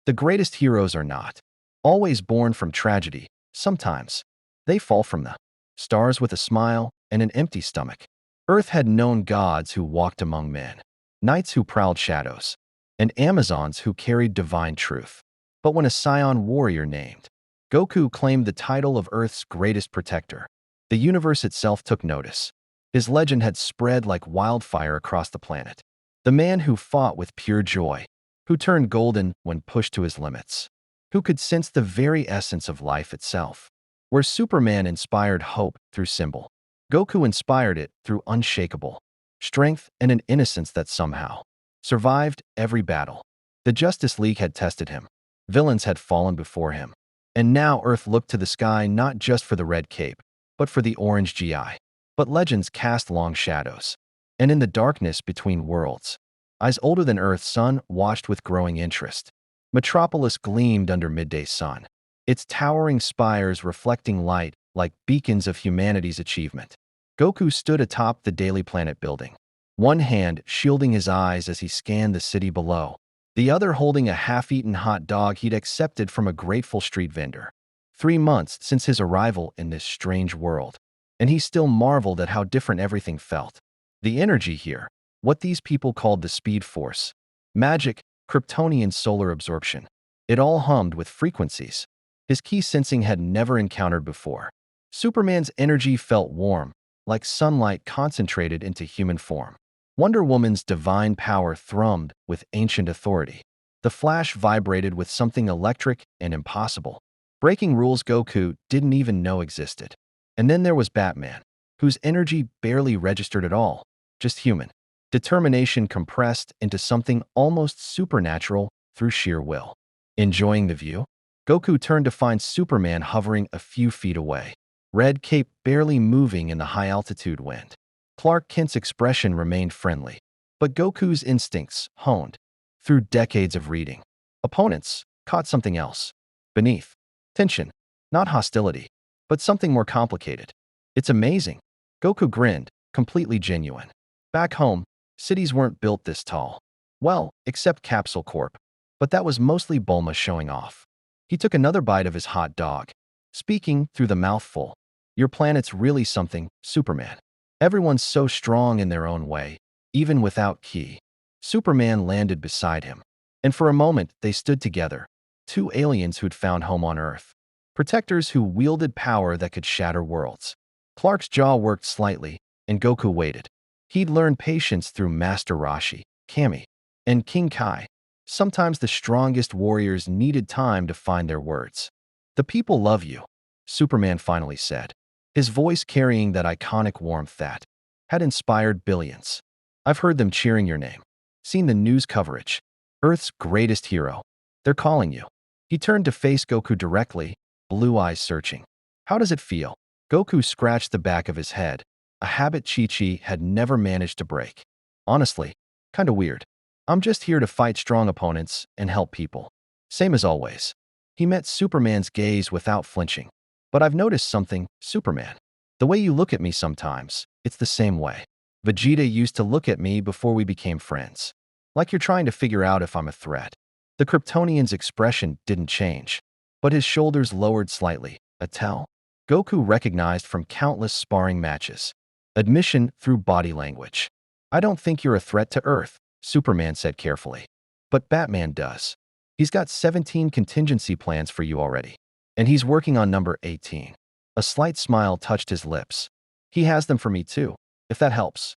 The greatest heroes are not always born from tragedy. Sometimes they fall from the stars with a smile and an empty stomach. Earth had known gods who walked among men, knights who prowled shadows, and Amazons who carried divine truth. But when a scion warrior named Goku claimed the title of Earth's greatest protector, the universe itself took notice. His legend had spread like wildfire across the planet. The man who fought with pure joy, who turned golden when pushed to his limits, who could sense the very essence of life itself. Where Superman inspired hope through symbol, Goku inspired it through unshakable strength and an innocence that somehow survived every battle. The Justice League had tested him. Villains had fallen before him. And now Earth looked to the sky not just for the red cape, but for the orange GI. But legends cast long shadows. And in the darkness between worlds, eyes older than Earth's sun watched with growing interest. Metropolis gleamed under midday sun, its towering spires reflecting light like beacons of humanity's achievement. Goku stood atop the Daily Planet building, one hand shielding his eyes as he scanned the city below, the other holding a half-eaten hot dog he'd accepted from a grateful street vendor. 3 months since his arrival in this strange world, and he still marveled at how different everything felt. The energy here, what these people called the Speed Force, magic, Kryptonian solar absorption, it all hummed with frequencies his key sensing had never encountered before. Superman's energy felt warm, like sunlight concentrated into human form. Wonder Woman's divine power thrummed with ancient authority. The Flash vibrated with something electric and impossible, breaking rules Goku didn't even know existed. And then there was Batman, whose energy barely registered at all, just human. Determination compressed into something almost supernatural through sheer will. Enjoying the view? Goku turned to find Superman hovering a few feet away, red cape barely moving in the high-altitude wind. Clark Kent's expression remained friendly, but Goku's instincts, honed through decades of reading opponents, caught something else. Beneath tension, not hostility, but something more complicated. It's amazing. Goku grinned, completely genuine. Back home, cities weren't built this tall. Well, except Capsule Corp. But that was mostly Bulma showing off. He took another bite of his hot dog, speaking through the mouthful. Your planet's really something, Superman. Everyone's so strong in their own way, even without ki. Superman landed beside him, and for a moment they stood together, two aliens who'd found home on Earth, protectors who wielded power that could shatter worlds. Clark's jaw worked slightly, and Goku waited. He'd learned patience through Master Roshi, Kami, and King Kai. Sometimes the strongest warriors needed time to find their words. The people love you, Superman finally said, his voice carrying that iconic warmth that had inspired billions. I've heard them cheering your name, seen the news coverage. Earth's greatest hero. They're calling you. He turned to face Goku directly, blue eyes searching. How does it feel? Goku scratched the back of his head, a habit Chi-Chi had never managed to break. Honestly, kinda weird. I'm just here to fight strong opponents and help people. Same as always. He met Superman's gaze without flinching. But I've noticed something, Superman. The way you look at me sometimes, it's the same way Vegeta used to look at me before we became friends. Like you're trying to figure out if I'm a threat. The Kryptonian's expression didn't change, but his shoulders lowered slightly, a tell Goku recognized from countless sparring matches. Admission through body language. I don't think you're a threat to Earth, Superman said carefully. But Batman does. He's got 17 contingency plans for you already. And he's working on number 18. A slight smile touched his lips. He has them for me too, if that helps.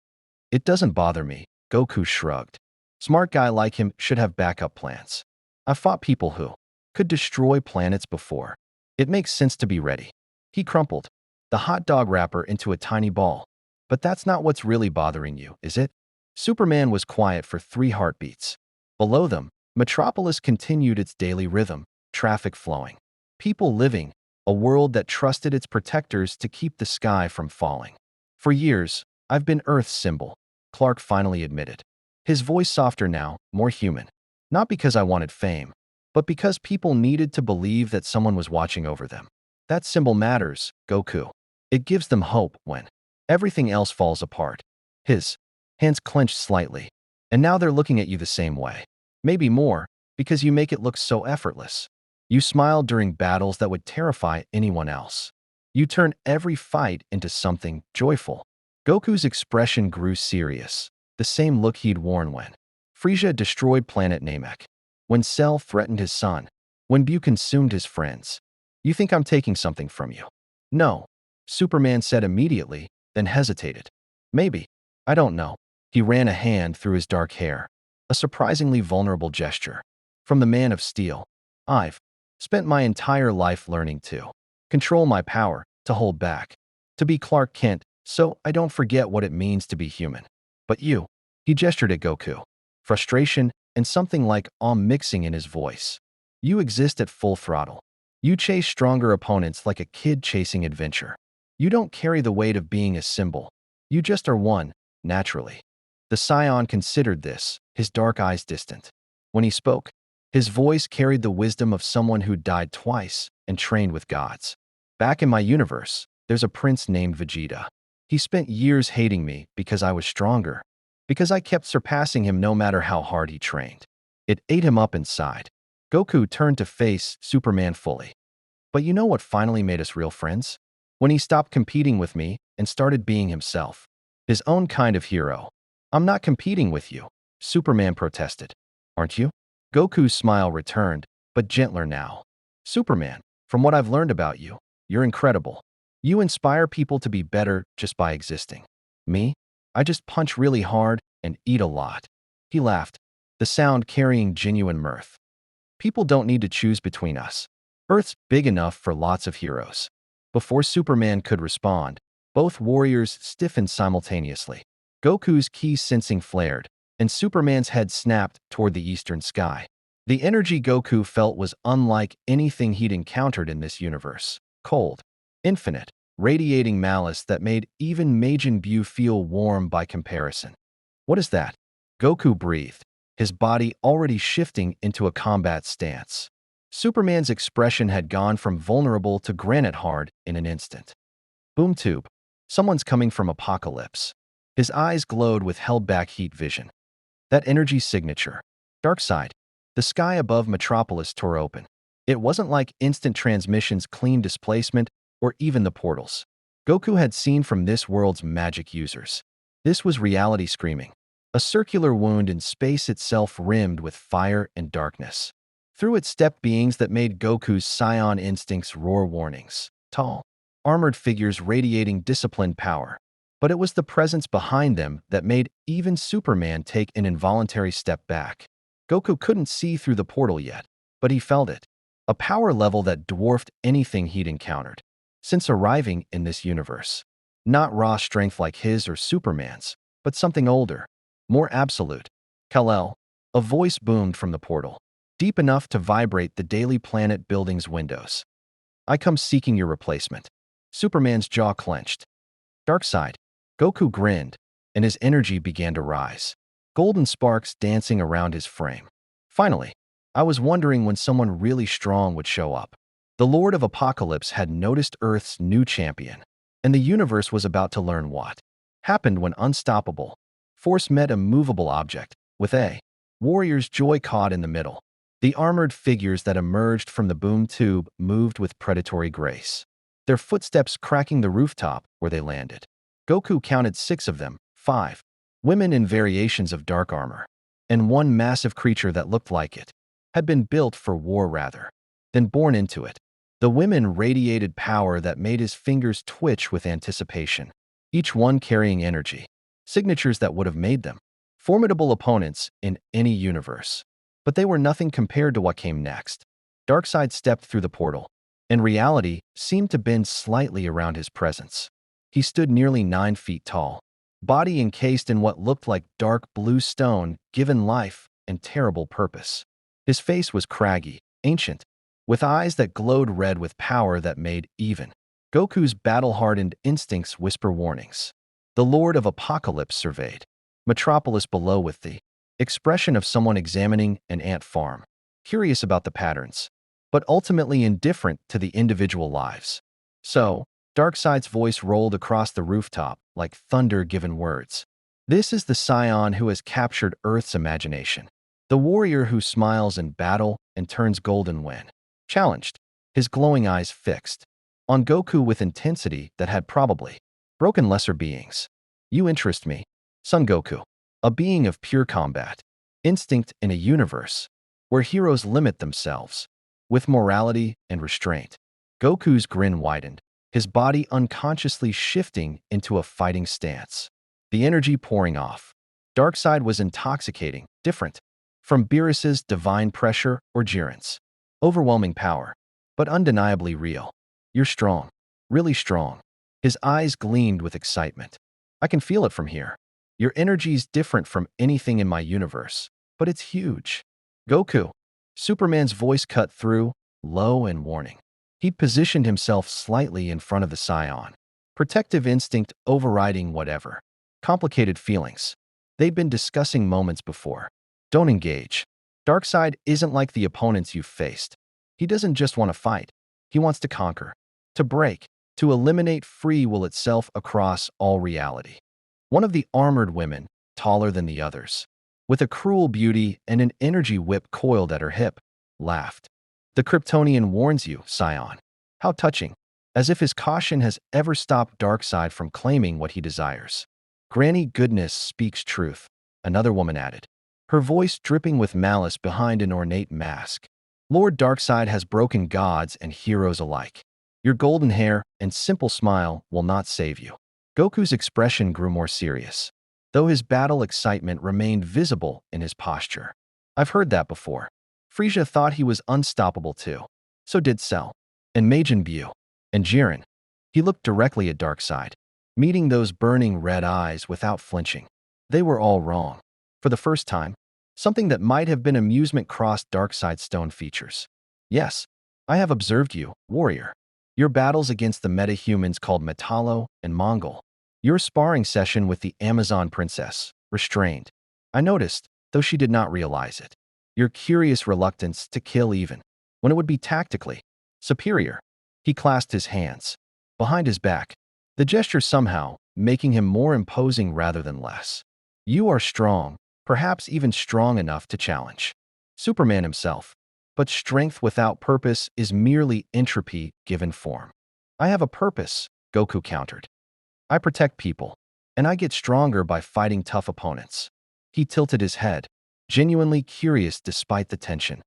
It doesn't bother me, Goku shrugged. Smart guy like him should have backup plans. I've fought people who could destroy planets before. It makes sense to be ready. He crumpled the hot dog wrapper into a tiny ball. But that's not what's really bothering you, is it? Superman was quiet for 3 heartbeats. Below them, Metropolis continued its daily rhythm, traffic flowing. People living, a world that trusted its protectors to keep the sky from falling. For years, I've been Earth's symbol, Clark finally admitted. His voice softer now, more human. Not because I wanted fame, but because people needed to believe that someone was watching over them. That symbol matters, Goku. It gives them hope when everything else falls apart. His hands clenched slightly. And now they're looking at you the same way. Maybe more, Because you make it look so effortless. You smile during battles that would terrify anyone else. You turn every fight into something joyful. Goku's expression grew serious, the same look he'd worn when Frieza destroyed planet Namek, when Cell threatened his son, when Bu consumed his friends. You think I'm taking something from you? No, Superman said immediately, then hesitated. Maybe. I don't know. He ran a hand through his dark hair, a surprisingly vulnerable gesture. From the Man of Steel, I've spent my entire life learning to control my power, to hold back, to be Clark Kent, so I don't forget what it means to be human. But you, he gestured at Goku, frustration and something like awe mixing in his voice. You exist at full throttle. You chase stronger opponents like a kid chasing adventure. You don't carry the weight of being a symbol. You just are one, naturally. The Scion considered this, his dark eyes distant. When he spoke, his voice carried the wisdom of someone who died twice and trained with gods. Back in my universe, there's a prince named Vegeta. He spent years hating me because I was stronger, because I kept surpassing him no matter how hard he trained. It ate him up inside. Goku turned to face Superman fully. But you know what finally made us real friends? When he stopped competing with me and started being himself, his own kind of hero. I'm not competing with you, Superman protested. Aren't you? Goku's smile returned, but gentler now. Superman, from what I've learned about you, you're incredible. You inspire people to be better just by existing. Me? I just punch really hard and eat a lot. He laughed, the sound carrying genuine mirth. People don't need to choose between us. Earth's big enough for lots of heroes. Before Superman could respond, both warriors stiffened simultaneously. Goku's ki sensing flared, and Superman's head snapped toward the eastern sky. The energy Goku felt was unlike anything he'd encountered in this universe. Cold, infinite, radiating malice that made even Majin Buu feel warm by comparison. What is that? Goku breathed, his body already shifting into a combat stance. Superman's expression had gone from vulnerable to granite hard in an instant. Boom tube. Someone's coming from Apocalypse. His eyes glowed with held-back heat vision. That energy signature. Dark side. The sky above Metropolis tore open. It wasn't like instant transmission's clean displacement or even the portals Goku had seen from this world's magic users. This was reality screaming. A circular wound in space itself rimmed with fire and darkness. Through it stepped beings that made Goku's Scion instincts roar warnings. Tall, armored figures radiating disciplined power. But it was the presence behind them that made even Superman take an involuntary step back. Goku couldn't see through the portal yet, but he felt it. A power level that dwarfed anything he'd encountered since arriving in this universe. Not raw strength like his or Superman's, but something older, more absolute. Kal-El, a voice boomed from the portal, deep enough to vibrate the Daily Planet building's windows. I come seeking your replacement. Superman's jaw clenched. Darkseid. Goku grinned, and his energy began to rise, golden sparks dancing around his frame. Finally, I was wondering when someone really strong would show up. The Lord of Apocalypse had noticed Earth's new champion, and the universe was about to learn what happened when unstoppable force met a movable object, with a warrior's joy caught in the middle. The armored figures that emerged from the boom tube moved with predatory grace, their footsteps cracking the rooftop where they landed. Goku counted 6 of them, 5 women in variations of dark armor, and one massive creature that looked like it had been built for war rather than born into it. The women radiated power that made his fingers twitch with anticipation, each one carrying energy, signatures that would have made them formidable opponents in any universe. But they were nothing compared to what came next. Darkseid stepped through the portal, and reality seemed to bend slightly around his presence. He stood nearly 9 feet tall, body encased in what looked like dark blue stone given life and terrible purpose. His face was craggy, ancient, with eyes that glowed red with power that made even Goku's battle-hardened instincts whisper warnings. The Lord of Apocalypse surveyed Metropolis below with the expression of someone examining an ant farm, curious about the patterns, but ultimately indifferent to the individual lives. So, Darkseid's voice rolled across the rooftop like thunder given words. This is the Scion who has captured Earth's imagination. The warrior who smiles in battle and turns golden when challenged, his glowing eyes fixed on Goku with intensity that had probably broken lesser beings. You interest me, Son Goku, a being of pure combat, instinct in a universe where heroes limit themselves with morality and restraint. Goku's grin widened, his body unconsciously shifting into a fighting stance. The energy pouring off. Darkseid was intoxicating, different from Beerus's divine pressure or Jiren's overwhelming power, but undeniably real. You're strong, really strong. His eyes gleamed with excitement. I can feel it from here. Your energy's different from anything in my universe, but it's huge. Goku. Superman's voice cut through, low and warning. He'd positioned himself slightly in front of the Scion. Protective instinct overriding whatever complicated feelings they'd been discussing moments before. Don't engage. Darkseid isn't like the opponents you've faced. He doesn't just want to fight. He wants to conquer, to break, to eliminate free will itself across all reality. One of the armored women, taller than the others, with a cruel beauty and an energy whip coiled at her hip, laughed. The Kryptonian warns you, Scion. How touching, as if his caution has ever stopped Darkseid from claiming what he desires. Granny Goodness speaks truth, another woman added, her voice dripping with malice behind an ornate mask. Lord Darkseid has broken gods and heroes alike. Your golden hair and simple smile will not save you. Goku's expression grew more serious, though his battle excitement remained visible in his posture. I've heard that before. Frieza thought he was unstoppable too. So did Cell, and Majin Buu, and Jiren. He looked directly at Darkseid, meeting those burning red eyes without flinching. They were all wrong. For the first time, something that might have been amusement crossed Darkseid's stone features. Yes, I have observed you, warrior. Your battles against the meta-humans called Metallo and Mongol. Your sparring session with the Amazon princess, restrained. I noticed, though she did not realize it. Your curious reluctance to kill even when it would be tactically superior. He clasped his hands behind his back, the gesture somehow making him more imposing rather than less. You are strong, perhaps even strong enough to challenge Superman himself. But strength without purpose is merely entropy given form. I have a purpose, Goku countered. I protect people, and I get stronger by fighting tough opponents. He tilted his head, genuinely curious despite the tension.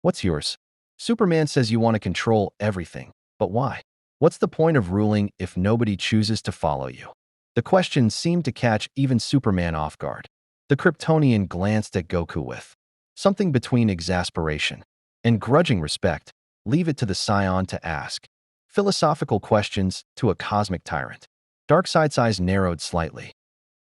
What's yours? Superman says you want to control everything, but why? What's the point of ruling if nobody chooses to follow you? The question seemed to catch even Superman off guard. The Kryptonian glanced at Goku with something between exasperation and grudging respect. Leave it to the Scion to ask philosophical questions to a cosmic tyrant. Darkseid's eyes narrowed slightly.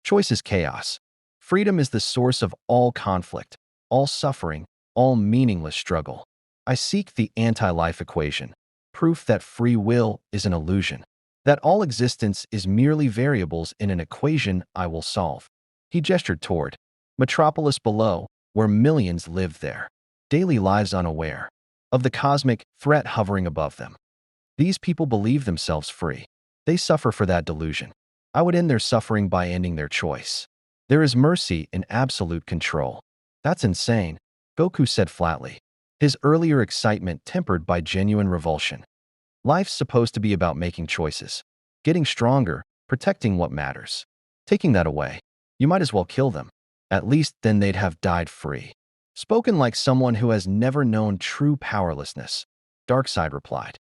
Choice is chaos. Freedom is the source of all conflict, all suffering, all meaningless struggle. I seek the anti-life equation, proof that free will is an illusion, that all existence is merely variables in an equation I will solve. He gestured toward Metropolis below, where millions lived there. Daily lives unaware of the cosmic threat hovering above them. These people believe themselves free. They suffer for that delusion. I would end their suffering by ending their choice. There is mercy in absolute control. That's insane, Goku said flatly, his earlier excitement tempered by genuine revulsion. Life's supposed to be about making choices, getting stronger, protecting what matters. Taking that away, you might as well kill them. At least then they'd have died free. Spoken like someone who has never known true powerlessness, Darkseid replied.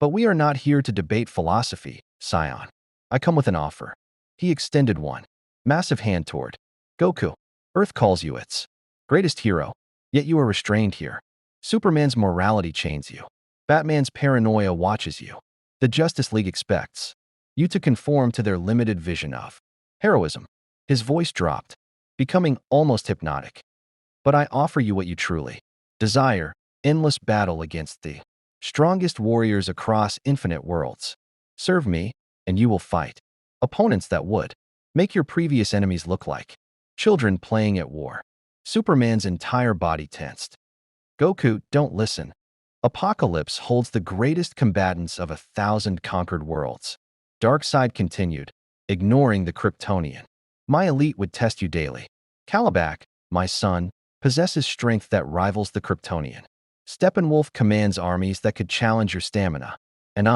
But we are not here to debate philosophy, Scion. I come with an offer. He extended one massive hand toward Goku. Earth calls you its greatest hero, yet you are restrained here. Superman's morality chains you. Batman's paranoia watches you. The Justice League expects you to conform to their limited vision of heroism. His voice dropped, becoming almost hypnotic. But I offer you what you truly desire, endless battle against the strongest warriors across infinite worlds. Serve me, and you will fight opponents that would make your previous enemies look like children playing at war. Superman's entire body tensed. Goku, don't listen. Apocalypse holds the greatest combatants of 1,000 conquered worlds. Darkseid continued, ignoring the Kryptonian. My elite would test you daily. Kalibak, my son, possesses strength that rivals the Kryptonian. Steppenwolf commands armies that could challenge your stamina. And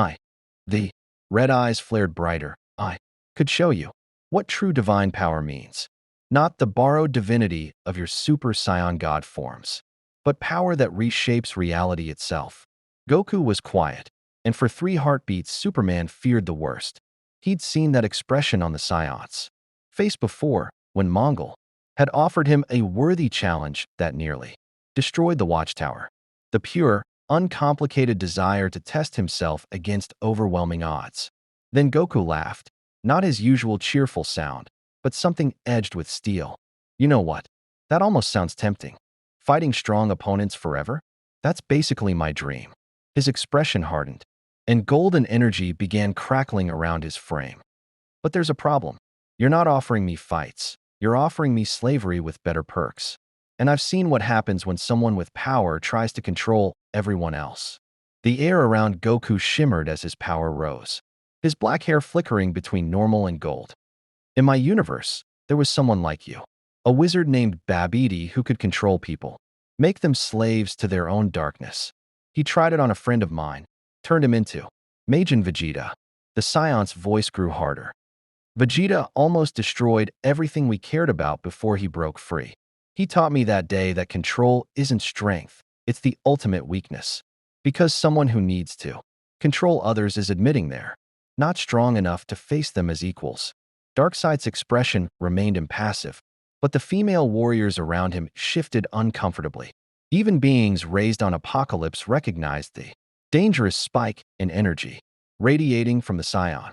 the red eyes flared brighter, I could show you what true divine power means. Not the borrowed divinity of your super scion god forms, but power that reshapes reality itself. Goku was quiet, and for 3 heartbeats Superman feared the worst. He'd seen that expression on the Scion's face before, when Mongol had offered him a worthy challenge that nearly destroyed the Watchtower. The pure, uncomplicated desire to test himself against overwhelming odds. Then Goku laughed, not his usual cheerful sound, but something edged with steel. You know what? That almost sounds tempting. Fighting strong opponents forever? That's basically my dream. His expression hardened, and golden energy began crackling around his frame. But there's a problem. You're not offering me fights. You're offering me slavery with better perks. And I've seen what happens when someone with power tries to control everyone else. The air around Goku shimmered as his power rose, his black hair flickering between normal and gold. In my universe, there was someone like you. A wizard named Babidi who could control people, make them slaves to their own darkness. He tried it on a friend of mine, turned him into Majin Vegeta. The Scion's voice grew harder. Vegeta almost destroyed everything we cared about before he broke free. He taught me that day that control isn't strength, it's the ultimate weakness. Because someone who needs to control others is admitting they're not strong enough to face them as equals. Darkseid's expression remained impassive, but the female warriors around him shifted uncomfortably. Even beings raised on Apocalypse recognized the dangerous spike in energy radiating from the Scion.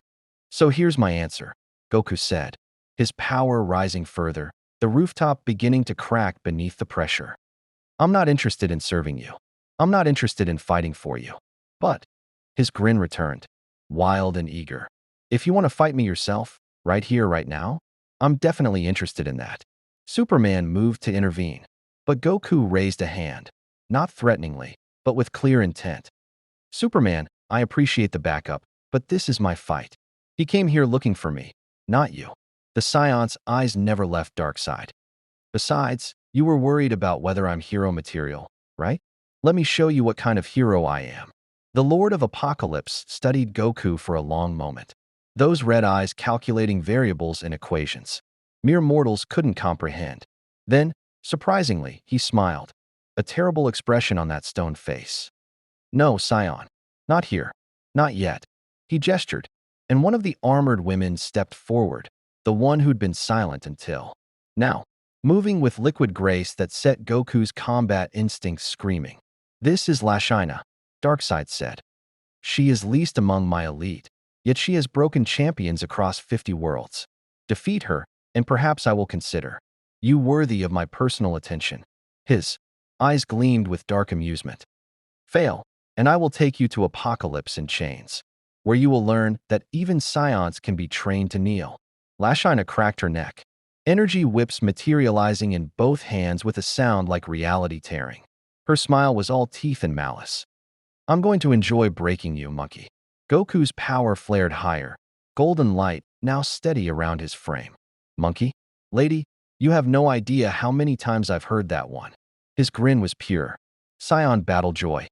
So here's my answer, Goku said, his power rising further, the rooftop beginning to crack beneath the pressure. I'm not interested in serving you. I'm not interested in fighting for you. But his grin returned, wild and eager. If you want to fight me yourself, right here, right now, I'm definitely interested in that. Superman moved to intervene, but Goku raised a hand, not threateningly, but with clear intent. Superman, I appreciate the backup, but this is my fight. He came here looking for me, not you. The Scion's eyes never left Darkseid. Besides, you were worried about whether I'm hero material, right? Let me show you what kind of hero I am. The Lord of Apocalypse studied Goku for a long moment, those red eyes calculating variables and equations mere mortals couldn't comprehend. Then, surprisingly, he smiled, a terrible expression on that stone face. No, Scion. Not here. Not yet. He gestured, and one of the armored women stepped forward, the one who'd been silent until now, moving with liquid grace that set Goku's combat instincts screaming. This is Lashina, Darkseid said. She is least among my elite, yet she has broken champions across 50 worlds. Defeat her, and perhaps I will consider you worthy of my personal attention. His eyes gleamed with dark amusement. Fail, and I will take you to Apocalypse in chains, where you will learn that even Scions can be trained to kneel. Lashina cracked her neck, energy whips materializing in both hands with a sound like reality tearing. Her smile was all teeth and malice. I'm going to enjoy breaking you, monkey. Goku's power flared higher, golden light now steady around his frame. Monkey? Lady, you have no idea how many times I've heard that one. His grin was pure. Scion battle joy.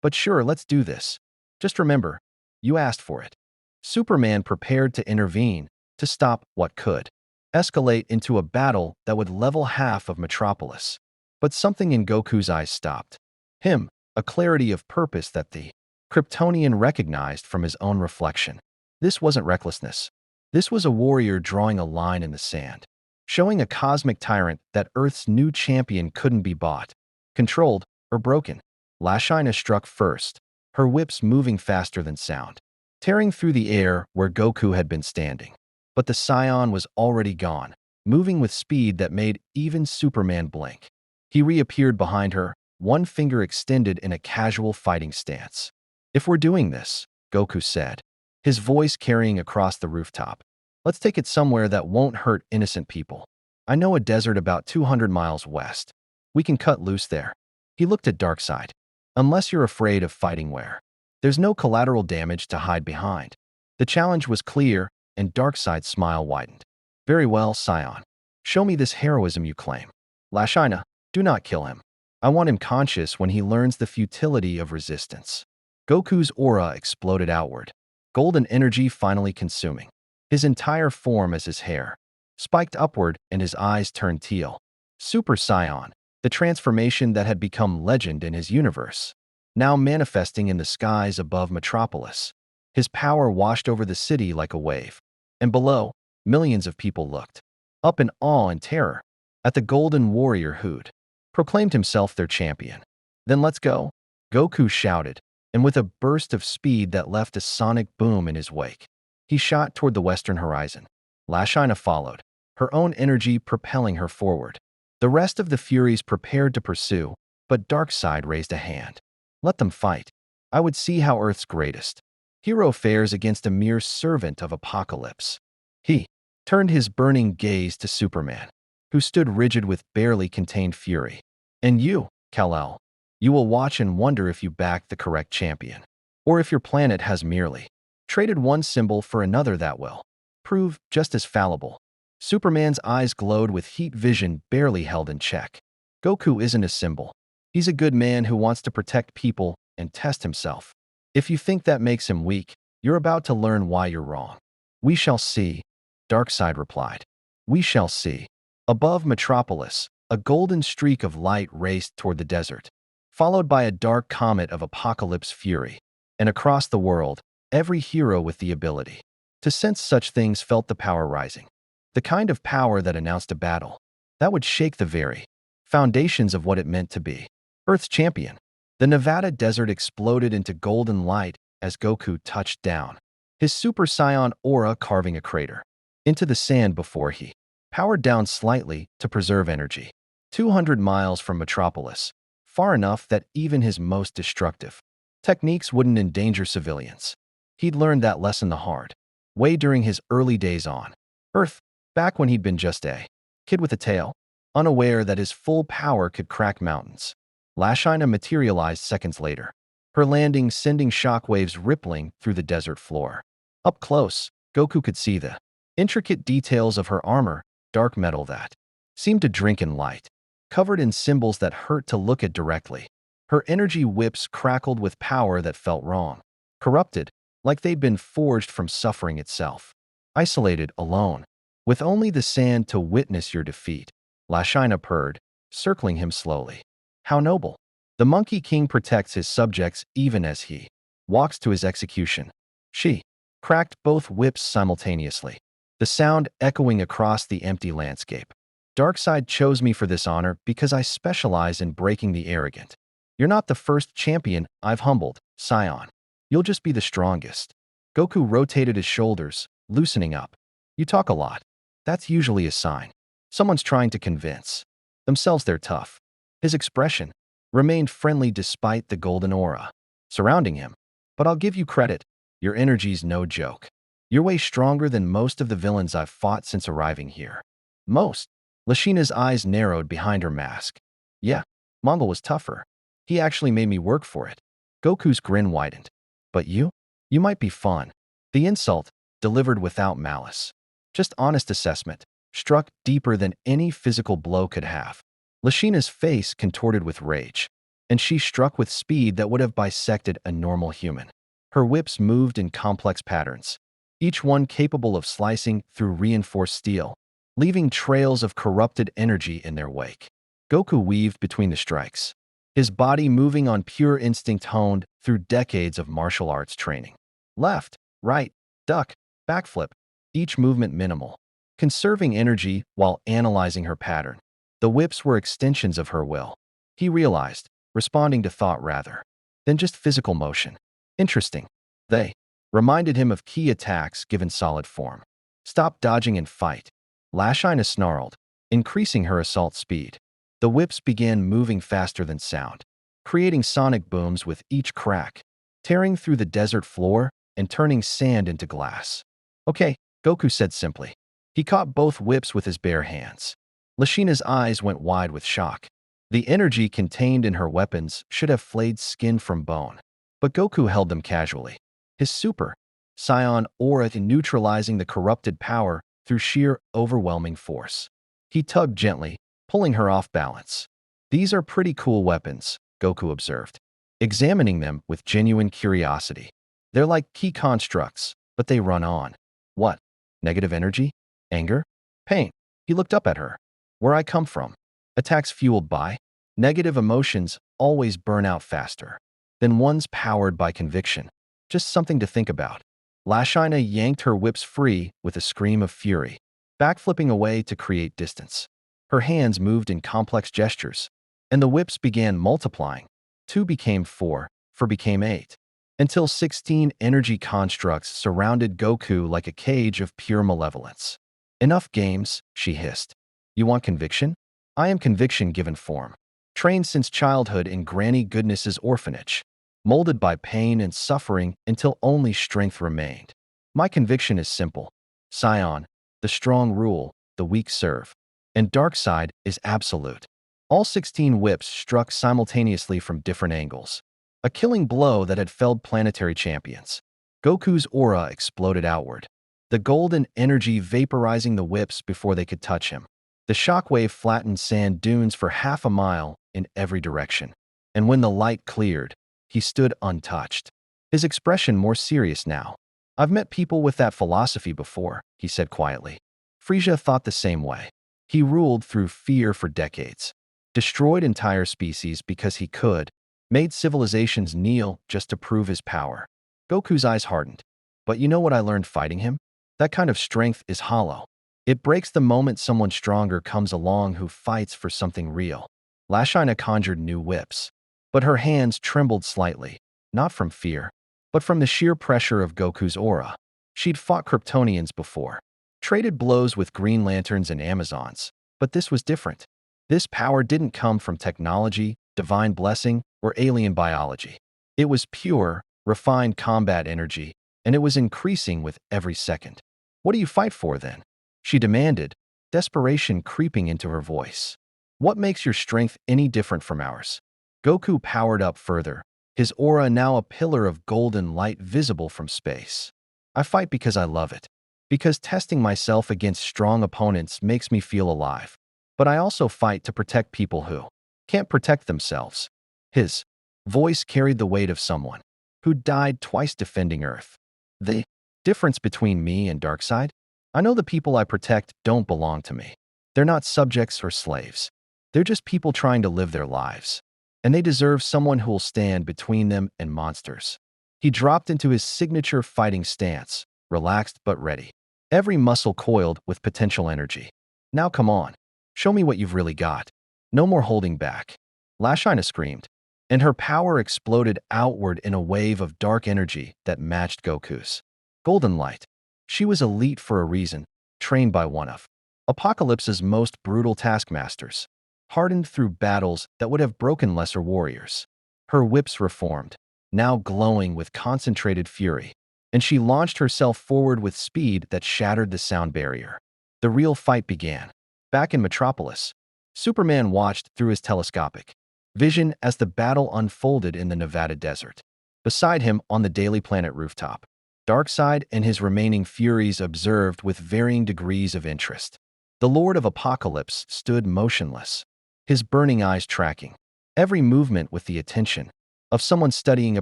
But sure, let's do this. Just remember, you asked for it. Superman prepared to intervene, to stop what could escalate into a battle that would level half of Metropolis. But something in Goku's eyes stopped him, a clarity of purpose that the Kryptonian recognized from his own reflection. This wasn't recklessness. This was a warrior drawing a line in the sand, showing a cosmic tyrant that Earth's new champion couldn't be bought, controlled, or broken. Lashina struck first, her whips moving faster than sound, tearing through the air where Goku had been standing. But the Scion was already gone, moving with speed that made even Superman blink. He reappeared behind her, one finger extended in a casual fighting stance. If we're doing this, Goku said, his voice carrying across the rooftop, let's take it somewhere that won't hurt innocent people. I know a desert about 200 miles west. We can cut loose there. He looked at Darkseid. Unless you're afraid of fighting where there's no collateral damage to hide behind. The challenge was clear, and Darkseid's smile widened. Very well, Scion. Show me this heroism you claim. Lashina, Do not kill him. I want him conscious when he learns the futility of resistance. Goku's aura exploded outward, golden energy finally consuming his entire form as his hair spiked upward and his eyes turned teal. Super Saiyan, the transformation that had become legend in his universe, now manifesting in the skies above Metropolis. His power washed over the city like a wave, and below, millions of people looked, up in awe and terror, at the golden warrior who'd proclaimed himself their champion. Then let's go, Goku shouted, and with a burst of speed that left a sonic boom in his wake, he shot toward the western horizon. Lashina followed, her own energy propelling her forward. The rest of the Furies prepared to pursue, but Darkseid raised a hand. Let them fight. I would see how Earth's greatest hero fares against a mere servant of Apocalypse. He turned his burning gaze to Superman, who stood rigid with barely contained fury. And you, Kal-El, you will watch and wonder if you backed the correct champion, or if your planet has merely traded one symbol for another that will prove just as fallible. Superman's eyes glowed with heat vision barely held in check. Goku isn't a symbol. He's a good man who wants to protect people and test himself. If you think that makes him weak, you're about to learn why you're wrong. We shall see, Darkseid replied. We shall see. Above Metropolis, a golden streak of light raced toward the desert, followed by a dark comet of Apocalypse fury. And across the world, every hero with the ability to sense such things felt the power rising. The kind of power that announced a battle that would shake the very foundations of what it meant to be Earth's champion. The Nevada desert exploded into golden light as Goku touched down, his Super Saiyan aura carving a crater into the sand before he powered down slightly to preserve energy. 200 miles from Metropolis, far enough that even his most destructive techniques wouldn't endanger civilians. He'd learned that lesson the hard way during his early days on Earth, back when he'd been just a kid with a tail, unaware that his full power could crack mountains. Lashina materialized seconds later, her landing sending shockwaves rippling through the desert floor. Up close, Goku could see the intricate details of her armor, dark metal that seemed to drink in light, covered in symbols that hurt to look at directly. Her energy whips crackled with power that felt wrong, corrupted, like they'd been forged from suffering itself. Isolated, alone, with only the sand to witness your defeat, Lashina purred, circling him slowly. How noble. The Monkey King protects his subjects even as he walks to his execution. She cracked both whips simultaneously, the sound echoing across the empty landscape. Darkseid chose me for this honor because I specialize in breaking the arrogant. You're not the first champion I've humbled, Scion. You'll just be the strongest. Goku rotated his shoulders, loosening up. You talk a lot. That's usually a sign someone's trying to convince themselves they're tough. His expression remained friendly despite the golden aura surrounding him. But I'll give you credit. Your energy's no joke. You're way stronger than most of the villains I've fought since arriving here. Most. Lashina's eyes narrowed behind her mask. Yeah, Mongol was tougher. He actually made me work for it. Goku's grin widened. But you? You might be fun. The insult, delivered without malice, just honest assessment, struck deeper than any physical blow could have. Lashina's face contorted with rage, and she struck with speed that would have bisected a normal human. Her whips moved in complex patterns, each one capable of slicing through reinforced steel, leaving trails of corrupted energy in their wake. Goku weaved between the strikes, his body moving on pure instinct honed through decades of martial arts training. Left, right, duck, backflip, each movement minimal, conserving energy while analyzing her pattern. The whips were extensions of her will, he realized, responding to thought rather than just physical motion. Interesting. They reminded him of key attacks given solid form. Stop dodging and fight. Lashina snarled, increasing her assault speed. The whips began moving faster than sound, creating sonic booms with each crack, tearing through the desert floor and turning sand into glass. Okay, Goku said simply. He caught both whips with his bare hands. Lashina's eyes went wide with shock. The energy contained in her weapons should have flayed skin from bone, but Goku held them casually, his Super Saiyan aura neutralizing the corrupted power through sheer overwhelming force. He tugged gently, pulling her off balance. These are pretty cool weapons, Goku observed, examining them with genuine curiosity. They're like key constructs, but they run on. What? Negative energy? Anger? Pain? He looked up at her. Where I come from. Attacks fueled by? Negative emotions always burn out faster than ones powered by conviction. Just something to think about. Lashina yanked her whips free with a scream of fury, backflipping away to create distance. Her hands moved in complex gestures, and the whips began multiplying. 2 became 4, 4 became 8, until 16 energy constructs surrounded Goku like a cage of pure malevolence. Enough games, she hissed. You want conviction? I am conviction given form. Trained since childhood in Granny Goodness's orphanage, molded by pain and suffering until only strength remained. My conviction is simple. Scion, the strong rule, the weak serve. And Darkseid is absolute. All 16 whips struck simultaneously from different angles. A killing blow that had felled planetary champions. Goku's aura exploded outward, the golden energy vaporizing the whips before they could touch him. The shockwave flattened sand dunes for half a mile in every direction. And when the light cleared, he stood untouched, his expression more serious now. I've met people with that philosophy before, he said quietly. Frieza thought the same way. He ruled through fear for decades, destroyed entire species because he could, made civilizations kneel just to prove his power. Goku's eyes hardened. But you know what I learned fighting him? That kind of strength is hollow. It breaks the moment someone stronger comes along who fights for something real. Lashina conjured new whips, but her hands trembled slightly, not from fear, but from the sheer pressure of Goku's aura. She'd fought Kryptonians before, traded blows with Green Lanterns and Amazons, but this was different. This power didn't come from technology, divine blessing, or alien biology. It was pure, refined combat energy, and it was increasing with every second. What do you fight for, then? She demanded, desperation creeping into her voice. What makes your strength any different from ours? Goku powered up further, his aura now a pillar of golden light visible from space. I fight because I love it, because testing myself against strong opponents makes me feel alive. But I also fight to protect people who can't protect themselves. His voice carried the weight of someone who died twice defending Earth. The difference between me and Darkseid? I know the people I protect don't belong to me. They're not subjects or slaves. They're just people trying to live their lives. And they deserve someone who'll stand between them and monsters. He dropped into his signature fighting stance, relaxed but ready, every muscle coiled with potential energy. Now come on, show me what you've really got. No more holding back. Lashina screamed, and her power exploded outward in a wave of dark energy that matched Goku's. Golden light. She was elite for a reason, trained by one of Apocalypse's most brutal taskmasters, hardened through battles that would have broken lesser warriors. Her whips reformed, now glowing with concentrated fury, and she launched herself forward with speed that shattered the sound barrier. The real fight began. Back in Metropolis, Superman watched through his telescopic vision as the battle unfolded in the Nevada desert. Beside him on the Daily Planet rooftop, Darkseid and his remaining Furies observed with varying degrees of interest. The Lord of Apocalypse stood motionless, his burning eyes tracking every movement with the attention of someone studying a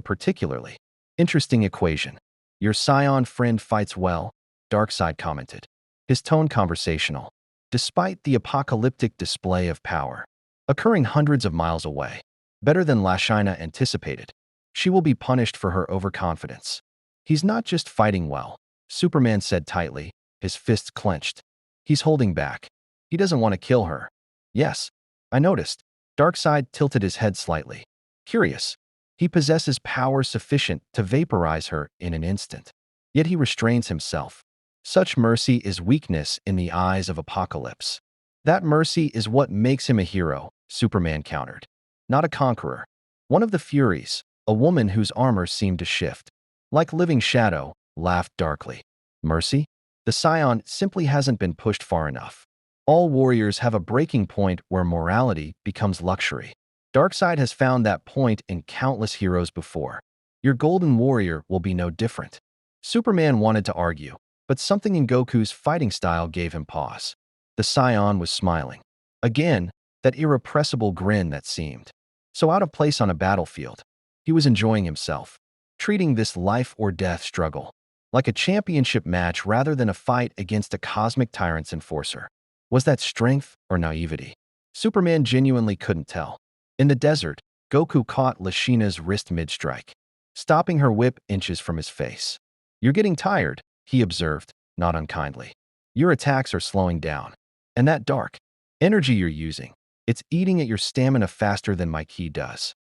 particularly interesting equation. Your Scion friend fights well, Darkseid commented, his tone conversational, despite the apocalyptic display of power occurring hundreds of miles away. Better than Lashina anticipated. She will be punished for her overconfidence. He's not just fighting well, Superman said tightly, his fists clenched. He's holding back. He doesn't want to kill her. Yes, I noticed. Darkseid tilted his head slightly. Curious. He possesses power sufficient to vaporize her in an instant. Yet he restrains himself. Such mercy is weakness in the eyes of Apocalypse. That mercy is what makes him a hero, Superman countered. Not a conqueror. One of the Furies, a woman whose armor seemed to shift, like living shadow, laughed darkly. Mercy? The Scion simply hasn't been pushed far enough. All warriors have a breaking point where morality becomes luxury. Darkseid has found that point in countless heroes before. Your Golden Warrior will be no different. Superman wanted to argue, but something in Goku's fighting style gave him pause. The Scion was smiling. Again, that irrepressible grin that seemed so out of place on a battlefield. He was enjoying himself, treating this life-or-death struggle like a championship match rather than a fight against a cosmic tyrant's enforcer. Was that strength or naivety? Superman genuinely couldn't tell. In the desert, Goku caught Lashina's wrist mid-strike, stopping her whip inches from his face. "You're getting tired," he observed, not unkindly. "Your attacks are slowing down. And that dark energy you're using, it's eating at your stamina faster than my ki does."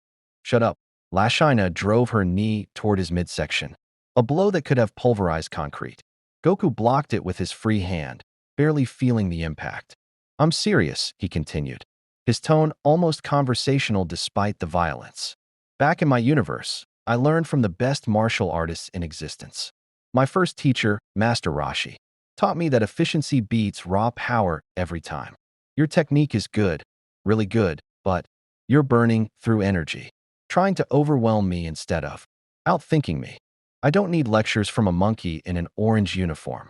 "Shut up." Lashina drove her knee toward his midsection, a blow that could have pulverized concrete. Goku blocked it with his free hand, barely feeling the impact. "I'm serious," he continued, his tone almost conversational despite the violence. "Back in my universe, I learned from the best martial artists in existence. My first teacher, Master Roshi, taught me that efficiency beats raw power every time. Your technique is good, really good, but you're burning through energy, trying to overwhelm me instead of outthinking me. I don't need lectures from a monkey in an orange uniform."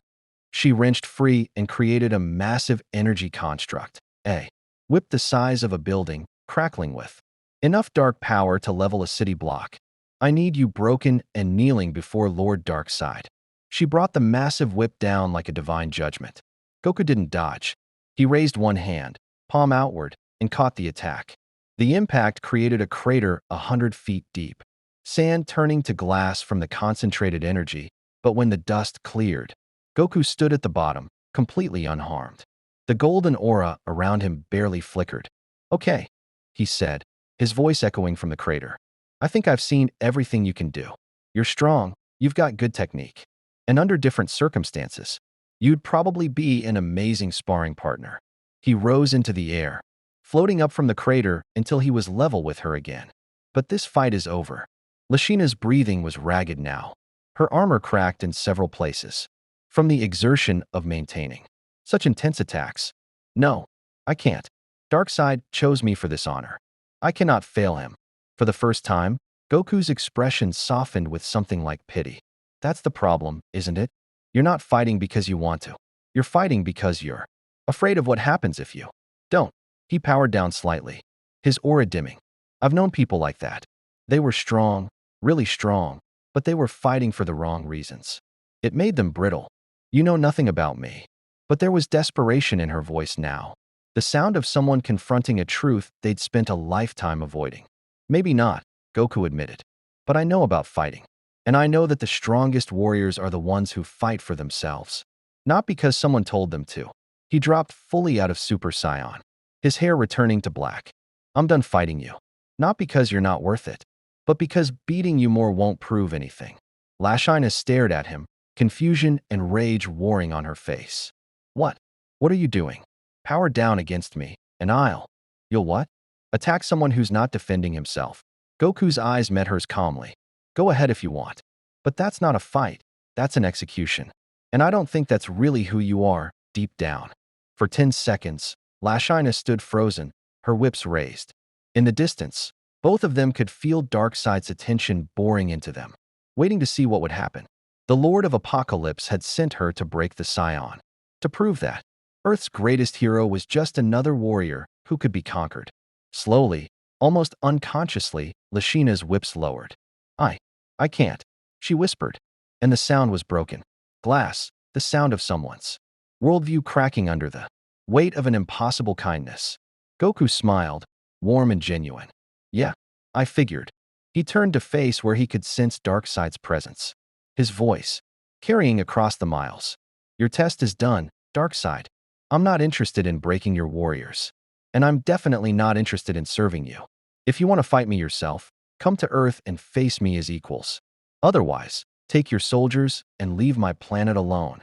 She wrenched free and created a massive energy construct, a whip the size of a building, crackling with enough dark power to level a city block. "I need you broken and kneeling before Lord Darkseid." She brought the massive whip down like a divine judgment. Goku didn't dodge. He raised one hand, palm outward, and caught the attack. The impact created a crater 100 feet deep, sand turning to glass from the concentrated energy, but when the dust cleared, Goku stood at the bottom, completely unharmed. The golden aura around him barely flickered. "Okay," he said, his voice echoing from the crater. "I think I've seen everything you can do. You're strong, you've got good technique, and under different circumstances, you'd probably be an amazing sparring partner." He rose into the air, floating up from the crater until he was level with her again. "But this fight is over." Lashina's breathing was ragged now. Her armor cracked in several places, from the exertion of maintaining such intense attacks. "No, I can't. Darkseid chose me for this honor. I cannot fail him." For the first time, Goku's expression softened with something like pity. "That's the problem, isn't it? You're not fighting because you want to. You're fighting because you're afraid of what happens if you don't." He powered down slightly, his aura dimming. "I've known people like that. They were strong, really strong, but they were fighting for the wrong reasons. It made them brittle. You know nothing about me." But there was desperation in her voice now, the sound of someone confronting a truth they'd spent a lifetime avoiding. "Maybe not," Goku admitted, "but I know about fighting. And I know that the strongest warriors are the ones who fight for themselves, not because someone told them to." He dropped fully out of Super Saiyan, his hair returning to black. "I'm done fighting you. Not because you're not worth it, but because beating you more won't prove anything." Lashina stared at him, confusion and rage warring on her face. "What? What are you doing? Power down against me, and You'll what? Attack someone who's not defending himself." Goku's eyes met hers calmly. "Go ahead if you want. But that's not a fight. That's an execution. And I don't think that's really who you are, deep down." For 10 seconds, Lashina stood frozen, her whips raised. In the distance, both of them could feel Darkseid's attention boring into them, waiting to see what would happen. The Lord of Apocalypse had sent her to break the Scion, to prove that Earth's greatest hero was just another warrior who could be conquered. Slowly, almost unconsciously, Lashina's whips lowered. I can't," she whispered, and the sound was broken. Glass, the sound of someone's worldview cracking under the weight of an impossible kindness. Goku smiled, warm and genuine. "Yeah, I figured." He turned to face where he could sense Darkseid's presence, his voice carrying across the miles. "Your test is done, Darkseid. I'm not interested in breaking your warriors. And I'm definitely not interested in serving you. If you want to fight me yourself, come to Earth and face me as equals. Otherwise, take your soldiers and leave my planet alone."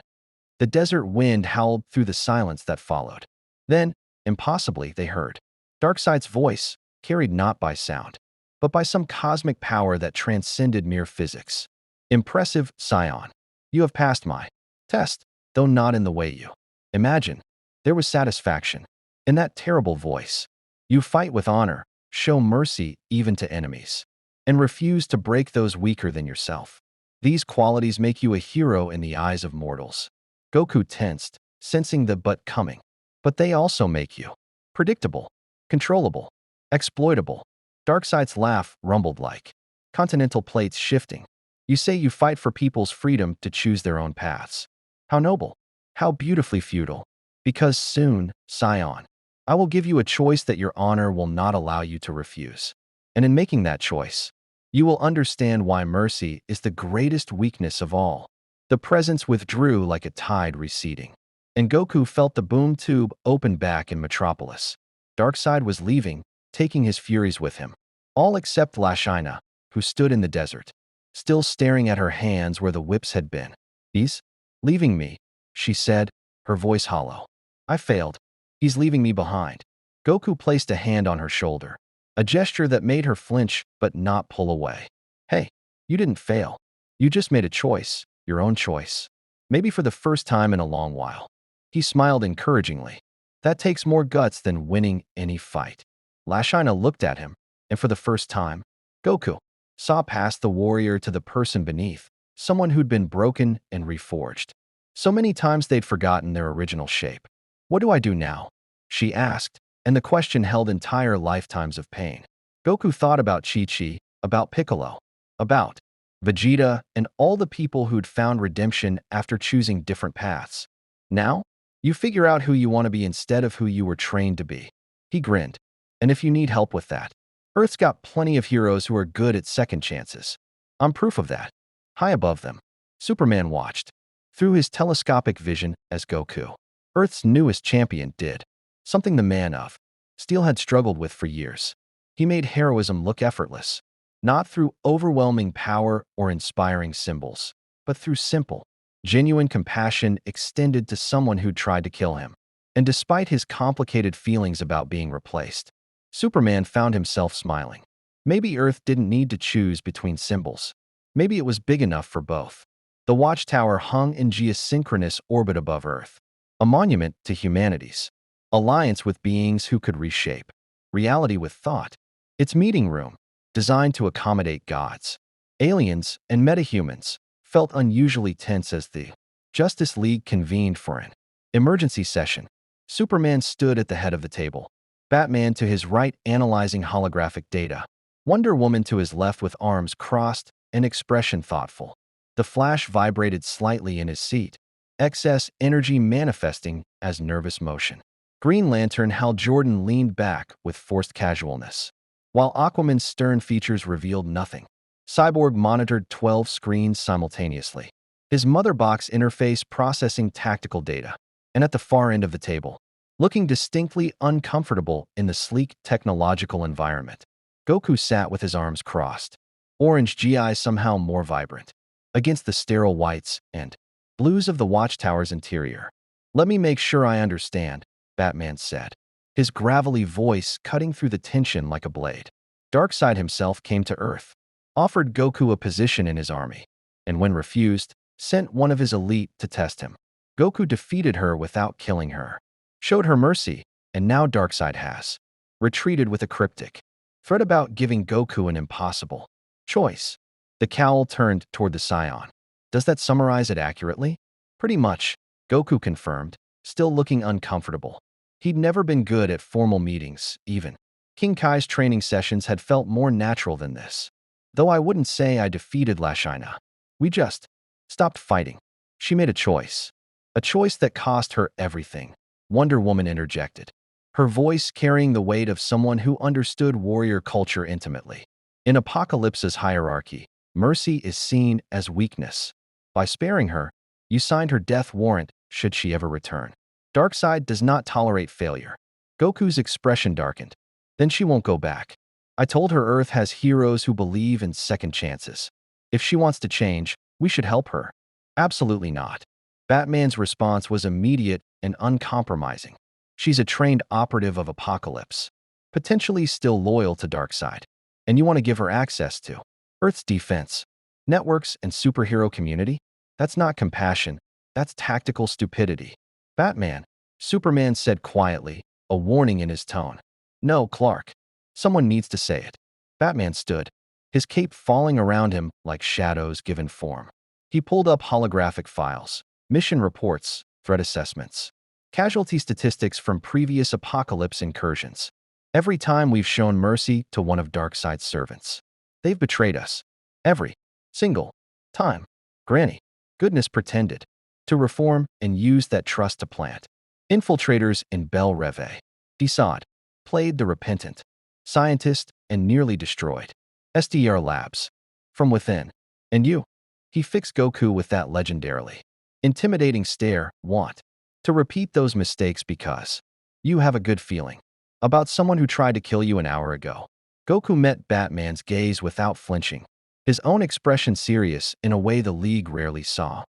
The desert wind howled through the silence that followed. Then, impossibly, they heard Darkseid's voice, carried not by sound, but by some cosmic power that transcended mere physics. "Impressive, Scion. You have passed my test, though not in the way you imagine." There was satisfaction in that terrible voice. "You fight with honor, show mercy even to enemies, and refuse to break those weaker than yourself. These qualities make you a hero in the eyes of mortals." Goku tensed, sensing the but coming. "But they also make you predictable." controllable, exploitable. Darkseid's laugh rumbled like continental plates shifting. You say you fight for people's freedom to choose their own paths. How noble, how beautifully feudal. Because soon, Scion, I will give you a choice that your honor will not allow you to refuse. And in making that choice, you will understand why mercy is the greatest weakness of all. The presence withdrew like a tide receding, and Goku felt the boom tube open back in Metropolis. Darkseid was leaving, taking his furies with him. All except Lashina, who stood in the desert, still staring at her hands where the whips had been. He's leaving me, she said, her voice hollow. I failed. He's leaving me behind. Goku placed a hand on her shoulder, a gesture that made her flinch but not pull away. Hey, you didn't fail. You just made a choice, your own choice. Maybe for the first time in a long while. He smiled encouragingly. That takes more guts than winning any fight. Lashina looked at him, and for the first time, Goku saw past the warrior to the person beneath, someone who'd been broken and reforged. So many times they'd forgotten their original shape. What do I do now? She asked, and the question held entire lifetimes of pain. Goku thought about Chi-Chi, about Piccolo, about Vegeta, and all the people who'd found redemption after choosing different paths. Now, you figure out who you want to be instead of who you were trained to be. He grinned. And if you need help with that, Earth's got plenty of heroes who are good at second chances. I'm proof of that. High above them, Superman watched, through his telescopic vision as Goku, Earth's newest champion, did something the man of Steel had struggled with for years. He made heroism look effortless, not through overwhelming power or inspiring symbols, but through simple, genuine compassion extended to someone who'd tried to kill him. And despite his complicated feelings about being replaced, Superman found himself smiling. Maybe Earth didn't need to choose between symbols. Maybe it was big enough for both. The watchtower hung in geosynchronous orbit above Earth, a monument to humanity's alliance with beings who could reshape reality with thought. Its meeting room, designed to accommodate gods, aliens, and metahumans, felt unusually tense as the Justice League convened for an emergency session. Superman stood at the head of the table, Batman to his right analyzing holographic data, Wonder Woman to his left with arms crossed and expression thoughtful. The Flash vibrated slightly in his seat, excess energy manifesting as nervous motion. Green Lantern Hal Jordan leaned back with forced casualness, while Aquaman's stern features revealed nothing. Cyborg monitored 12 screens simultaneously, his mother box interface processing tactical data, and at the far end of the table, looking distinctly uncomfortable in the sleek technological environment, Goku sat with his arms crossed, orange GI somehow more vibrant, against the sterile whites and blues of the watchtower's interior. Let me make sure I understand, Batman said, his gravelly voice cutting through the tension like a blade. Darkseid himself came to Earth, offered Goku a position in his army, and when refused, sent one of his elite to test him. Goku defeated her without killing her, showed her mercy, and now Darkseid has retreated with a cryptic threat about giving Goku an impossible choice. The cowl turned toward the Scion. Does that summarize it accurately? Pretty much, Goku confirmed, still looking uncomfortable. He'd never been good at formal meetings, even. King Kai's training sessions had felt more natural than this. Though I wouldn't say I defeated Lashina. We just stopped fighting. She made a choice. A choice that cost her everything, Wonder Woman interjected, her voice carrying the weight of someone who understood warrior culture intimately. In Apocalypse's hierarchy, mercy is seen as weakness. By sparing her, you signed her death warrant should she ever return. Darkseid does not tolerate failure. Goku's expression darkened. Then she won't go back. I told her Earth has heroes who believe in second chances. If she wants to change, we should help her. Absolutely not. Batman's response was immediate and uncompromising. She's a trained operative of Apocalypse, potentially still loyal to Darkseid, and you want to give her access to Earth's defense, networks, and superhero community? That's not compassion, that's tactical stupidity. Batman, Superman said quietly, a warning in his tone. No, Clark. Someone needs to say it. Batman stood, his cape falling around him like shadows given form. He pulled up holographic files, mission reports, threat assessments, casualty statistics from previous Apocalypse incursions. Every time we've shown mercy to one of Darkseid's servants, they've betrayed us. Every single time. Granny, goodness pretended to reform and used that trust to plant. Infiltrators in Bel Reve. Desaad played the repentant scientist and nearly destroyed SDR Labs from within. And you? He fixed Goku with that legendarily intimidating stare. Want to repeat those mistakes because you have a good feeling about someone who tried to kill you an hour ago. Goku met Batman's gaze without flinching, his own expression serious in a way the League rarely saw.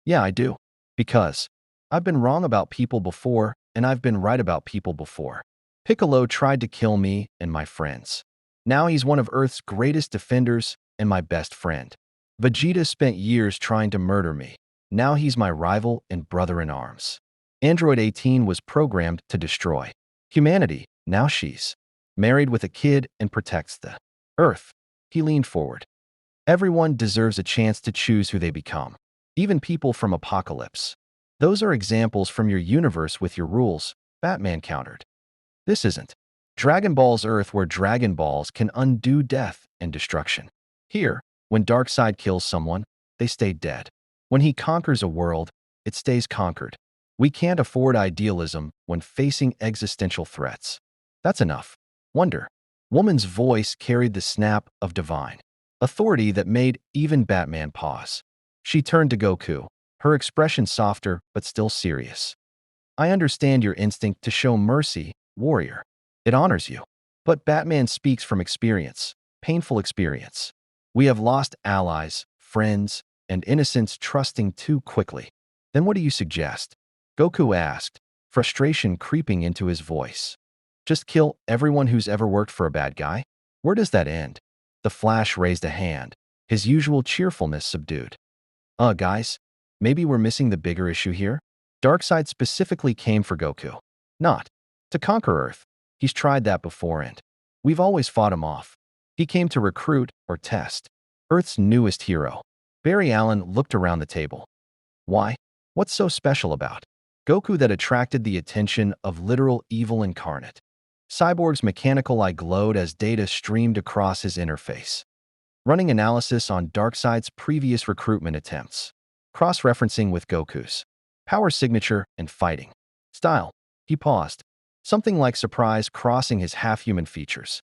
Yeah, I do. Because I've been wrong about people before, and I've been right about people before. Piccolo tried to kill me and my friends. Now he's one of Earth's greatest defenders and my best friend. Vegeta spent years trying to murder me. Now he's my rival and brother in arms. Android 18 was programmed to destroy humanity. Now she's married with a kid and protects the Earth. He leaned forward. Everyone deserves a chance to choose who they become. Even people from Apocalypse. Those are examples from your universe with your rules, Batman countered. This isn't Dragon Ball's Earth where Dragon Balls can undo death and destruction. Here, when Darkseid kills someone, they stay dead. When he conquers a world, it stays conquered. We can't afford idealism when facing existential threats. That's enough. Wonder. Woman's voice carried the snap of divine authority that made even Batman pause. She turned to Goku, her expression softer but still serious. I understand your instinct to show mercy, warrior. It honors you. But Batman speaks from experience, painful experience. We have lost allies, friends, and innocents trusting too quickly. Then what do you suggest? Goku asked, frustration creeping into his voice. Just kill everyone who's ever worked for a bad guy? Where does that end? The Flash raised a hand, his usual cheerfulness subdued. Guys, maybe we're missing the bigger issue here? Darkseid specifically came for Goku. Not to conquer Earth. He's tried that before and we've always fought him off. He came to recruit or test Earth's newest hero. Barry Allen looked around the table. Why? What's so special about Goku that attracted the attention of literal evil incarnate? Cyborg's mechanical eye glowed as data streamed across his interface. Running analysis on Darkseid's previous recruitment attempts. Cross-referencing with Goku's power signature and fighting style. He paused, something like surprise crossing his half-human features.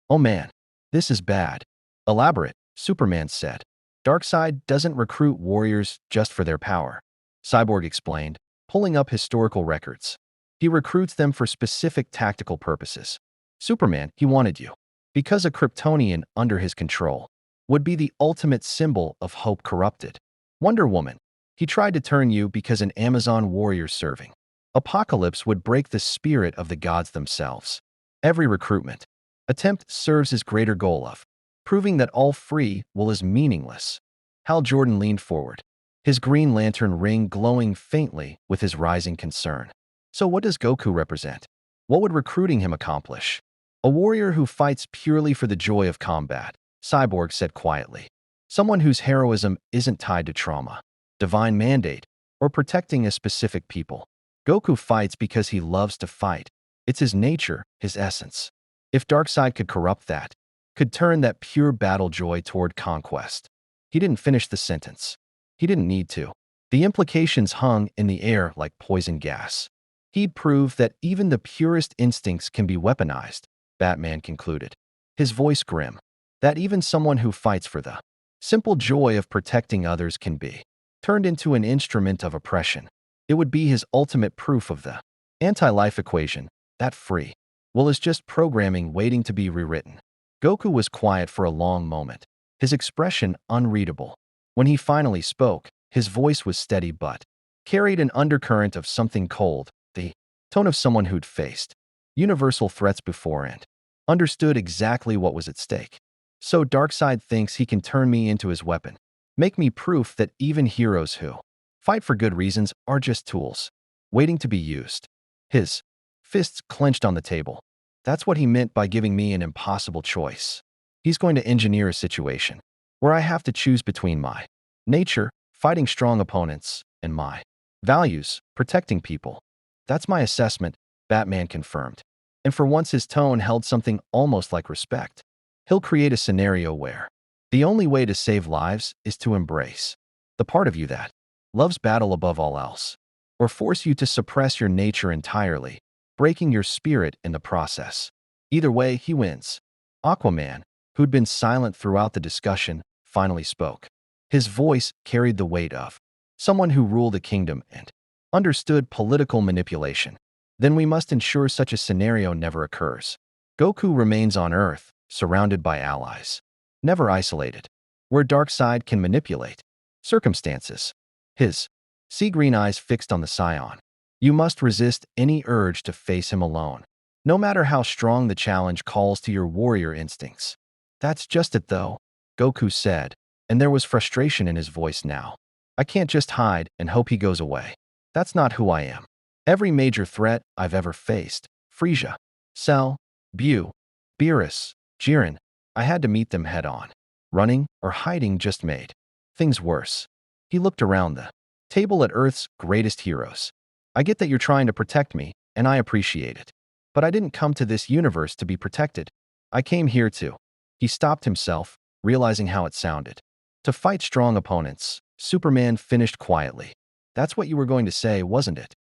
Oh man, this is bad. Elaborate, Superman said. Darkseid doesn't recruit warriors just for their power, Cyborg explained, pulling up historical records. He recruits them for specific tactical purposes. Superman, he wanted you. Because a Kryptonian under his control would be the ultimate symbol of hope corrupted. Wonder Woman, he tried to turn you because an Amazon warrior serving Apocalypse would break the spirit of the gods themselves. Every recruitment attempt serves his greater goal of proving that all free will is meaningless. Hal Jordan leaned forward, his Green Lantern ring glowing faintly with his rising concern. So what does Goku represent? What would recruiting him accomplish? A warrior who fights purely for the joy of combat, Cyborg said quietly. Someone whose heroism isn't tied to trauma, divine mandate, or protecting a specific people. Goku fights because he loves to fight. It's his nature, his essence. If Darkseid could corrupt that, could turn that pure battle joy toward conquest. He didn't finish the sentence. He didn't need to. The implications hung in the air like poison gas. He'd prove that even the purest instincts can be weaponized, Batman concluded, his voice grim. That even someone who fights for the simple joy of protecting others can be turned into an instrument of oppression. It would be his ultimate proof of the anti-life equation, that free will is just programming waiting to be rewritten. Goku was quiet for a long moment, his expression unreadable. When he finally spoke, his voice was steady but carried an undercurrent of something cold, the tone of someone who'd faced universal threats before and understood exactly what was at stake. So Darkseid thinks he can turn me into his weapon, make me proof that even heroes who fight for good reasons are just tools, waiting to be used. His fists clenched on the table. That's what he meant by giving me an impossible choice. He's going to engineer a situation where I have to choose between my nature, fighting strong opponents, and my values, protecting people. That's my assessment, Batman confirmed. and for once his tone held something almost like respect. He'll create a scenario where the only way to save lives is to embrace the part of you that loves battle above all else, or force you to suppress your nature entirely, breaking your spirit in the process. Either way, he wins. Aquaman, who'd been silent throughout the discussion, finally spoke. His voice carried the weight of someone who ruled a kingdom and understood political manipulation. Then we must ensure such a scenario never occurs. Goku remains on Earth, surrounded by allies, never isolated, where Darkseid can manipulate circumstances. His sea-green eyes fixed on the Scion. You must resist any urge to face him alone, no matter how strong the challenge calls to your warrior instincts. That's just it though, Goku said, and there was frustration in his voice now. I can't just hide and hope he goes away. That's not who I am. Every major threat I've ever faced, Frisia, Cell, Bu, Beerus, Jiren, I had to meet them head on. Running or hiding just made things worse. He looked around the table at Earth's greatest heroes. I get that you're trying to protect me, and I appreciate it. But I didn't come to this universe to be protected. I came here to. He stopped himself, realizing how it sounded. To fight strong opponents, Superman finished quietly. That's what you were going to say, wasn't it?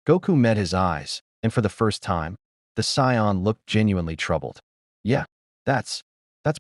Goku met his eyes, and for the first time, the Scion looked genuinely troubled. Yeah, that's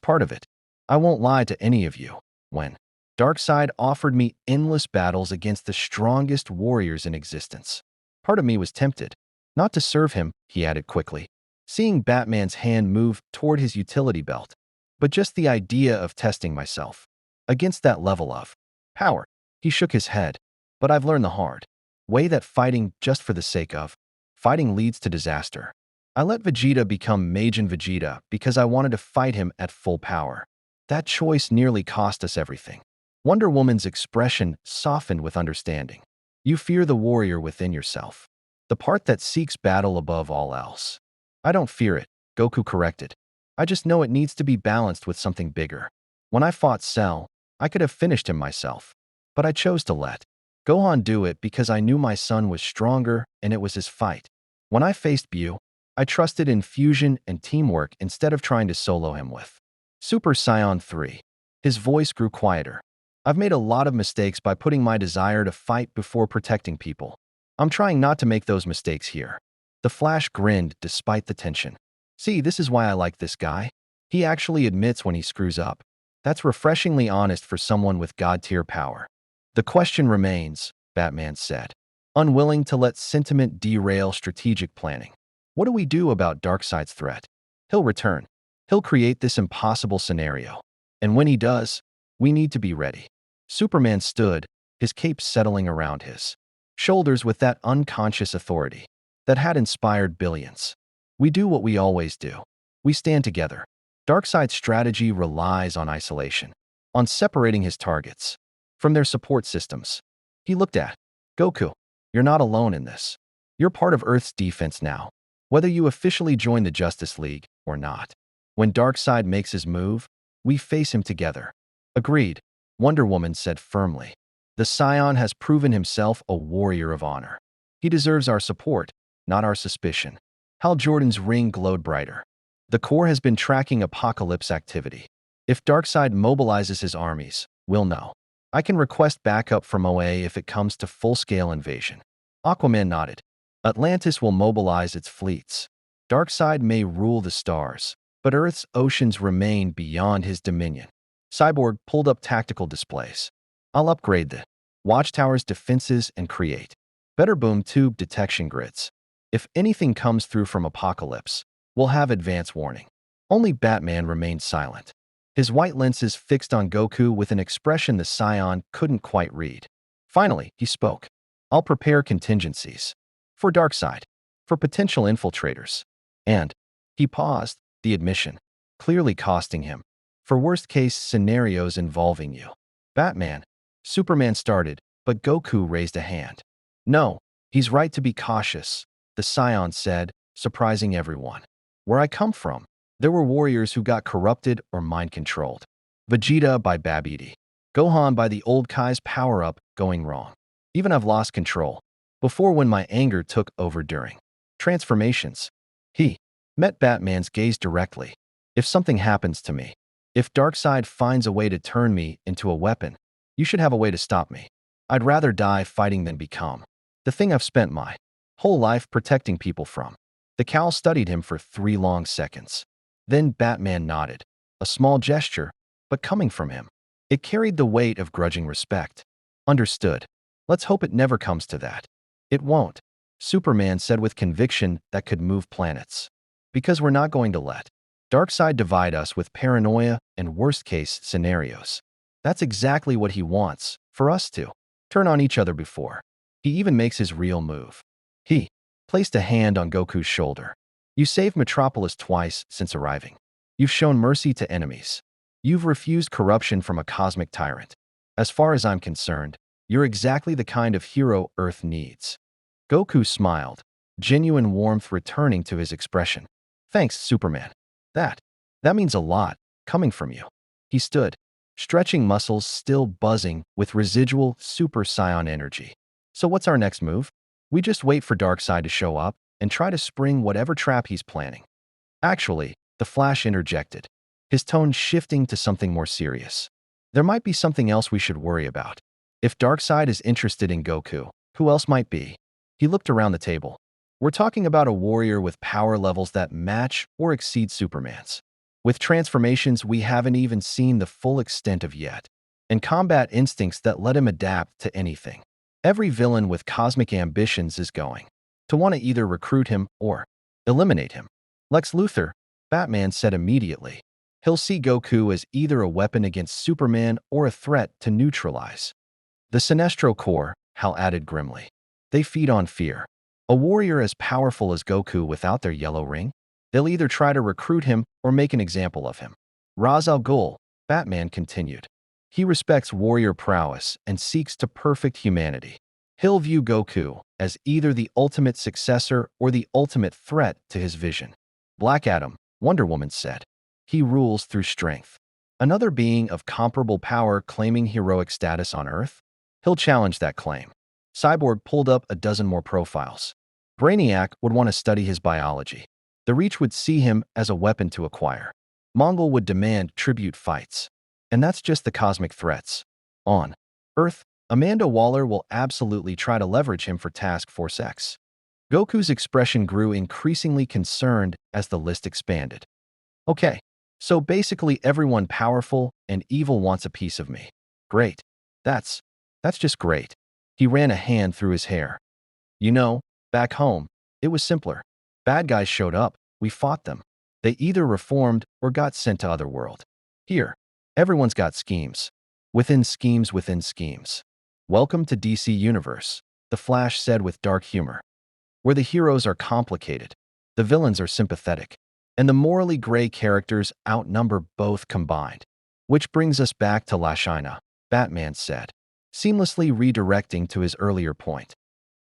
part of it. I won't lie to any of you. When Darkseid offered me endless battles against the strongest warriors in existence, part of me was tempted. Not to serve him, he added quickly, seeing Batman's hand move toward his utility belt, but just the idea of testing myself against that level of power. He shook his head. But I've learned the hard way that fighting just for the sake of fighting leads to disaster. I let Vegeta become Majin Vegeta because I wanted to fight him at full power. That choice nearly cost us everything. Wonder Woman's expression softened with understanding. You fear the warrior within yourself, the part that seeks battle above all else. I don't fear it, Goku corrected. I just know it needs to be balanced with something bigger. When I fought Cell, I could have finished him myself, but I chose to let Gohan do it because I knew my son was stronger and it was his fight. When I faced Bu, I trusted in fusion and teamwork instead of trying to solo him with Super Saiyan 3. His voice grew quieter. I've made a lot of mistakes by putting my desire to fight before protecting people. I'm trying not to make those mistakes here. The Flash grinned despite the tension. See, this is why I like this guy. He actually admits when he screws up. That's refreshingly honest for someone with God-tier power. The question remains, Batman said, unwilling to let sentiment derail strategic planning. What do we do about Darkseid's threat? He'll return. He'll create this impossible scenario. And when he does, we need to be ready. Superman stood, his cape settling around his shoulders with that unconscious authority that had inspired billions. We do what we always do. We stand together. Darkseid's strategy relies on isolation, on separating his targets from their support systems. He looked at Goku. You're not alone in this. You're part of Earth's defense now, whether you officially join the Justice League or not. When Darkseid makes his move, we face him together. Agreed, Wonder Woman said firmly. The Scion has proven himself a warrior of honor. He deserves our support, not our suspicion. Hal Jordan's ring glowed brighter. The Corps has been tracking Apocalypse activity. If Darkseid mobilizes his armies, we'll know. I can request backup from OA if it comes to full-scale invasion. Aquaman nodded. Atlantis will mobilize its fleets. Darkseid may rule the stars, but Earth's oceans remain beyond his dominion. Cyborg pulled up tactical displays. I'll upgrade the Watchtower's defenses and create better boom tube detection grids. If anything comes through from Apocalypse, we'll have advance warning. Only Batman remained silent, his white lenses fixed on Goku with an expression the Scion couldn't quite read. Finally, he spoke. I'll prepare contingencies. For Darkseid. For potential infiltrators. And he paused, the admission clearly costing him. For worst-case scenarios involving you. Batman. Superman started, but Goku raised a hand. No, he's right to be cautious, the Scion said, surprising everyone. Where I come from, there were warriors who got corrupted or mind-controlled. Vegeta by Babidi. Gohan by the old Kai's power-up going wrong. Even I've lost control. Before when my anger took over during transformations. He met Batman's gaze directly. If something happens to me, if Darkseid finds a way to turn me into a weapon, you should have a way to stop me. I'd rather die fighting than become the thing I've spent my whole life protecting people from. The cowl studied him for 3 long seconds. Then Batman nodded, a small gesture, but coming from him. It carried the weight of grudging respect. Understood. Let's hope it never comes to that. It won't, Superman said with conviction that could move planets. Because we're not going to let Darkseid divide us with paranoia and worst-case scenarios. That's exactly what he wants, for us to turn on each other before he even makes his real move. He placed a hand on Goku's shoulder. You saved Metropolis twice since arriving. You've shown mercy to enemies. You've refused corruption from a cosmic tyrant. As far as I'm concerned, you're exactly the kind of hero Earth needs. Goku smiled, genuine warmth returning to his expression. Thanks, Superman. That means a lot, coming from you. He stood, stretching muscles still buzzing with residual Super Saiyan energy. So what's our next move? We just wait for Darkseid to show up and try to spring whatever trap he's planning. Actually, the Flash interjected, his tone shifting to something more serious. There might be something else we should worry about. If Darkseid is interested in Goku, who else might be? He looked around the table. We're talking about a warrior with power levels that match or exceed Superman's, with transformations we haven't even seen the full extent of yet, and combat instincts that let him adapt to anything. Every villain with cosmic ambitions is going to want to either recruit him or eliminate him. Lex Luthor, Batman said immediately. He'll see Goku as either a weapon against Superman or a threat to neutralize. The Sinestro Corps, Hal added grimly. They feed on fear. A warrior as powerful as Goku without their yellow ring? They'll either try to recruit him or make an example of him. Ra's al Ghul, Batman continued. He respects warrior prowess and seeks to perfect humanity. He'll view Goku as either the ultimate successor or the ultimate threat to his vision. Black Adam, Wonder Woman said. He rules through strength. Another being of comparable power claiming heroic status on Earth? He'll challenge that claim. Cyborg pulled up a dozen more profiles. Brainiac would want to study his biology. The Reach would see him as a weapon to acquire. Mongol would demand tribute fights. And that's just the cosmic threats. On Earth, Amanda Waller will absolutely try to leverage him for Task Force X. Goku's expression grew increasingly concerned as the list expanded. Okay, so basically everyone powerful and evil wants a piece of me. Great. That's just great. He ran a hand through his hair. You know, back home, it was simpler. Bad guys showed up, we fought them. They either reformed or got sent to Otherworld. Here, everyone's got schemes. Within schemes within schemes. Welcome to DC Universe, the Flash said with dark humor. Where the heroes are complicated, the villains are sympathetic, and the morally gray characters outnumber both combined. Which brings us back to Lashina, Batman said, seamlessly redirecting to his earlier point.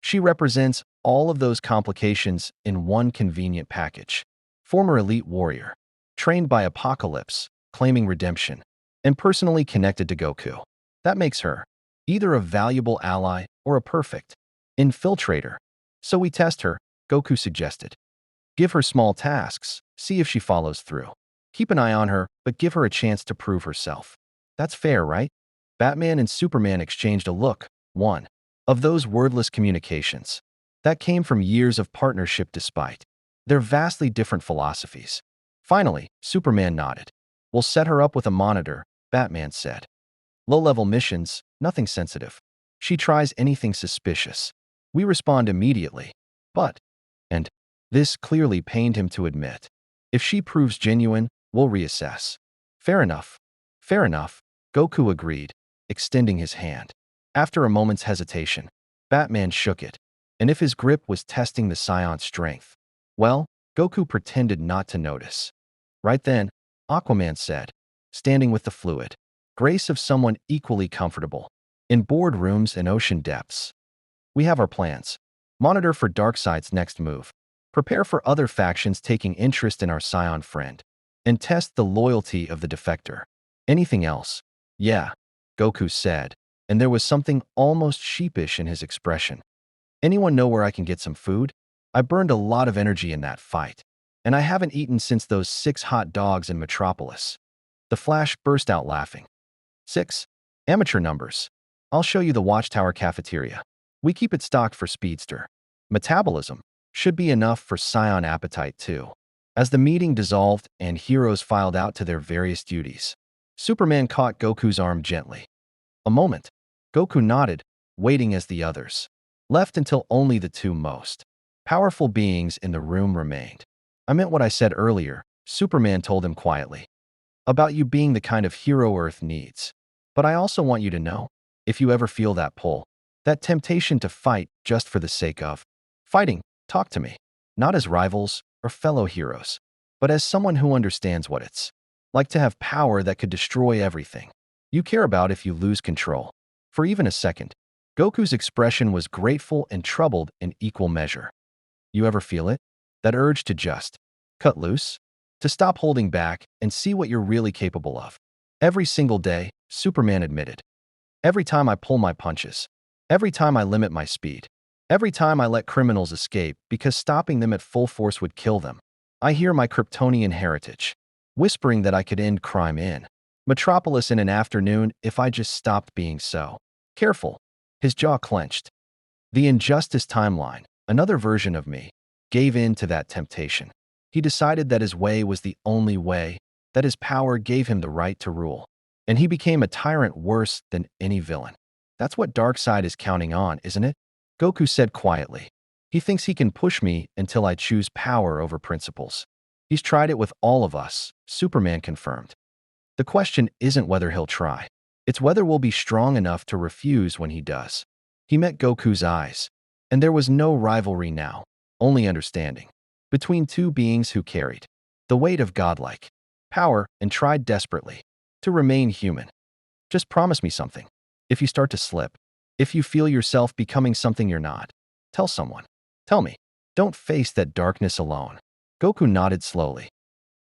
She represents all of those complications in one convenient package. Former elite warrior, trained by Apocalypse, claiming redemption, and personally connected to Goku. That makes her either a valuable ally or a perfect infiltrator. So we test her, Goku suggested. Give her small tasks, see if she follows through. Keep an eye on her, but give her a chance to prove herself. That's fair, right? Batman and Superman exchanged a look, one of those wordless communications that came from years of partnership despite their vastly different philosophies. Finally, Superman nodded. We'll set her up with a monitor, Batman said. Low-level missions, nothing sensitive. She tries anything suspicious. We respond immediately. But, and this clearly pained him to admit, if she proves genuine, we'll reassess. Fair enough. Fair enough, Goku agreed, extending his hand. After a moment's hesitation, Batman shook it, and if his grip was testing the Scion's strength, well, Goku pretended not to notice. Right then, Aquaman said, standing with the fluid grace of someone equally comfortable, in boardrooms and ocean depths. We have our plans. Monitor for Darkseid's next move. Prepare for other factions taking interest in our Scion friend. And test the loyalty of the defector. Anything else? Yeah, Goku said, and there was something almost sheepish in his expression. Anyone know where I can get some food? I burned a lot of energy in that fight. And I haven't eaten since those 6 hot dogs in Metropolis. The Flash burst out laughing. 6. Amateur numbers. I'll show you the Watchtower cafeteria. We keep it stocked for speedster. Metabolism should be enough for scion appetite too. As the meeting dissolved and heroes filed out to their various duties, Superman caught Goku's arm gently. A moment. Goku nodded, waiting as the others left until only the two most powerful beings in the room remained. I meant what I said earlier, Superman told him quietly, about you being the kind of hero Earth needs. But I also want you to know, if you ever feel that pull, that temptation to fight just for the sake of fighting, talk to me. Not as rivals or fellow heroes, but as someone who understands what it's like to have power that could destroy everything you care about if you lose control. For even a second, Goku's expression was grateful and troubled in equal measure. You ever feel it? That urge to just cut loose? To stop holding back and see what you're really capable of? Every single day, Superman admitted. Every time I pull my punches. Every time I limit my speed. Every time I let criminals escape because stopping them at full force would kill them. I hear my Kryptonian heritage whispering that I could end crime in Metropolis in an afternoon if I just stopped being so careful. His jaw clenched. The injustice timeline, another version of me, gave in to that temptation. He decided that his way was the only way, that his power gave him the right to rule. And he became a tyrant worse than any villain. That's what Darkseid is counting on, isn't it? Goku said quietly. He thinks he can push me until I choose power over principles. He's tried it with all of us, Superman confirmed. The question isn't whether he'll try. It's whether we'll be strong enough to refuse when he does. He met Goku's eyes, and there was no rivalry now, only understanding, between two beings who carried the weight of godlike power and tried desperately to remain human. Just promise me something. If you start to slip, if you feel yourself becoming something you're not, tell someone. Tell me. Don't face that darkness alone. Goku nodded slowly.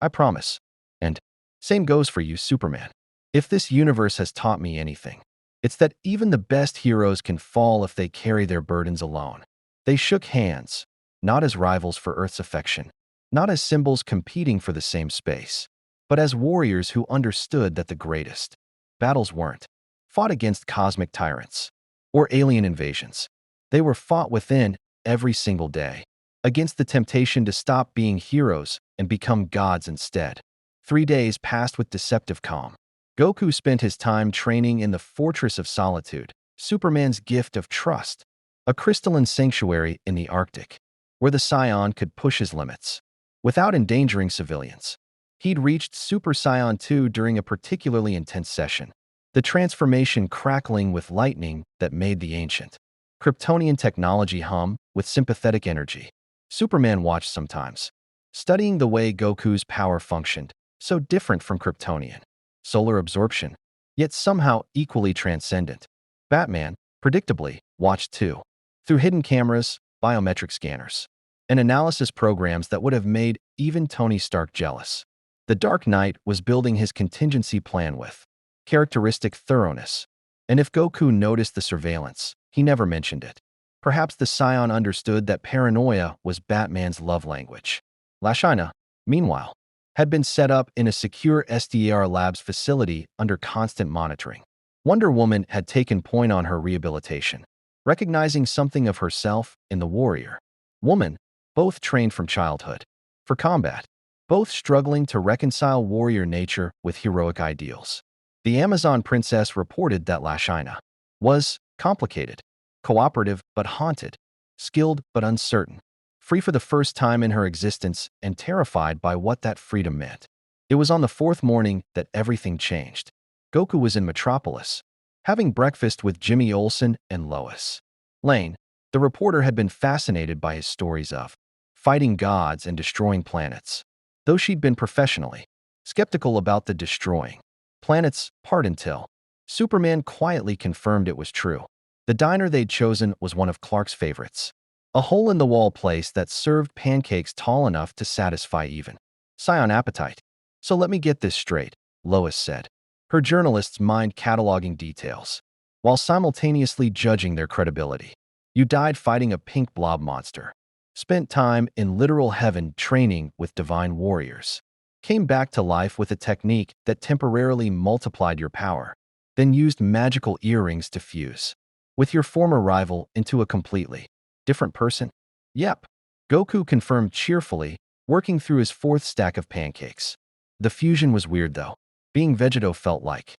I promise. And same goes for you, Superman. If this universe has taught me anything, it's that even the best heroes can fall if they carry their burdens alone. They shook hands, not as rivals for Earth's affection, not as symbols competing for the same space, but as warriors who understood that the greatest battles weren't fought against cosmic tyrants or alien invasions. They were fought within every single day, against the temptation to stop being heroes and become gods instead. 3 days passed with deceptive calm. Goku spent his time training in the Fortress of Solitude, Superman's gift of trust, a crystalline sanctuary in the Arctic, where the Scion could push his limits without endangering civilians. He'd reached Super Saiyan 2 during a particularly intense session, the transformation crackling with lightning that made the ancient Kryptonian technology hum with sympathetic energy. Superman watched sometimes, studying the way Goku's power functioned, so different from Kryptonian solar absorption, yet somehow equally transcendent. Batman, predictably, watched too, through hidden cameras, biometric scanners, and analysis programs that would have made even Tony Stark jealous. The Dark Knight was building his contingency plan with characteristic thoroughness, and if Goku noticed the surveillance, he never mentioned it. Perhaps the Scion understood that paranoia was Batman's love language. Lashina, meanwhile, had been set up in a secure SDAR Labs facility under constant monitoring. Wonder Woman had taken point on her rehabilitation, recognizing something of herself in the warrior woman, both trained from childhood for combat, both struggling to reconcile warrior nature with heroic ideals. The Amazon princess reported that Lashina was complicated, cooperative but haunted, skilled but uncertain, free for the first time in her existence and terrified by what that freedom meant. It was on the 4th morning that everything changed. Goku was in Metropolis, having breakfast with Jimmy Olsen and Lois Lane. The reporter had been fascinated by his stories of fighting gods and destroying planets, though she'd been professionally skeptical about the destroying planets part until Superman quietly confirmed it was true. The diner they'd chosen was one of Clark's favorites, a hole-in-the-wall place that served pancakes tall enough to satisfy even Scion appetite. So let me get this straight, Lois said, her journalist's mind cataloging details, while simultaneously judging their credibility. You died fighting a pink blob monster. spent time in literal heaven training with divine warriors, came back to life with a technique that temporarily multiplied your power, then used magical earrings to fuse with your former rival into a completely different person? Yep. Goku confirmed cheerfully, working through his fourth stack of pancakes. The fusion was weird though. Being Vegeto felt like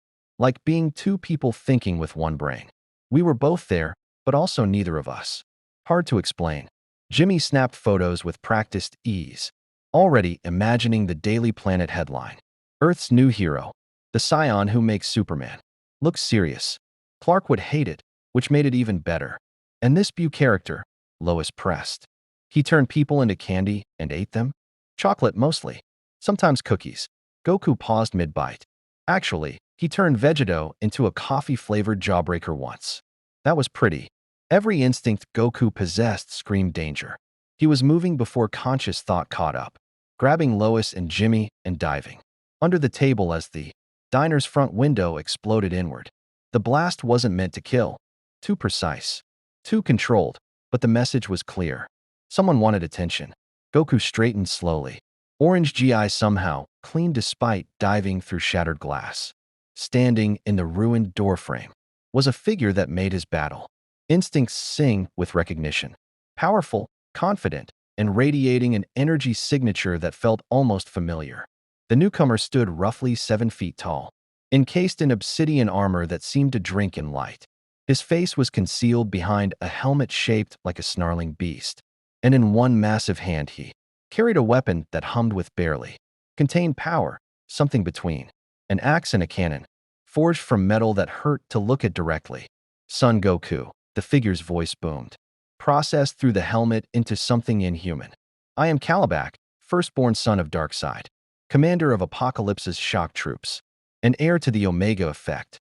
being two people thinking with one brain. We were both there, but also neither of us. Hard to explain. Jimmy snapped photos with practiced ease, already imagining the Daily Planet headline. Earth's new hero, the scion who makes Superman. Looks serious. Clark would hate it, which made it even better. And this Bew character, Lois pressed. He turned people into candy and ate them? Chocolate mostly. Sometimes cookies. Goku paused mid-bite. Actually, he turned Vegeto into a coffee-flavored jawbreaker once. That was pretty. Every instinct Goku possessed screamed danger. He was moving before conscious thought caught up, grabbing Lois and Jimmy and diving under the table as the diner's front window exploded inward. The blast wasn't meant to kill. Too precise. Too controlled, but the message was clear. Someone wanted attention. Goku straightened slowly. Orange GI somehow, clean despite diving through shattered glass. Standing in the ruined doorframe was a figure that made his battle instincts sing with recognition. Powerful, confident, and radiating an energy signature that felt almost familiar. The newcomer stood roughly 7 feet tall, encased in obsidian armor that seemed to drink in light. His face was concealed behind a helmet shaped like a snarling beast, and in one massive hand he carried a weapon that hummed with barely contained power, something between an axe and a cannon, forged from metal that hurt to look at directly. Son Goku, the figure's voice boomed, processed through the helmet into something inhuman. I am Calabac, firstborn son of Darkseid, commander of Apocalypse's shock troops, and heir to the Omega effect.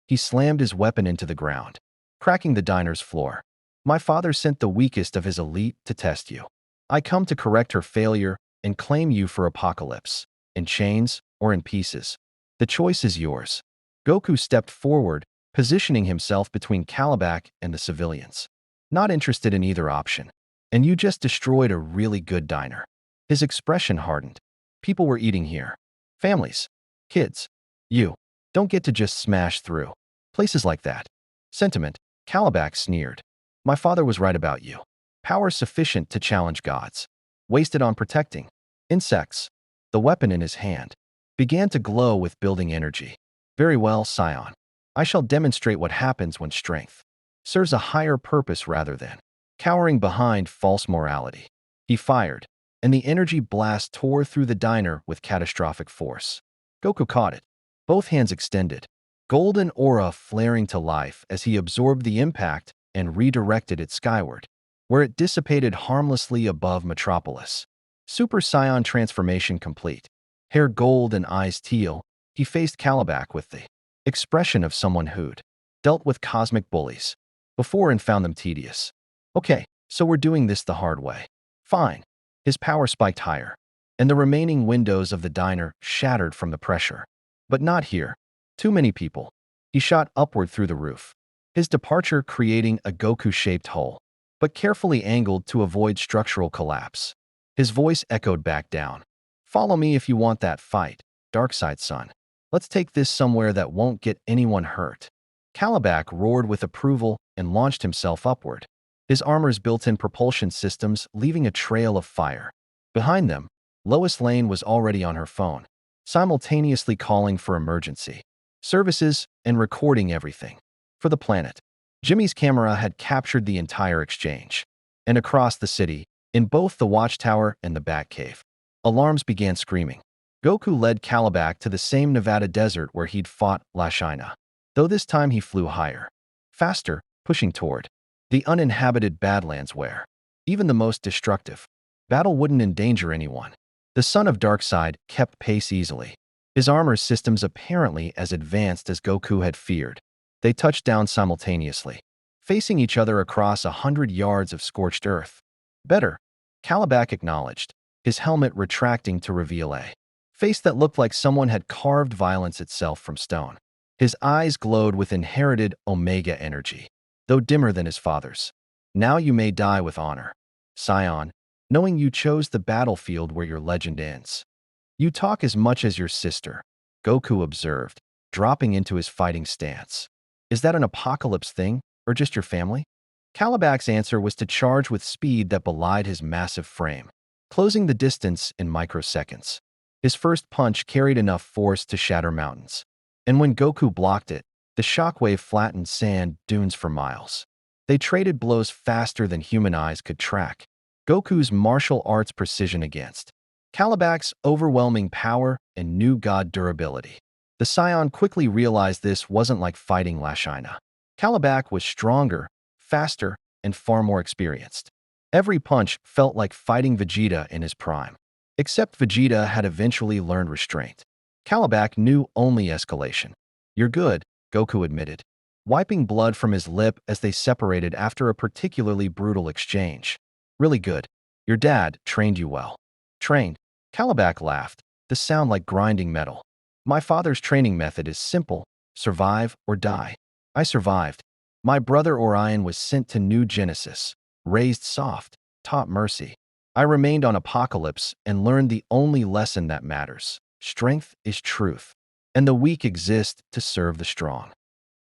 He slammed his weapon into the ground, cracking the diner's floor. My father sent the weakest of his elite to test you. I come to correct her failure and claim you for Apocalypse, in chains or in pieces. The choice is yours. Goku stepped forward, positioning himself between Calabac and the civilians. Not interested in either option. And you just destroyed a really good diner. His expression hardened. People were eating here. Families. Kids. You don't get to just smash through places like that. Sentiment. Calabac sneered. My father was right about you. Power sufficient to challenge gods. Wasted on protecting insects. The weapon in his hand began to glow with building energy. Very well, Scion. I shall demonstrate what happens when strength serves a higher purpose rather than cowering behind false morality. He fired, and the energy blast tore through the diner with catastrophic force. Goku caught it, both hands extended, golden aura flaring to life as he absorbed the impact and redirected it skyward, where it dissipated harmlessly above Metropolis. Super Saiyan transformation complete. Hair gold and eyes teal, he faced Calabac with the expression of someone who'd dealt with cosmic bullies before and found them tedious. Okay, so we're doing this the hard way. Fine. His power spiked higher, and the remaining windows of the diner shattered from the pressure. But not here. Too many people. He shot upward through the roof, his departure creating a Goku-shaped hole, but carefully angled to avoid structural collapse. His voice echoed back down. Follow me if you want that fight, Darkseid son. Let's take this somewhere that won't get anyone hurt. Calabac roared with approval and launched himself upward, his armor's built-in propulsion systems leaving a trail of fire. Behind them, Lois Lane was already on her phone, simultaneously calling for emergency services and recording everything for the planet. Jimmy's camera had captured the entire exchange, and across the city, in both the watchtower and the Batcave, alarms began screaming. Goku led Calabac to the same Nevada desert where he'd fought Lashina, though this time he flew higher, faster, pushing toward the uninhabited Badlands where even the most destructive battle wouldn't endanger anyone. The son of Darkseid kept pace easily, his armor systems apparently as advanced as Goku had feared. They touched down simultaneously, facing each other across 100 yards of scorched earth. Better, Calabac acknowledged, his helmet retracting to reveal a face that looked like someone had carved violence itself from stone. His eyes glowed with inherited Omega energy, though dimmer than his father's. Now you may die with honor, Scion, knowing you chose the battlefield where your legend ends. You talk as much as your sister, Goku observed, dropping into his fighting stance. Is that an apocalypse thing, or just your family? Kalibak's answer was to charge with speed that belied his massive frame, closing the distance in microseconds. His first punch carried enough force to shatter mountains, and when Goku blocked it, the shockwave flattened sand dunes for miles. They traded blows faster than human eyes could track. Goku's martial arts precision against Kalibak's overwhelming power and new god durability. The Scion quickly realized this wasn't like fighting Lashina. Kalibak was stronger, faster, and far more experienced. Every punch felt like fighting Vegeta in his prime. Except Vegeta had eventually learned restraint. Kalibak knew only escalation. You're good, Goku admitted, wiping blood from his lip as they separated after a particularly brutal exchange. Really good. Your dad trained you well. Trained? Kalibak laughed, the sound like grinding metal. My father's training method is simple: survive or die. I survived. My brother Orion was sent to New Genesis, raised soft, taught mercy. I remained on Apocalypse and learned the only lesson that matters. Strength is truth, and the weak exist to serve the strong.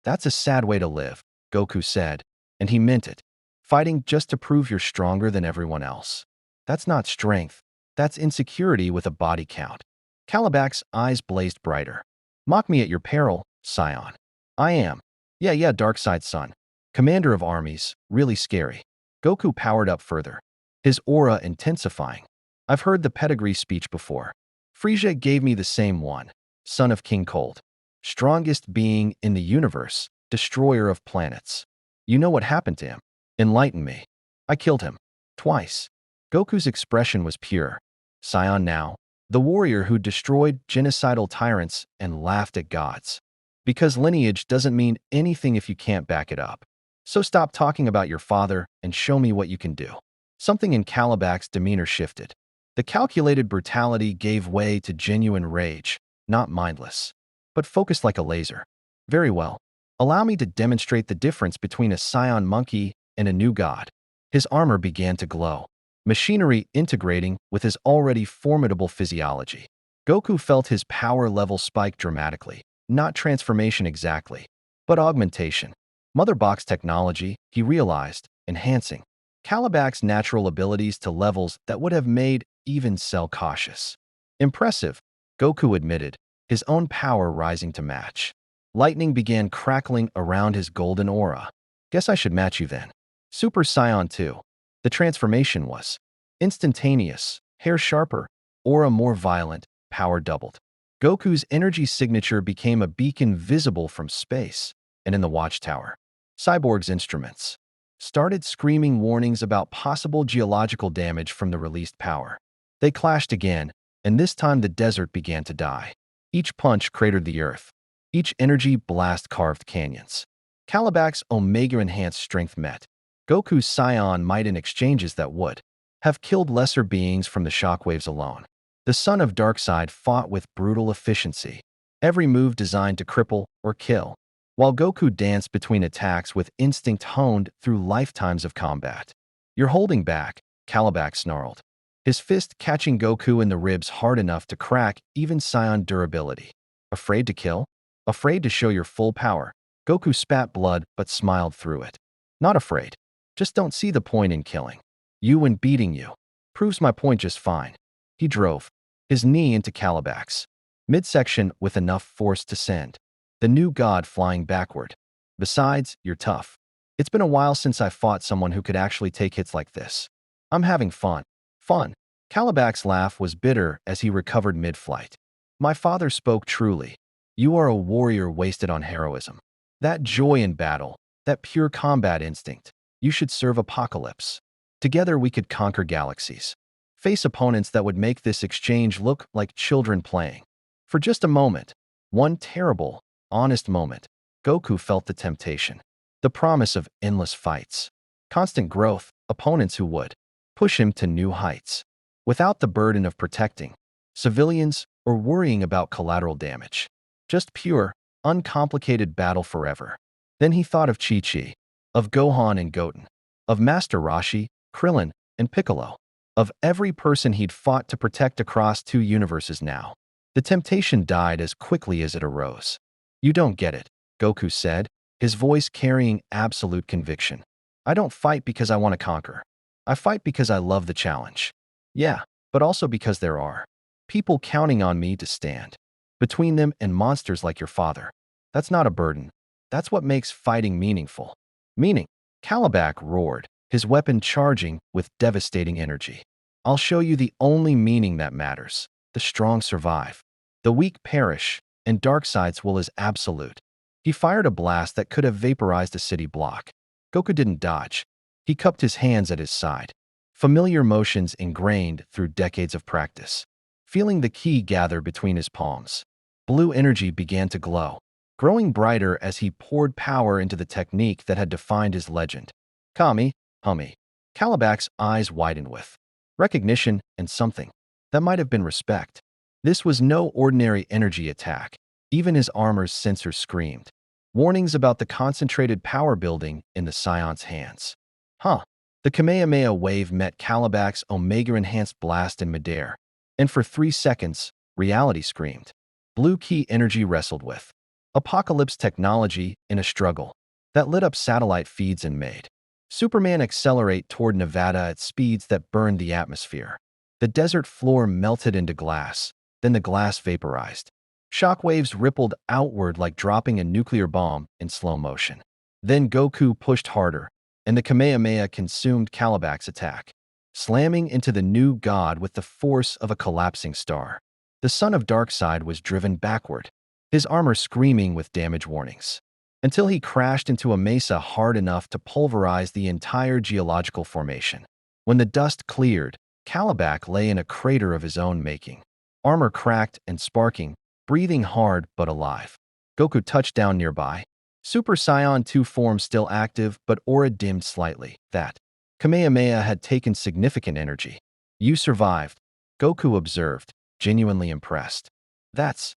That's a sad way to live, Goku said, and he meant it. Fighting just to prove you're stronger than everyone else. That's not strength. That's insecurity with a body count. Kalibak's eyes blazed brighter. Mock me at your peril, Scion. I am. Yeah, Darkside son. Commander of armies, really scary. Goku powered up further, his aura intensifying. I've heard the pedigree speech before. Frieza gave me the same one. Son of King Cold. Strongest being in the universe, destroyer of planets. You know what happened to him? Enlighten me. I killed him. Twice. Goku's expression was pure. Scion now, the warrior who destroyed genocidal tyrants and laughed at gods. Because lineage doesn't mean anything if you can't back it up. So stop talking about your father and show me what you can do. Something in Kalibak's demeanor shifted. The calculated brutality gave way to genuine rage, not mindless, but focused like a laser. Very well. Allow me to demonstrate the difference between a Scion monkey and a new god. His armor began to glow, machinery integrating with his already formidable physiology. Goku felt his power level spike dramatically, not transformation exactly, but augmentation. Mother box technology, he realized, enhancing Kalibak's natural abilities to levels that would have made even Cell cautious. Impressive, Goku admitted, his own power rising to match. Lightning began crackling around his golden aura. Guess I should match you then. Super Saiyan 2. The transformation was instantaneous, hair sharper, aura more violent, power doubled. Goku's energy signature became a beacon visible from space, and in the watchtower, Cyborg's instruments started screaming warnings about possible geological damage from the released power. They clashed again, and this time the desert began to die. Each punch cratered the earth. Each energy blast carved canyons. Kalibak's Omega-enhanced strength met Goku's Scion might in exchanges that would have killed lesser beings from the shockwaves alone. The son of Darkseid fought with brutal efficiency, every move designed to cripple or kill, while Goku danced between attacks with instinct honed through lifetimes of combat. You're holding back, Kalibak snarled, his fist catching Goku in the ribs hard enough to crack even Scion durability. Afraid to kill? Afraid to show your full power? Goku spat blood but smiled through it. Not afraid. Just don't see the point in killing. You and beating you. Proves my point just fine. He drove his knee into Kalibak's midsection with enough force to send the new god flying backward. Besides, you're tough. It's been a while since I fought someone who could actually take hits like this. I'm having fun. Fun. Kalibak's laugh was bitter as he recovered mid-flight. My father spoke truly. You are a warrior wasted on heroism. That joy in battle, that pure combat instinct. You should serve Apocalypse. Together we could conquer galaxies. Face opponents that would make this exchange look like children playing. For just a moment, one terrible, honest moment, Goku felt the temptation. The promise of endless fights. Constant growth, opponents who would push him to new heights. Without the burden of protecting civilians or worrying about collateral damage. Just pure, uncomplicated battle forever. Then he thought of Chi-Chi, of Gohan and Goten, of Master Roshi, Krillin, and Piccolo. of every person he'd fought to protect across 2 universes now. The temptation died as quickly as it arose. "You don't get it," Goku said, his voice carrying absolute conviction. "I don't fight because I want to conquer. I fight because I love the challenge. Yeah, but also because there are people counting on me to stand between them and monsters like your father. That's not a burden. That's what makes fighting meaningful." Meaning, Kalibak roared, his weapon charging with devastating energy. "I'll show you the only meaning that matters. The strong survive. The weak perish, and Darkseid's will is absolute." He fired a blast that could have vaporized a city block. Goku didn't dodge. He cupped his hands at his side, familiar motions ingrained through decades of practice. Feeling the ki gather between his palms, blue energy began to glow, growing brighter as he poured power into the technique that had defined his legend. Kami, Hummy. Kalibak's eyes widened with recognition and something that might have been respect. This was no ordinary energy attack. Even his armor's sensors screamed. Warnings about the concentrated power building in the Scion's hands. Huh. The Kamehameha wave met Kalibak's Omega-enhanced blast in midair, and for 3 seconds, reality screamed. Blue Ki energy wrestled with Apocalypse technology in a struggle that lit up satellite feeds and made Superman accelerate toward Nevada at speeds that burned the atmosphere. The desert floor melted into glass, then the glass vaporized. Shockwaves rippled outward like dropping a nuclear bomb in slow motion. Then Goku pushed harder, and the Kamehameha consumed Kalibak's attack, slamming into the new god with the force of a collapsing star. The son of Darkseid was driven backward, his armor screaming with damage warnings, until he crashed into a mesa hard enough to pulverize the entire geological formation. When the dust cleared, Kalibak lay in a crater of his own making, armor cracked and sparking, breathing hard but alive. Goku touched down nearby, Super Saiyan 2 form still active but aura dimmed slightly. That Kamehameha had taken significant energy. "You survived," Goku observed, genuinely impressed. That's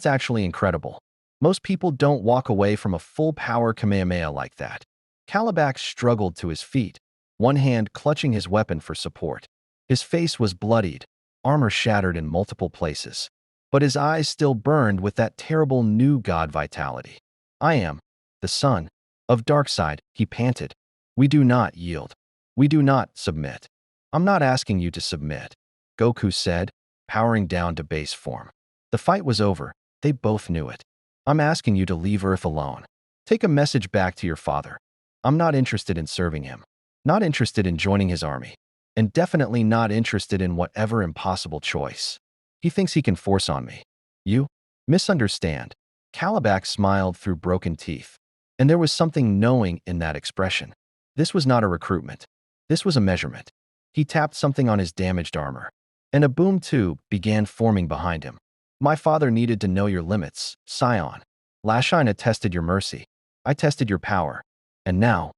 actually incredible. Most people don't walk away from a full-power Kamehameha like that." Kalibak struggled to his feet, one hand clutching his weapon for support. His face was bloodied, armor shattered in multiple places, but his eyes still burned with that terrible new god vitality. "I am the son of Darkseid," he panted. "We do not yield. We do not submit." "I'm not asking you to submit," Goku said, powering down to base form. The fight was over. They both knew it. "I'm asking you to leave Earth alone. Take a message back to your father. I'm not interested in serving him, not interested in joining his army, and definitely not interested in whatever impossible choice he thinks he can force on me. You misunderstand." Kalibak smiled through broken teeth, and there was something knowing in that expression. This was not a recruitment. This was a measurement. He tapped something on his damaged armor, and a boom tube began forming behind him. "My father needed to know your limits, Scion. Lashina tested your mercy. I tested your power. And now,"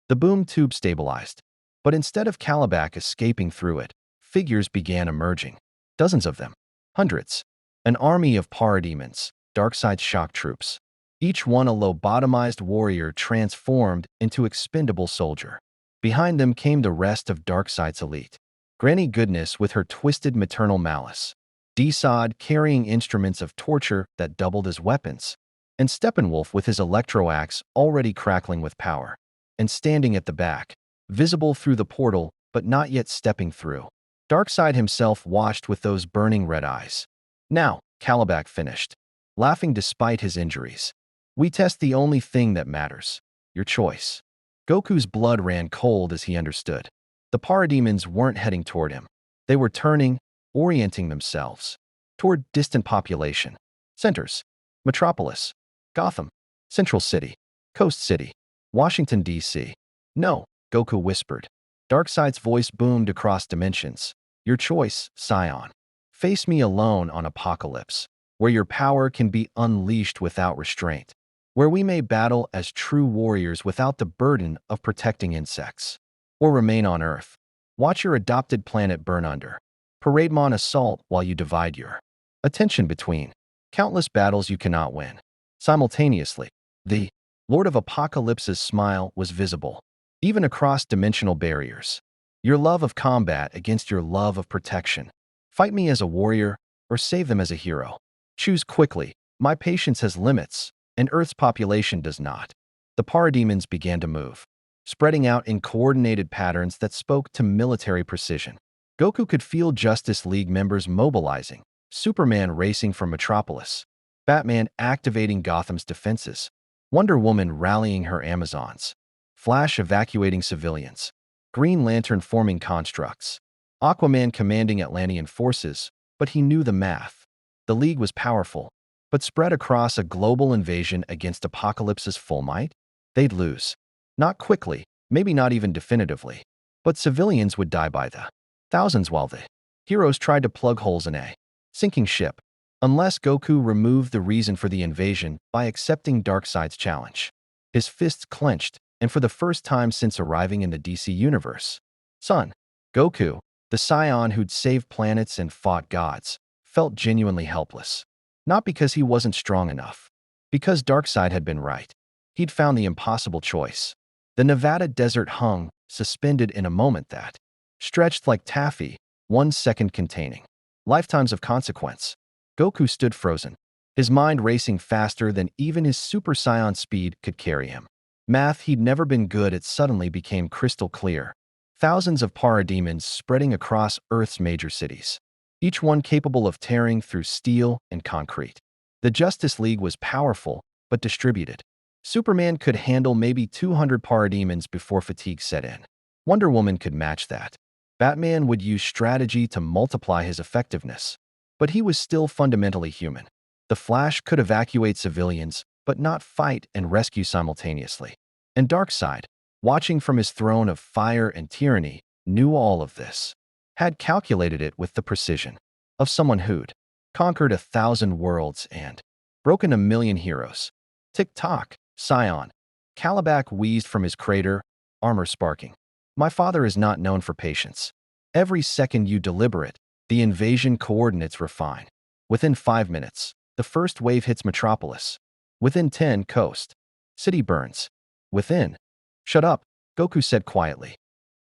the boom tube stabilized. But instead of Kalibak escaping through it, figures began emerging. Dozens of them. Hundreds. An army of parademons, Darkseid's shock troops. Each one a lobotomized warrior transformed into expendable soldier. Behind them came the rest of Darkseid's elite. Granny Goodness with her twisted maternal malice, Desod carrying instruments of torture that doubled as weapons, and Steppenwolf with his electro-axe already crackling with power. And standing at the back, visible through the portal but not yet stepping through, Darkseid himself watched with those burning red eyes. "Now," Kalibak finished, laughing despite his injuries, "we test the only thing that matters. Your choice." Goku's blood ran cold as he understood. The parademons weren't heading toward him. They were turning, orienting themselves toward distant population centers. Metropolis, Gotham, Central City, Coast City, Washington, D.C. "No," Goku whispered. Darkseid's voice boomed across dimensions. "Your choice, Scion. Face me alone on Apocalypse, where your power can be unleashed without restraint, where we may battle as true warriors without the burden of protecting insects. Or remain on Earth. Watch your adopted planet burn under. Parademon assault while you divide your attention between countless battles you cannot win." Simultaneously, the Lord of Apocalypse's smile was visible, even across dimensional barriers. Your love of combat against your love of protection. Fight me as a warrior or save them as a hero. Choose quickly. My patience has limits, and Earth's population does not. The parademons began to move, spreading out in coordinated patterns that spoke to military precision. Goku could feel Justice League members mobilizing, Superman racing for Metropolis, Batman activating Gotham's defenses, Wonder Woman rallying her Amazons, Flash evacuating civilians, Green Lantern forming constructs, Aquaman commanding Atlantean forces, but he knew the math. The League was powerful, but spread across a global invasion against Apocalypse's full might, they'd lose. Not quickly, maybe not even definitively, but civilians would die by the thousands while the heroes tried to plug holes in a sinking ship, unless Goku removed the reason for the invasion by accepting Darkseid's challenge. His fists clenched, and for the first time since arriving in the DC universe, Son, Goku, the scion who'd saved planets and fought gods, felt genuinely helpless. Not because he wasn't strong enough, because Darkseid had been right. He'd found the impossible choice. The Nevada desert hung, suspended in a moment that stretched like taffy, 1 second containing lifetimes of consequence. Goku stood frozen, his mind racing faster than even his Super Saiyan speed could carry him. Math he'd never been good at suddenly became crystal clear. Thousands of parademons spreading across Earth's major cities, each one capable of tearing through steel and concrete. The Justice League was powerful, but distributed. Superman could handle maybe 200 parademons before fatigue set in. Wonder Woman could match that. Batman would use strategy to multiply his effectiveness, but he was still fundamentally human. The Flash could evacuate civilians, but not fight and rescue simultaneously. And Darkseid, watching from his throne of fire and tyranny, knew all of this, had calculated it with the precision of someone who'd conquered 1,000 worlds and broken 1,000,000 heroes. Tick-tock, Scion. Calabac wheezed from his crater, armor sparking. My father is not known for patience. Every second you deliberate, the invasion coordinates refine. Within 5 minutes, the first wave hits Metropolis. Within 10, coast. City burns. Within. Shut up, Goku said quietly.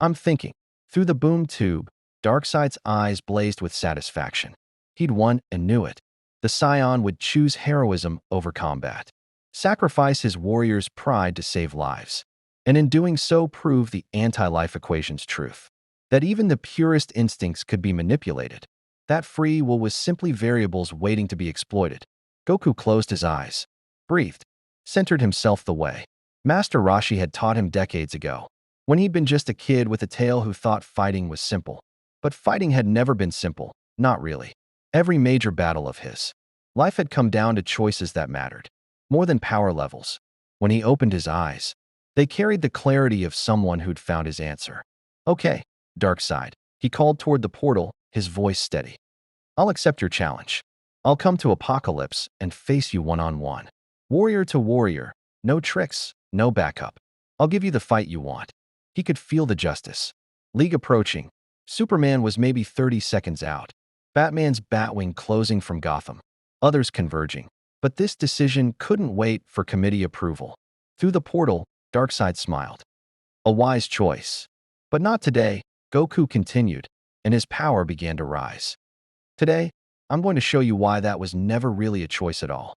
I'm thinking. Through the boom tube, Darkseid's eyes blazed with satisfaction. He'd won and knew it. The Scion would choose heroism over combat, sacrifice his warrior's pride to save lives, and in doing so prove the anti-life equation's truth, that even the purest instincts could be manipulated. That free will was simply variables waiting to be exploited. Goku closed his eyes, breathed, centered himself the way Master Roshi had taught him decades ago, when he'd been just a kid with a tail who thought fighting was simple. But fighting had never been simple, not really. Every major battle of his life had come down to choices that mattered, more than power levels. When he opened his eyes, they carried the clarity of someone who'd found his answer. Okay, Darkseid, he called toward the portal, his voice steady. I'll accept your challenge. I'll come to Apocalypse and face you one-on-one. Warrior to warrior, no tricks, no backup. I'll give you the fight you want. He could feel the Justice League approaching. Superman was maybe 30 seconds out. Batman's Batwing closing from Gotham. Others converging. But this decision couldn't wait for committee approval. Through the portal, Darkseid smiled. A wise choice. But not today, Goku continued, and his power began to rise. Today, I'm going to show you why that was never really a choice at all.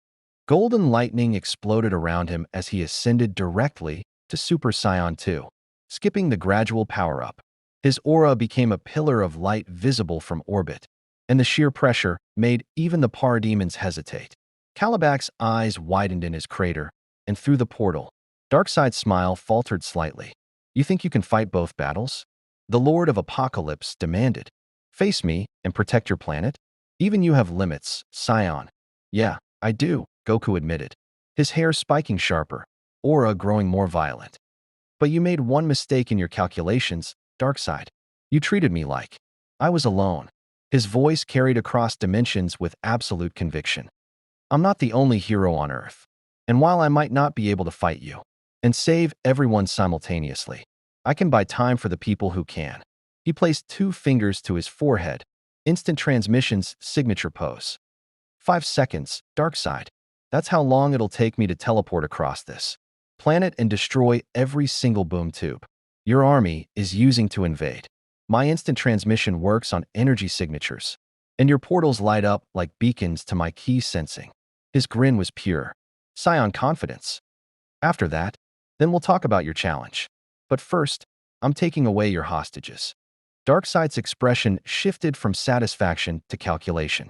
Golden lightning exploded around him as he ascended directly to Super Saiyan 2, skipping the gradual power-up. His aura became a pillar of light visible from orbit, and the sheer pressure made even the parademons hesitate. Calabac's eyes widened in his crater, and through the portal, Darkseid's smile faltered slightly. You think you can fight both battles? The Lord of Apocalypse demanded. Face me and protect your planet? Even you have limits, Scion. Yeah, I do, Goku admitted, his hair spiking sharper, aura growing more violent. But you made one mistake in your calculations, Darkseid. You treated me like I was alone. His voice carried across dimensions with absolute conviction. I'm not the only hero on Earth. And while I might not be able to fight you and save everyone simultaneously, I can buy time for the people who can. He placed 2 fingers to his forehead, instant transmission's signature pose. 5 seconds, Darkseid. That's how long it'll take me to teleport across this planet and destroy every single boom tube your army is using to invade. My instant transmission works on energy signatures, and your portals light up like beacons to my key sensing. His grin was pure. Scion confidence. After that, then we'll talk about your challenge. But first, I'm taking away your hostages. Darkseid's expression shifted from satisfaction to calculation.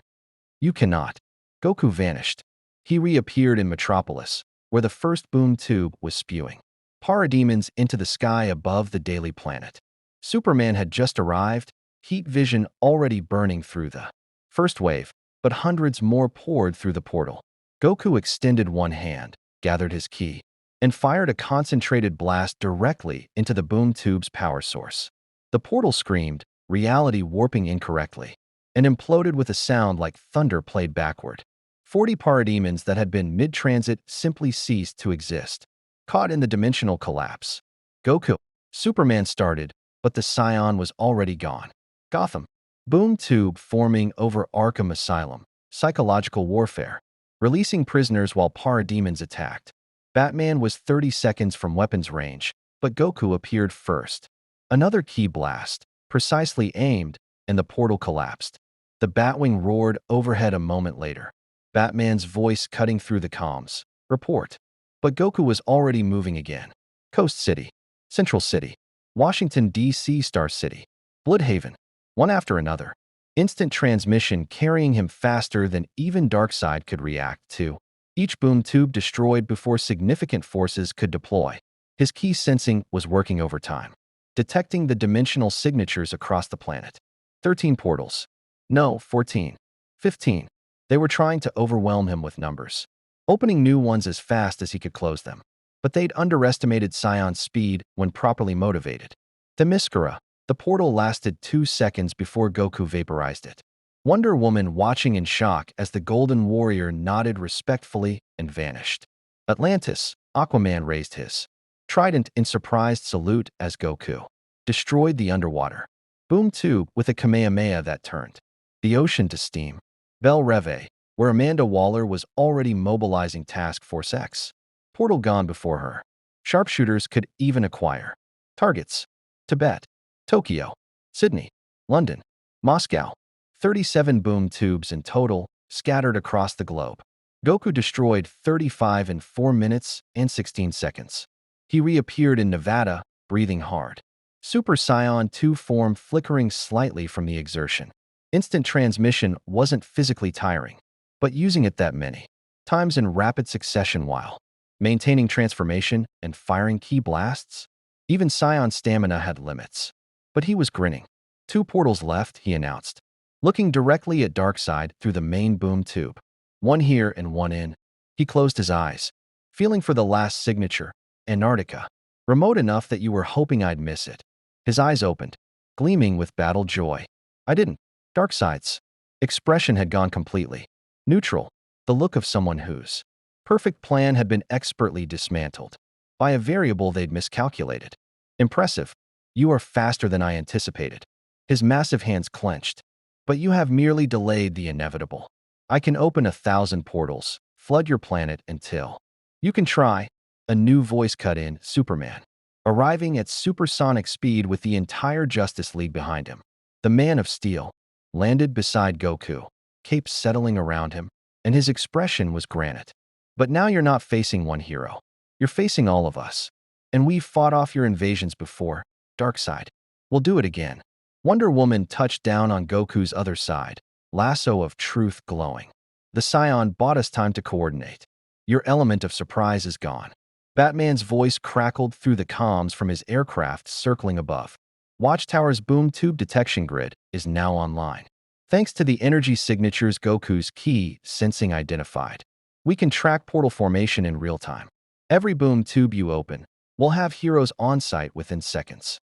You cannot. Goku vanished. He reappeared in Metropolis, where the first boom tube was spewing parademons into the sky above the daily planet. Superman had just arrived, heat vision already burning through the first wave, but hundreds more poured through the portal. Goku extended one hand, gathered his ki, and fired a concentrated blast directly into the boom tube's power source. The portal screamed, reality warping incorrectly, and imploded with a sound like thunder played backward. 40 parademons that had been mid-transit simply ceased to exist, caught in the dimensional collapse. Goku. Superman started, but the Scion was already gone. Gotham. Boom tube forming over Arkham Asylum. Psychological warfare. Releasing prisoners while parademons attacked. Batman was 30 seconds from weapons range, but Goku appeared first. Another key blast, precisely aimed, and the portal collapsed. The Batwing roared overhead a moment later. Batman's voice cutting through the comms. Report. But Goku was already moving again. Coast City. Central City. Washington, D.C. Star City. Bloodhaven. One after another. Instant transmission carrying him faster than even Darkseid could react to. Each boom tube destroyed before significant forces could deploy. His key sensing was working overtime, detecting the dimensional signatures across the planet. 13 portals. No, 14. 15. They were trying to overwhelm him with numbers, opening new ones as fast as he could close them. But they'd underestimated Scion's speed when properly motivated. Themyscira. The portal lasted 2 seconds before Goku vaporized it. Wonder Woman watching in shock as the Golden Warrior nodded respectfully and vanished. Atlantis. Aquaman raised his trident in surprised salute as Goku destroyed the underwater boom tube with a Kamehameha that turned the ocean to steam. Belle Reve, where Amanda Waller was already mobilizing Task Force X. Portal gone before her. Sharpshooters could even acquire targets. Tibet, Tokyo, Sydney, London, Moscow. 37 boom tubes in total, scattered across the globe. Goku destroyed 35 in 4 minutes and 16 seconds. He reappeared in Nevada, breathing hard. Super Saiyan 2 form flickering slightly from the exertion. Instant transmission wasn't physically tiring, but using it that many times in rapid succession while maintaining transformation and firing key blasts, even Scion's stamina had limits. But he was grinning. 2 portals left, he announced, looking directly at Darkseid through the main boom tube. One here and one in. He closed his eyes, feeling for the last signature, Antarctica. Remote enough that you were hoping I'd miss it. His eyes opened, gleaming with battle joy. I didn't. Darkseid's expression had gone completely neutral, the look of someone whose perfect plan had been expertly dismantled by a variable they'd miscalculated. Impressive. You are faster than I anticipated. His massive hands clenched. But you have merely delayed the inevitable. I can open 1,000 portals, flood your planet until you can try. A new voice cut in, Superman, arriving at supersonic speed with the entire Justice League behind him. The Man of Steel landed beside Goku, capes settling around him, and his expression was granite. But now you're not facing one hero. You're facing all of us. And we've fought off your invasions before, Darkseid. We'll do it again. Wonder Woman touched down on Goku's other side, lasso of truth glowing. The Scion bought us time to coordinate. Your element of surprise is gone. Batman's voice crackled through the comms from his aircraft circling above. Watchtower's boom tube detection grid is now online. Thanks to the energy signatures Goku's key sensing identified, we can track portal formation in real time. Every boom tube you open will have heroes on site within seconds.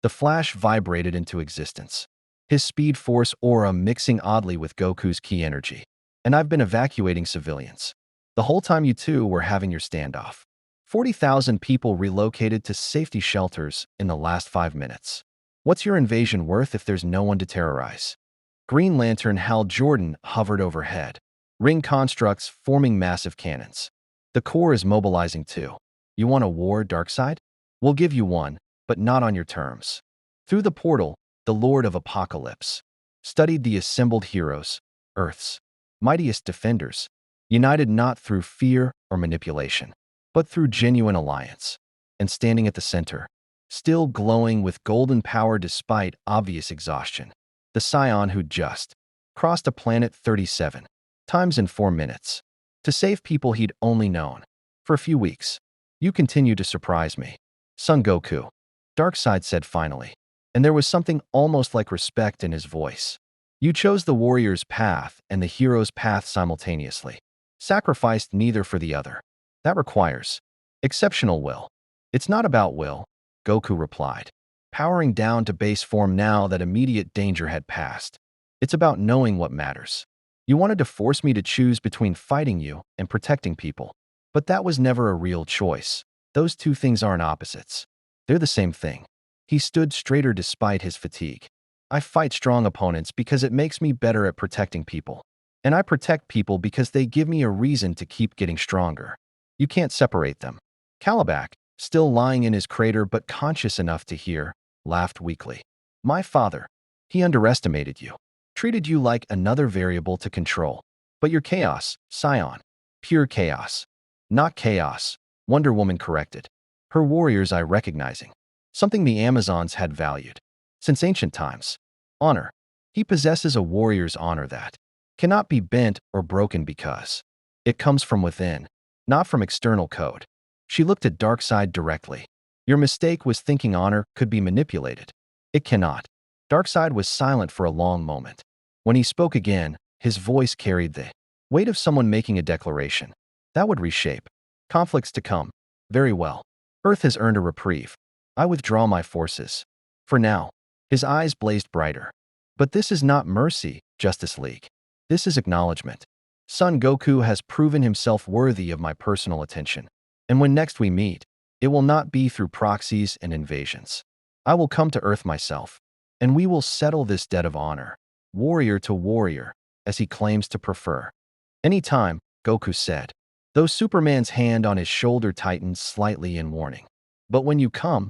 The Flash vibrated into existence, his speed force aura mixing oddly with Goku's key energy. And I've been evacuating civilians the whole time you two were having your standoff. 40,000 people relocated to safety shelters in the last 5 minutes. What's your invasion worth if there's no one to terrorize? Green Lantern Hal Jordan hovered overhead, ring constructs forming massive cannons. The Corps is mobilizing too. You want a war, Darkseid? We'll give you one, but not on your terms. Through the portal, the Lord of Apocalypse, studied the assembled heroes, Earth's mightiest defenders, united not through fear or manipulation, but through genuine alliance. And standing at the center, still glowing with golden power despite obvious exhaustion, the Scion who'd just crossed a planet 37 times in 4 minutes to save people he'd only known for a few weeks. You continue to surprise me, Son Goku, Darkseid said finally, and there was something almost like respect in his voice. You chose the warrior's path and the hero's path simultaneously, sacrificed neither for the other. That requires exceptional will. It's not about will, Goku replied, powering down to base form now that immediate danger had passed. It's about knowing what matters. You wanted to force me to choose between fighting you and protecting people, but that was never a real choice. Those two things aren't opposites. They're the same thing. He stood straighter despite his fatigue. I fight strong opponents because it makes me better at protecting people. And I protect people because they give me a reason to keep getting stronger. You can't separate them. Calabac, still lying in his crater but conscious enough to hear, laughed weakly. My father, he underestimated you. Treated you like another variable to control. But you're chaos, Scion. Pure chaos. Not chaos, Wonder Woman corrected. Her warriors I recognizing. Something the Amazons had valued. Since ancient times. Honor. He possesses a warrior's honor that cannot be bent or broken because it comes from within, not from external code. She looked at Darkseid directly. Your mistake was thinking honor could be manipulated. It cannot. Darkseid was silent for a long moment. When he spoke again, his voice carried the weight of someone making a declaration. That would reshape conflicts to come. Very well. Earth has earned a reprieve. I withdraw my forces. For now. His eyes blazed brighter. But this is not mercy, Justice League. This is acknowledgement. Son Goku has proven himself worthy of my personal attention. And when next we meet, it will not be through proxies and invasions. I will come to Earth myself, and we will settle this debt of honor, warrior to warrior, as he claims to prefer. Any time, Goku said, though Superman's hand on his shoulder tightened slightly in warning. But when you come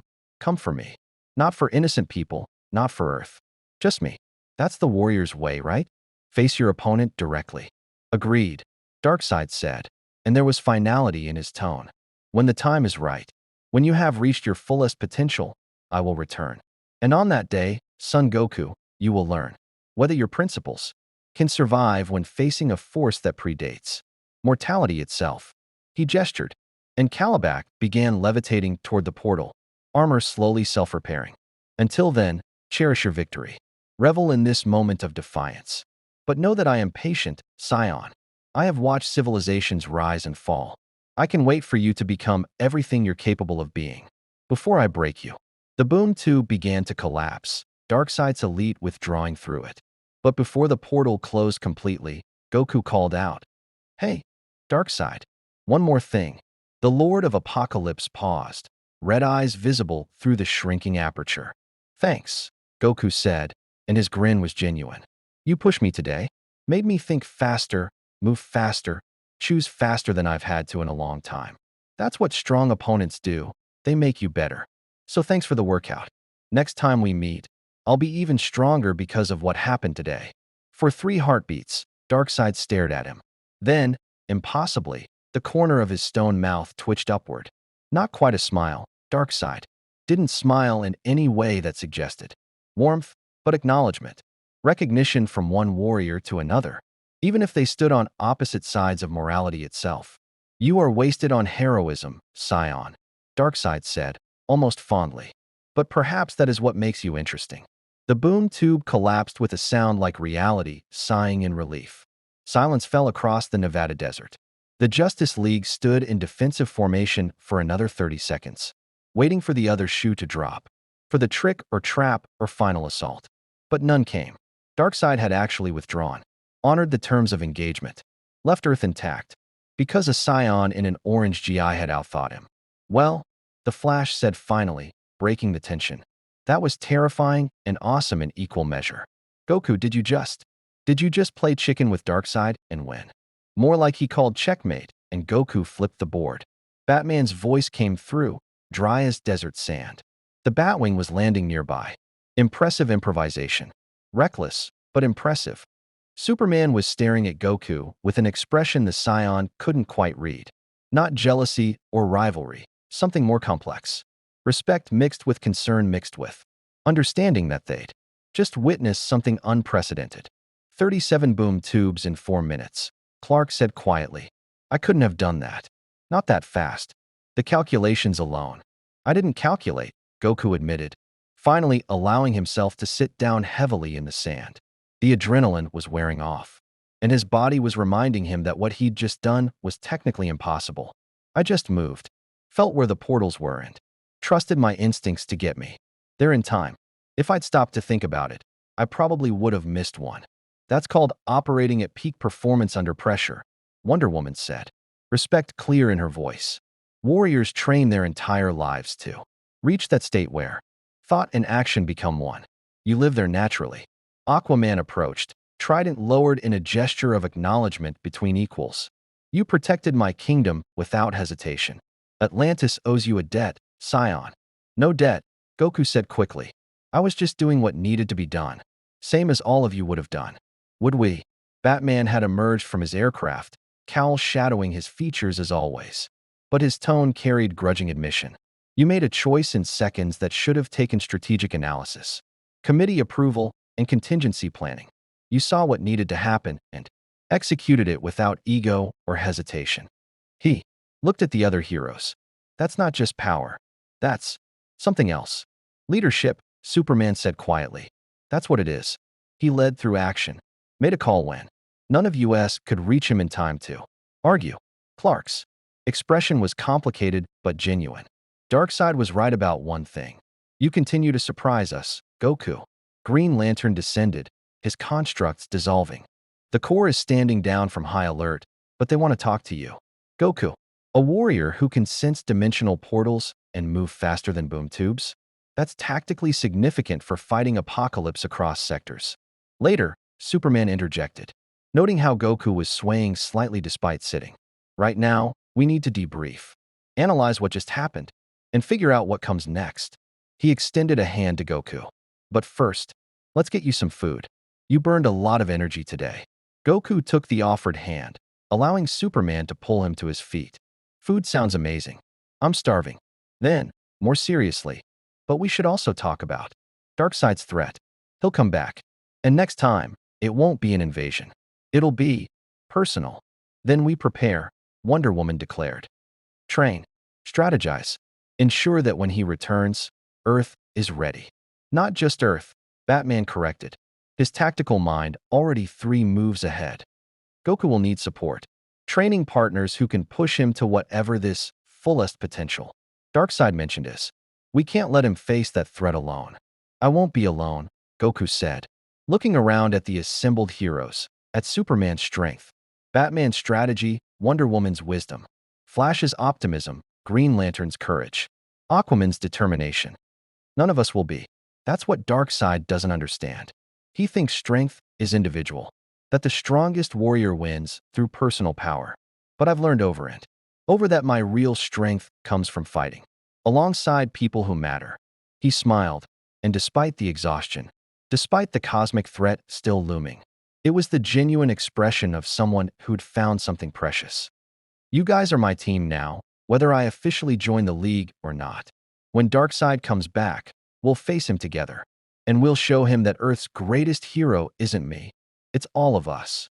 for me. Not for innocent people, not for Earth. Just me. That's the warrior's way, right? Face your opponent directly. Agreed, Darkseid said, and there was finality in his tone. When the time is right, when you have reached your fullest potential, I will return. And on that day, Son Goku, you will learn whether your principles can survive when facing a force that predates mortality itself. He gestured, and Calabac began levitating toward the portal, armor slowly self-repairing. Until then, cherish your victory. Revel in this moment of defiance. But know that I am patient, Scion. I have watched civilizations rise and fall. I can wait for you to become everything you're capable of being. Before I break you. The boom tube began to collapse, Darkseid's elite withdrawing through it. But before the portal closed completely, Goku called out, Hey, Darkseid, one more thing. The Lord of Apocalypse paused, red eyes visible through the shrinking aperture. Thanks, Goku said, and his grin was genuine. You pushed me today, made me think faster, move faster, choose faster than I've had to in a long time. That's what strong opponents do. They make you better. So thanks for the workout. Next time we meet, I'll be even stronger because of what happened today. For 3 heartbeats, Darkseid stared at him. Then, impossibly, the corner of his stone mouth twitched upward. Not quite a smile, Darkseid didn't smile in any way that suggested warmth, but acknowledgement. Recognition from one warrior to another, even if they stood on opposite sides of morality itself. You are wasted on heroism, Scion, Darkseid said, almost fondly. But perhaps that is what makes you interesting. The boom tube collapsed with a sound like reality, sighing in relief. Silence fell across the Nevada desert. The Justice League stood in defensive formation for another 30 seconds, waiting for the other shoe to drop, for the trick or trap or final assault. But none came. Darkseid had actually withdrawn, honored the terms of engagement, left Earth intact, because a Scion in an orange GI had outthought him. Well, the Flash said finally, breaking the tension. That was terrifying and awesome in equal measure. Goku, did you just play chicken with Darkseid and win? More like he called checkmate, and Goku flipped the board. Batman's voice came through, dry as desert sand. The Batwing was landing nearby. Impressive improvisation. Reckless, but impressive. Superman was staring at Goku with an expression the Scion couldn't quite read. Not jealousy or rivalry, something more complex. Respect mixed with concern mixed with understanding that they'd just witnessed something unprecedented. 37 boom tubes in 4 minutes. Clark said quietly. I couldn't have done that. Not that fast. The calculations alone. I didn't calculate, Goku admitted, finally allowing himself to sit down heavily in the sand. The adrenaline was wearing off, and his body was reminding him that what he'd just done was technically impossible. I just moved, felt where the portals were and trusted my instincts to get me there in time. If I'd stopped to think about it, I probably would have missed one. That's called operating at peak performance under pressure, Wonder Woman said, respect clear in her voice. Warriors train their entire lives to reach that state where thought and action become one. You live there naturally. Aquaman approached, trident lowered in a gesture of acknowledgement between equals. You protected my kingdom without hesitation. Atlantis owes you a debt, Scion. No debt, Goku said quickly. I was just doing what needed to be done. Same as all of you would have done. Would we? Batman had emerged from his aircraft, cowl shadowing his features as always. But his tone carried grudging admission. You made a choice in seconds that should have taken strategic analysis, committee approval, and contingency planning. You saw what needed to happen and executed it without ego or hesitation. He looked at the other heroes. That's not just power. That's something else. Leadership, Superman said quietly. That's what it is. He led through action, made a call when none of us could reach him in time to argue. Clark's expression was complicated but genuine. Darkseid was right about one thing. You continue to surprise us, Goku. Green Lantern descended, his constructs dissolving. The core is standing down from high alert, but they want to talk to you. Goku, a warrior who can sense dimensional portals and move faster than boom tubes? That's tactically significant for fighting apocalypse across sectors. Later, Superman interjected, noting how Goku was swaying slightly despite sitting. Right now, we need to debrief, analyze what just happened, and figure out what comes next. He extended a hand to Goku. But first, let's get you some food. You burned a lot of energy today. Goku took the offered hand, allowing Superman to pull him to his feet. Food sounds amazing. I'm starving. Then, more seriously, but we should also talk about Darkseid's threat. He'll come back. And next time, it won't be an invasion. It'll be personal. Then we prepare, Wonder Woman declared. Train, strategize, ensure that when he returns, Earth is ready. Not just Earth, Batman corrected, his tactical mind already 3 moves ahead. Goku will need support, training partners who can push him to whatever this fullest potential. Darkseid mentioned is, we can't let him face that threat alone. I won't be alone, Goku said, looking around at the assembled heroes, at Superman's strength, Batman's strategy, Wonder Woman's wisdom, Flash's optimism, Green Lantern's courage, Aquaman's determination. None of us will be. That's what Darkseid doesn't understand. He thinks strength is individual, that the strongest warrior wins through personal power. But I've learned over that my real strength comes from fighting alongside people who matter. He smiled, and despite the exhaustion, despite the cosmic threat still looming, it was the genuine expression of someone who'd found something precious. You guys are my team now, whether I officially join the League or not. When Darkseid comes back, we'll face him together, and we'll show him that Earth's greatest hero isn't me. It's all of us.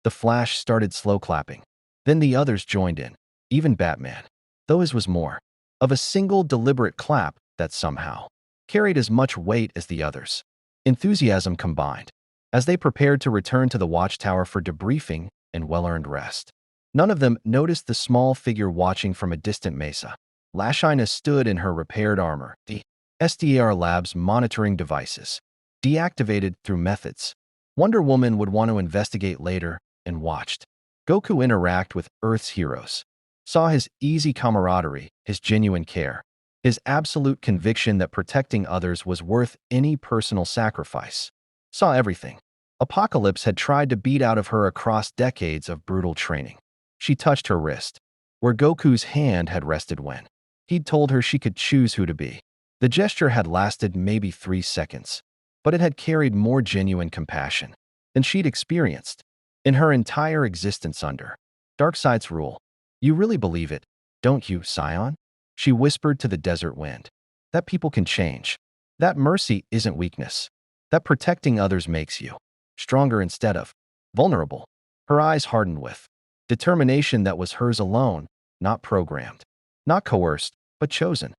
The Flash started slow clapping. Then the others joined in, even Batman, though his was more of a single deliberate clap that somehow carried as much weight as the others. Enthusiasm combined, as they prepared to return to the watchtower for debriefing and well-earned rest. None of them noticed the small figure watching from a distant mesa. Lashina stood in her repaired armor, the SDAR Lab's monitoring devices, deactivated through methods Wonder Woman would want to investigate later, and watched Goku interact with Earth's heroes, saw his easy camaraderie, his genuine care, his absolute conviction that protecting others was worth any personal sacrifice. Saw everything Apocalypse had tried to beat out of her across decades of brutal training. She touched her wrist, where Goku's hand had rested when he'd told her she could choose who to be. The gesture had lasted maybe 3 seconds, but it had carried more genuine compassion than she'd experienced in her entire existence under Darkseid's rule. You really believe it, don't you, Scion? She whispered to the desert wind. That people can change. That mercy isn't weakness. That protecting others makes you stronger instead of vulnerable. Her eyes hardened with determination that was hers alone, not programmed, not coerced, but chosen.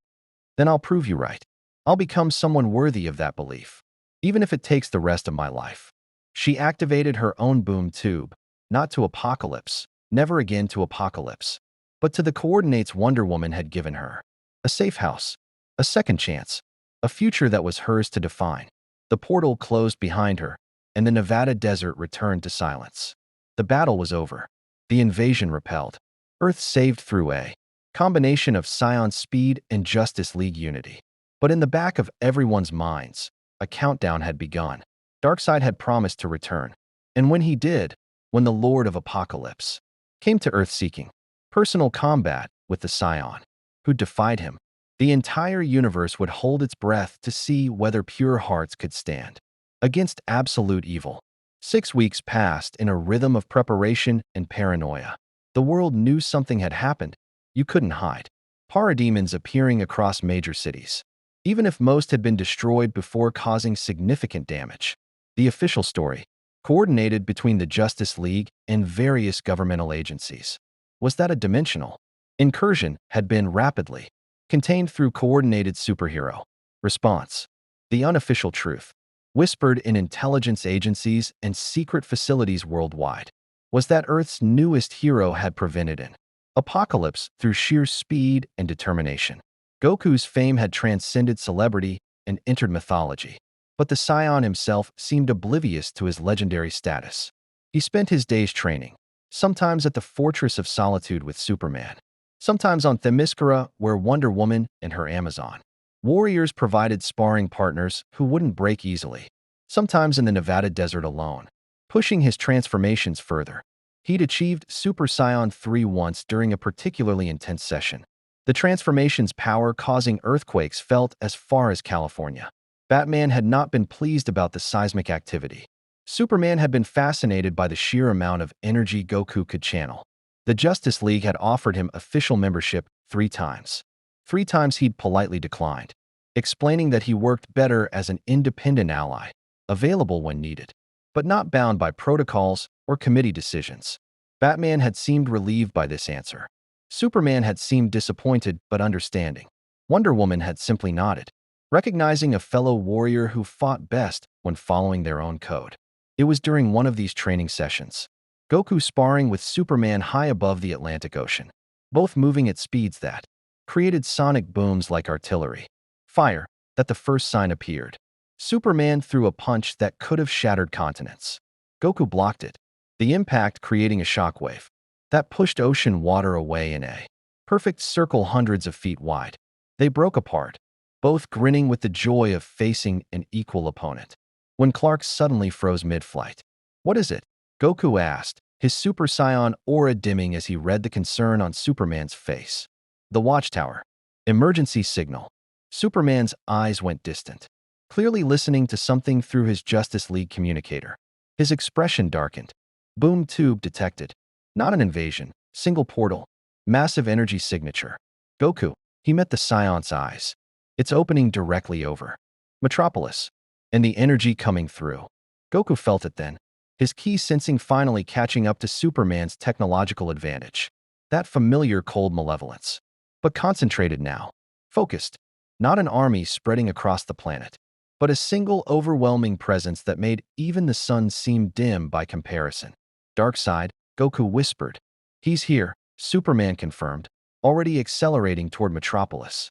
Then I'll prove you right. I'll become someone worthy of that belief, even if it takes the rest of my life. She activated her own boom tube, not to Apocalypse, never again to Apocalypse, but to the coordinates Wonder Woman had given her. A safe house, a second chance, a future that was hers to define. The portal closed behind her, and the Nevada desert returned to silence. The battle was over. The invasion repelled. Earth saved through a combination of Scion's speed and Justice League unity. But in the back of everyone's minds, a countdown had begun. Darkseid had promised to return. And when he did, when the Lord of Apocalypse came to Earth seeking personal combat with the Scion, who defied him, the entire universe would hold its breath to see whether pure hearts could stand against absolute evil. 6 weeks passed in a rhythm of preparation and paranoia. The world knew something had happened. You couldn't hide. Parademons appearing across major cities, even if most had been destroyed before causing significant damage. The official story, coordinated between the Justice League and various governmental agencies, was that a dimensional incursion had been rapidly contained through coordinated superhero response. The unofficial truth, whispered in intelligence agencies and secret facilities worldwide, was that Earth's newest hero had prevented an apocalypse through sheer speed and determination. Goku's fame had transcended celebrity and entered mythology, but the Scion himself seemed oblivious to his legendary status. He spent his days training, sometimes at the Fortress of Solitude with Superman, sometimes on Themyscira where Wonder Woman and her Amazon warriors provided sparring partners who wouldn't break easily, sometimes in the Nevada desert alone, pushing his transformations further. He'd achieved Super Saiyan 3 once during a particularly intense session, the transformation's power causing earthquakes felt as far as California. Batman had not been pleased about the seismic activity. Superman had been fascinated by the sheer amount of energy Goku could channel. The Justice League had offered him official membership 3 times. 3 times he'd politely declined, explaining that he worked better as an independent ally, available when needed, but not bound by protocols or committee decisions. Batman had seemed relieved by this answer. Superman had seemed disappointed but understanding. Wonder Woman had simply nodded, recognizing a fellow warrior who fought best when following their own code. It was during one of these training sessions, Goku sparring with Superman high above the Atlantic Ocean, both moving at speeds that created sonic booms like artillery fire, that the first sign appeared. Superman threw a punch that could have shattered continents. Goku blocked it, the impact creating a shockwave that pushed ocean water away in a perfect circle hundreds of feet wide. They broke apart, both grinning with the joy of facing an equal opponent, when Clark suddenly froze mid-flight. "What is it?" Goku asked, his Super Saiyan aura dimming as he read the concern on Superman's face. "The Watchtower. Emergency signal." Superman's eyes went distant, clearly listening to something through his Justice League communicator. His expression darkened. Boom tube detected. Not an invasion, single portal, massive energy signature. Goku, he met the Scion's eyes. It's opening directly over Metropolis, and the energy coming through. Goku felt it then, his key sensing finally catching up to Superman's technological advantage. That familiar cold malevolence, but concentrated now, focused. Not an army spreading across the planet, but a single overwhelming presence that made even the sun seem dim by comparison. "Darkseid," Goku whispered. "He's here," Superman confirmed, already accelerating toward Metropolis.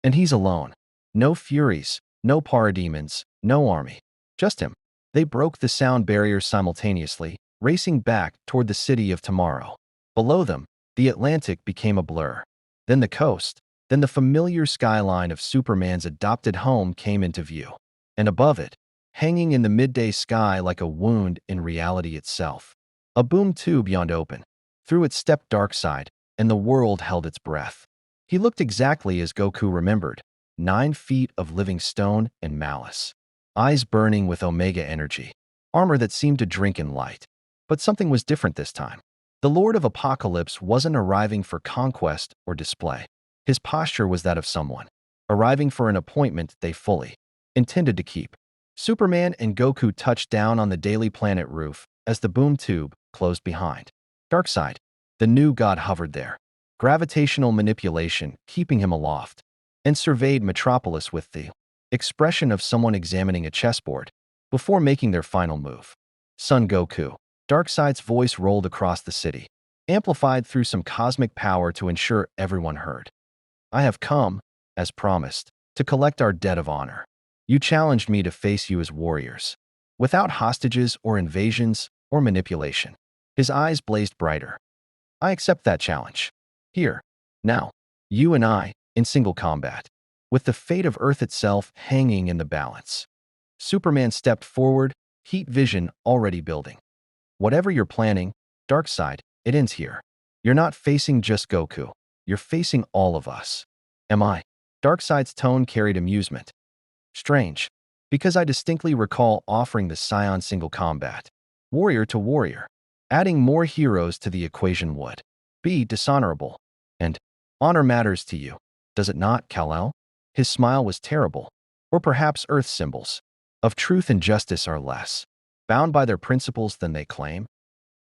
And he's alone. No Furies, no Parademons, no army. Just him. They broke the sound barrier simultaneously, racing back toward the city of tomorrow. Below them, the Atlantic became a blur. Then the coast. Then the familiar skyline of Superman's adopted home came into view. And above it, hanging in the midday sky like a wound in reality itself, a boom tube yawned open. Through it stepped Darkseid, and the world held its breath. He looked exactly as Goku remembered, 9 feet of living stone and malice. eyes burning with Omega energy, armor that seemed to drink in light. But something was different this time. The Lord of Apocalypse wasn't arriving for conquest or display. His posture was that of someone arriving for an appointment they fully intended to keep. Superman and Goku touched down on the Daily Planet roof as the boom tube closed behind. Darkseid, the new god, hovered there, gravitational manipulation keeping him aloft, and surveyed Metropolis with the expression of someone examining a chessboard before making their final move. Son Goku. Darkseid's voice rolled across the city, amplified through some cosmic power to ensure everyone heard. I have come, as promised, to collect our debt of honor. You challenged me to face you as warriors, without hostages or invasions or manipulation. His eyes blazed brighter. I accept that challenge. Here, now, you and I, in single combat, with the fate of Earth itself hanging in the balance. Superman stepped forward, heat vision already building. Whatever you're planning, Darkseid, it ends here. You're not facing just Goku. You're facing all of us. Am I? Darkseid's tone carried amusement. Strange, because I distinctly recall offering the Scion single combat, warrior to warrior. Adding more heroes to the equation would be dishonorable. And honor matters to you, does it not, Kal-El? His smile was terrible. Or perhaps Earth's symbols of truth and justice are less bound by their principles than they claim?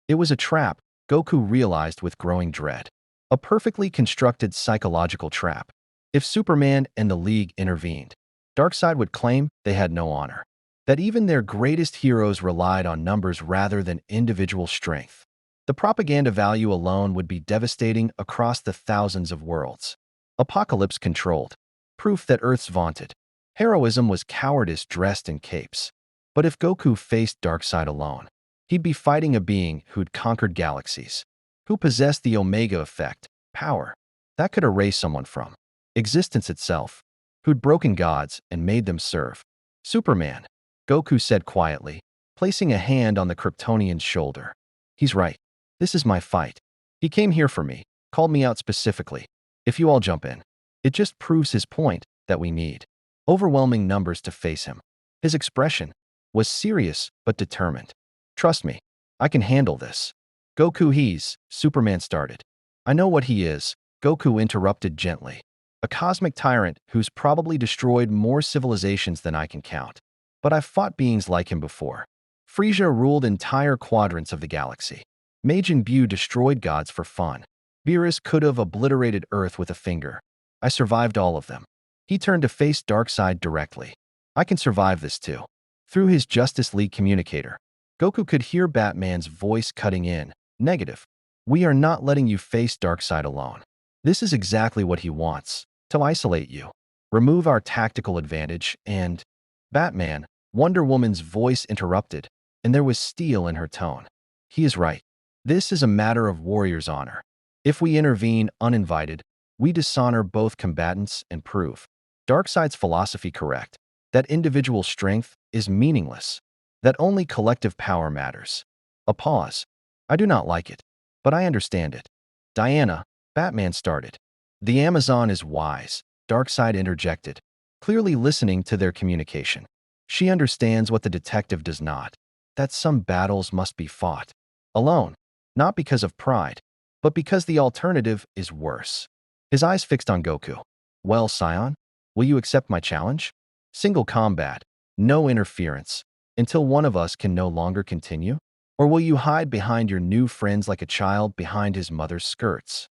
It was a trap, Goku realized with growing dread. A perfectly constructed psychological trap. If Superman and the League intervened, Darkseid would claim they had no honor, that even their greatest heroes relied on numbers rather than individual strength. The propaganda value alone would be devastating across the thousands of worlds. Apocalypse controlled. Proof that Earth's vaunted heroism was cowardice dressed in capes. But if Goku faced Darkseid alone, he'd be fighting a being who'd conquered galaxies, who possessed the Omega effect, power, that could erase someone from existence itself, who'd broken gods and made them serve. Superman, Goku said quietly, placing a hand on the Kryptonian's shoulder. He's right. This is my fight. He came here for me, called me out specifically. If you all jump in, it just proves his point that we need overwhelming numbers to face him. His expression was serious but determined. Trust me, I can handle this. Superman started. I know what he is, Goku interrupted gently. A cosmic tyrant who's probably destroyed more civilizations than I can count. But I've fought beings like him before. Frisia ruled entire quadrants of the galaxy. Majin Buu destroyed gods for fun. Beerus could have obliterated Earth with a finger. I survived all of them. He turned to face Darkseid directly. I can survive this too. Through his Justice League communicator, Goku could hear Batman's voice cutting in. Negative. We are not letting you face Darkseid alone. This is exactly what he wants, to isolate you, remove our tactical advantage, and… Batman, Wonder Woman's voice interrupted, and there was steel in her tone. He is right. This is a matter of warrior's honor. If we intervene uninvited, we dishonor both combatants and prove Darkseid's philosophy correct, that individual strength is meaningless, that only collective power matters. A pause. I do not like it, but I understand it. Diana, Batman started. The Amazon is wise, Darkseid interjected, clearly listening to their communication. She understands what the detective does not, that some battles must be fought alone, not because of pride, but because the alternative is worse. His eyes fixed on Goku. Well, Scion, will you accept my challenge? Single combat, no interference, until one of us can no longer continue? Or will you hide behind your new friends like a child behind his mother's skirts?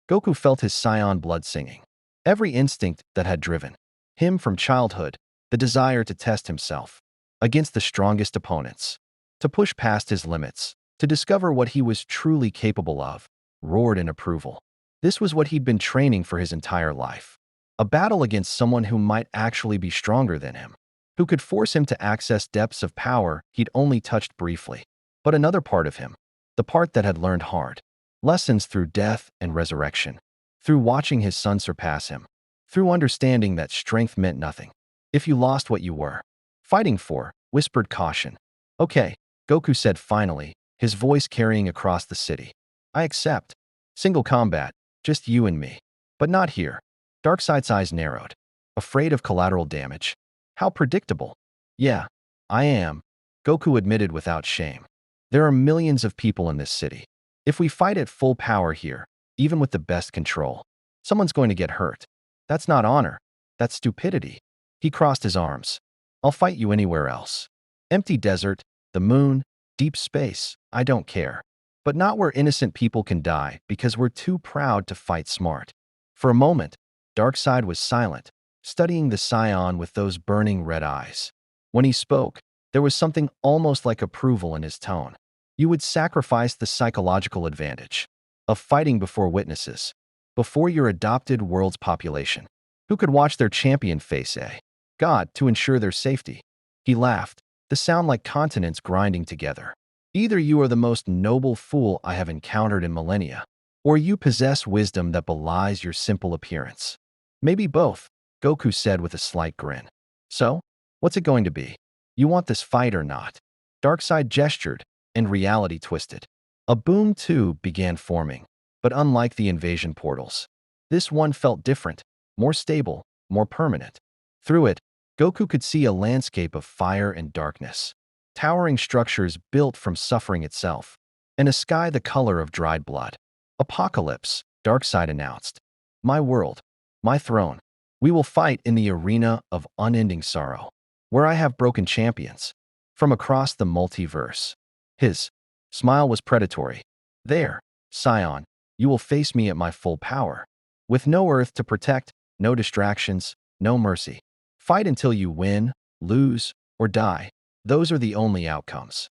Goku felt his Scion blood singing. Every instinct that had driven him from childhood, the desire to test himself against the strongest opponents, to push past his limits, to discover what he was truly capable of, roared in approval. This was what he'd been training for his entire life. A battle against someone who might actually be stronger than him, who could force him to access depths of power he'd only touched briefly. But another part of him, the part that had learned hard lessons through death and resurrection, through watching his son surpass him, through understanding that strength meant nothing if you lost what you were fighting for, whispered caution. Okay, Goku said finally, his voice carrying across the city. I accept. Single combat, just you and me. But not here. Darkseid's eyes narrowed. Afraid of collateral damage? How predictable. Yeah, I am, Goku admitted without shame. There are millions of people in this city. If we fight at full power here, even with the best control, someone's going to get hurt. That's not honor. That's stupidity. He crossed his arms. I'll fight you anywhere else. Empty desert, the moon, deep space, I don't care. But not where innocent people can die because we're too proud to fight smart. For a moment, Darkseid was silent, studying the Scion with those burning red eyes. When he spoke, there was something almost like approval in his tone. You would sacrifice the psychological advantage of fighting before witnesses, before your adopted world's population, who could watch their champion face a god to ensure their safety. He laughed, the sound like continents grinding together. Either you are the most noble fool I have encountered in millennia, or you possess wisdom that belies your simple appearance. Maybe both, Goku said with a slight grin. So, what's it going to be? You want this fight or not? Darkseid gestured, and reality twisted. A boom tube began forming, but unlike the invasion portals, this one felt different, more stable, more permanent. Through it, Goku could see a landscape of fire and darkness, towering structures built from suffering itself, and a sky the color of dried blood. Apocalypse, Darkseid announced. My world, my throne. We will fight in the arena of unending sorrow, where I have broken champions from across the multiverse. His smile was predatory. There, Scion, you will face me at my full power. With no Earth to protect, no distractions, no mercy. Fight until you win, lose, or die. Those are the only outcomes.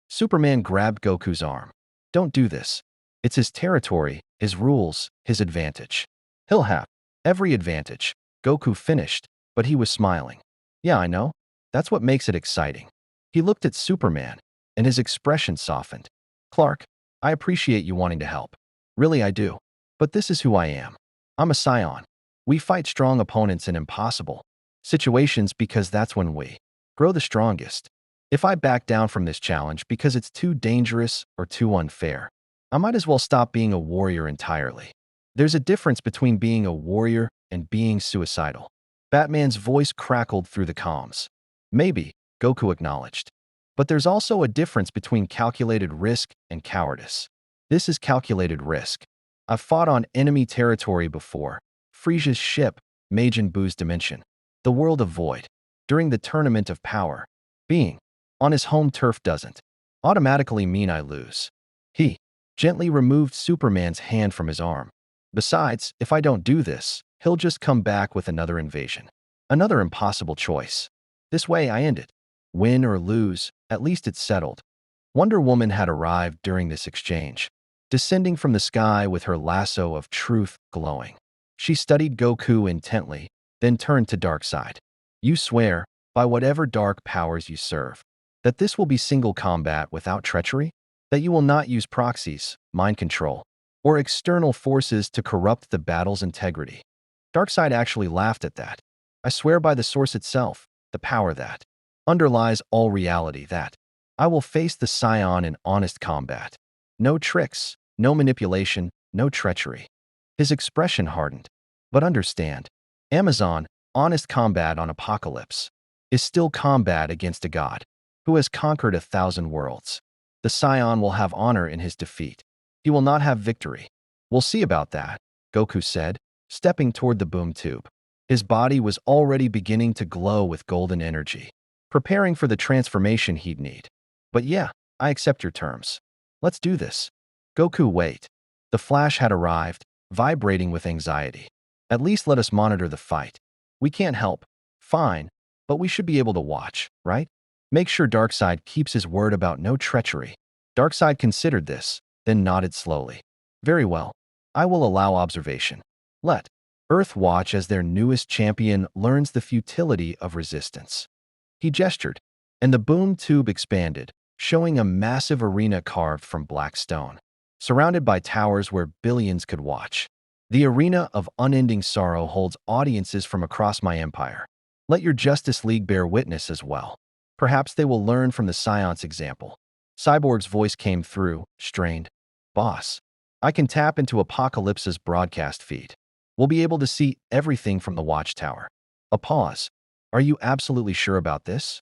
Superman grabbed Goku's arm. Don't do this. It's his territory, his rules, his advantage. He'll have every advantage. Goku finished, but he was smiling. Yeah, I know. That's what makes it exciting. He looked at Superman, and his expression softened. Clark, I appreciate you wanting to help. Really, I do. But this is who I am. I'm a Scion. We fight strong opponents in impossible situations because that's when we grow the strongest. If I back down from this challenge because it's too dangerous or too unfair, I might as well stop being a warrior entirely. There's a difference between being a warrior and being suicidal. Batman's voice crackled through the comms. Maybe, Goku acknowledged. But there's also a difference between calculated risk and cowardice. This is calculated risk. I've fought on enemy territory before. Frisia's ship, Majin Buu's dimension. The world of Void. During the Tournament of Power. Being on his home turf doesn't automatically mean I lose. He gently removed Superman's hand from his arm. Besides, if I don't do this, he'll just come back with another invasion. Another impossible choice. This way I end it. Win or lose, at least it's settled. Wonder Woman had arrived during this exchange, descending from the sky with her lasso of truth glowing. She studied Goku intently, then turned to Darkseid. You swear, by whatever dark powers you serve, that this will be single combat without treachery? That you will not use proxies, mind control, or external forces to corrupt the battle's integrity? Darkseid actually laughed at that. I swear by the source itself, the power that underlies all reality, that I will face the Scion in honest combat. No tricks, no manipulation, no treachery. His expression hardened. But understand, Amazon, honest combat on Apocalypse, is still combat against a god who has conquered 1,000 worlds. The Scion will have honor in his defeat. He will not have victory. We'll see about that, Goku said, stepping toward the boom tube. His body was already beginning to glow with golden energy, preparing for the transformation he'd need. But yeah, I accept your terms. Let's do this. Goku, wait. The Flash had arrived, vibrating with anxiety. At least let us monitor the fight. We can't help. Fine, but we should be able to watch, right? Make sure Darkseid keeps his word about no treachery. Darkseid considered this, then nodded slowly. Very well. I will allow observation. Let Earth watch as their newest champion learns the futility of resistance. He gestured, and the boom tube expanded, showing a massive arena carved from black stone, surrounded by towers where billions could watch. The arena of unending sorrow holds audiences from across my empire. Let your Justice League bear witness as well. Perhaps they will learn from the Scion's example. Cyborg's voice came through, strained. Boss, I can tap into Apocalypse's broadcast feed. We'll be able to see everything from the watchtower. A pause. Are you absolutely sure about this?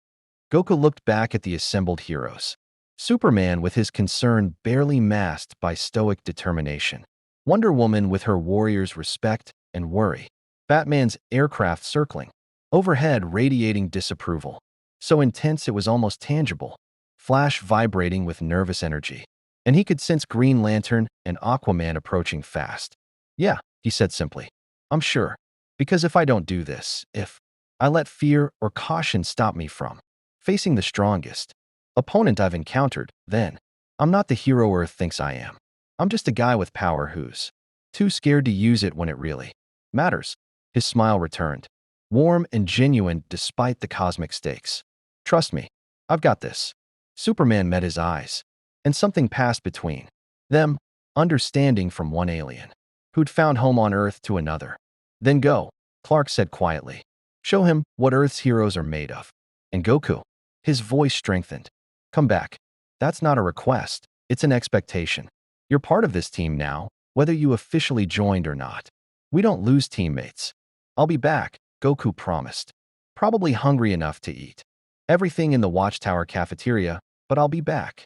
Goku looked back at the assembled heroes. Superman with his concern barely masked by stoic determination. Wonder Woman with her warriors' respect and worry. Batman's aircraft circling. Overhead radiating disapproval. So intense it was almost tangible. Flash vibrating with nervous energy. And he could sense Green Lantern and Aquaman approaching fast. Yeah, he said simply. I'm sure. Because if I don't do this, if I let fear or caution stop me from facing the strongest opponent I've encountered, then I'm not the hero Earth thinks I am. I'm just a guy with power who's too scared to use it when it really matters. His smile returned, warm and genuine despite the cosmic stakes. Trust me, I've got this. Superman met his eyes, and something passed between them, understanding from one alien who'd found home on Earth to another. Then go, Clark said quietly. Show him what Earth's heroes are made of. And Goku, his voice strengthened. Come back. That's not a request, it's an expectation. You're part of this team now, whether you officially joined or not. We don't lose teammates. I'll be back, Goku promised. Probably hungry enough to eat everything in the Watchtower cafeteria, but I'll be back.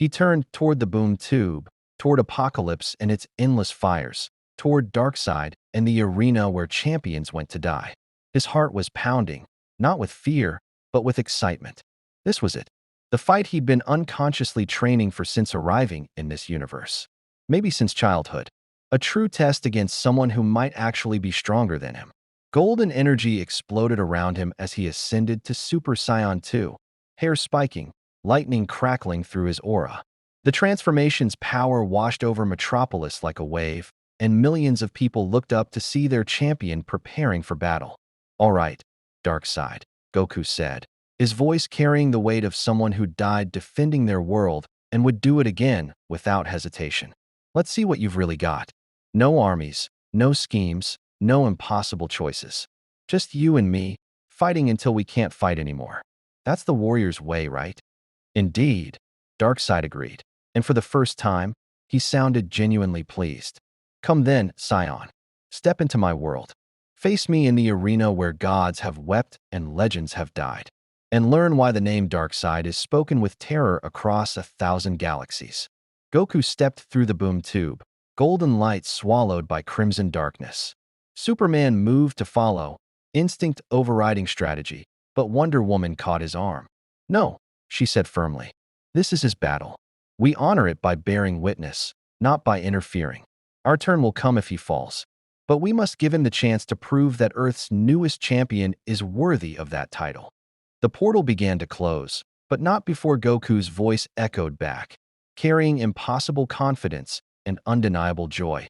He turned toward the boom tube, toward Apocalypse and its endless fires, toward Darkseid and the arena where champions went to die. His heart was pounding, not with fear, but with excitement. This was it. The fight he'd been unconsciously training for since arriving in this universe. Maybe since childhood. A true test against someone who might actually be stronger than him. Golden energy exploded around him as he ascended to Super Saiyan 2, hair spiking, lightning crackling through his aura. The transformation's power washed over Metropolis like a wave, and millions of people looked up to see their champion preparing for battle. All right, Darkseid, Goku said, his voice carrying the weight of someone who died defending their world and would do it again without hesitation. Let's see what you've really got. No armies, no schemes, no impossible choices. Just you and me, fighting until we can't fight anymore. That's the warrior's way, right? Indeed, Darkseid agreed, and for the first time, he sounded genuinely pleased. Come then, Scion. Step into my world. Face me in the arena where gods have wept and legends have died. And learn why the name Darkseid is spoken with terror across 1,000 galaxies. Goku stepped through the boom tube, golden light swallowed by crimson darkness. Superman moved to follow, instinct overriding strategy, but Wonder Woman caught his arm. No, she said firmly. This is his battle. We honor it by bearing witness, not by interfering. Our turn will come if he falls. But we must give him the chance to prove that Earth's newest champion is worthy of that title. The portal began to close, but not before Goku's voice echoed back, carrying impossible confidence and undeniable joy.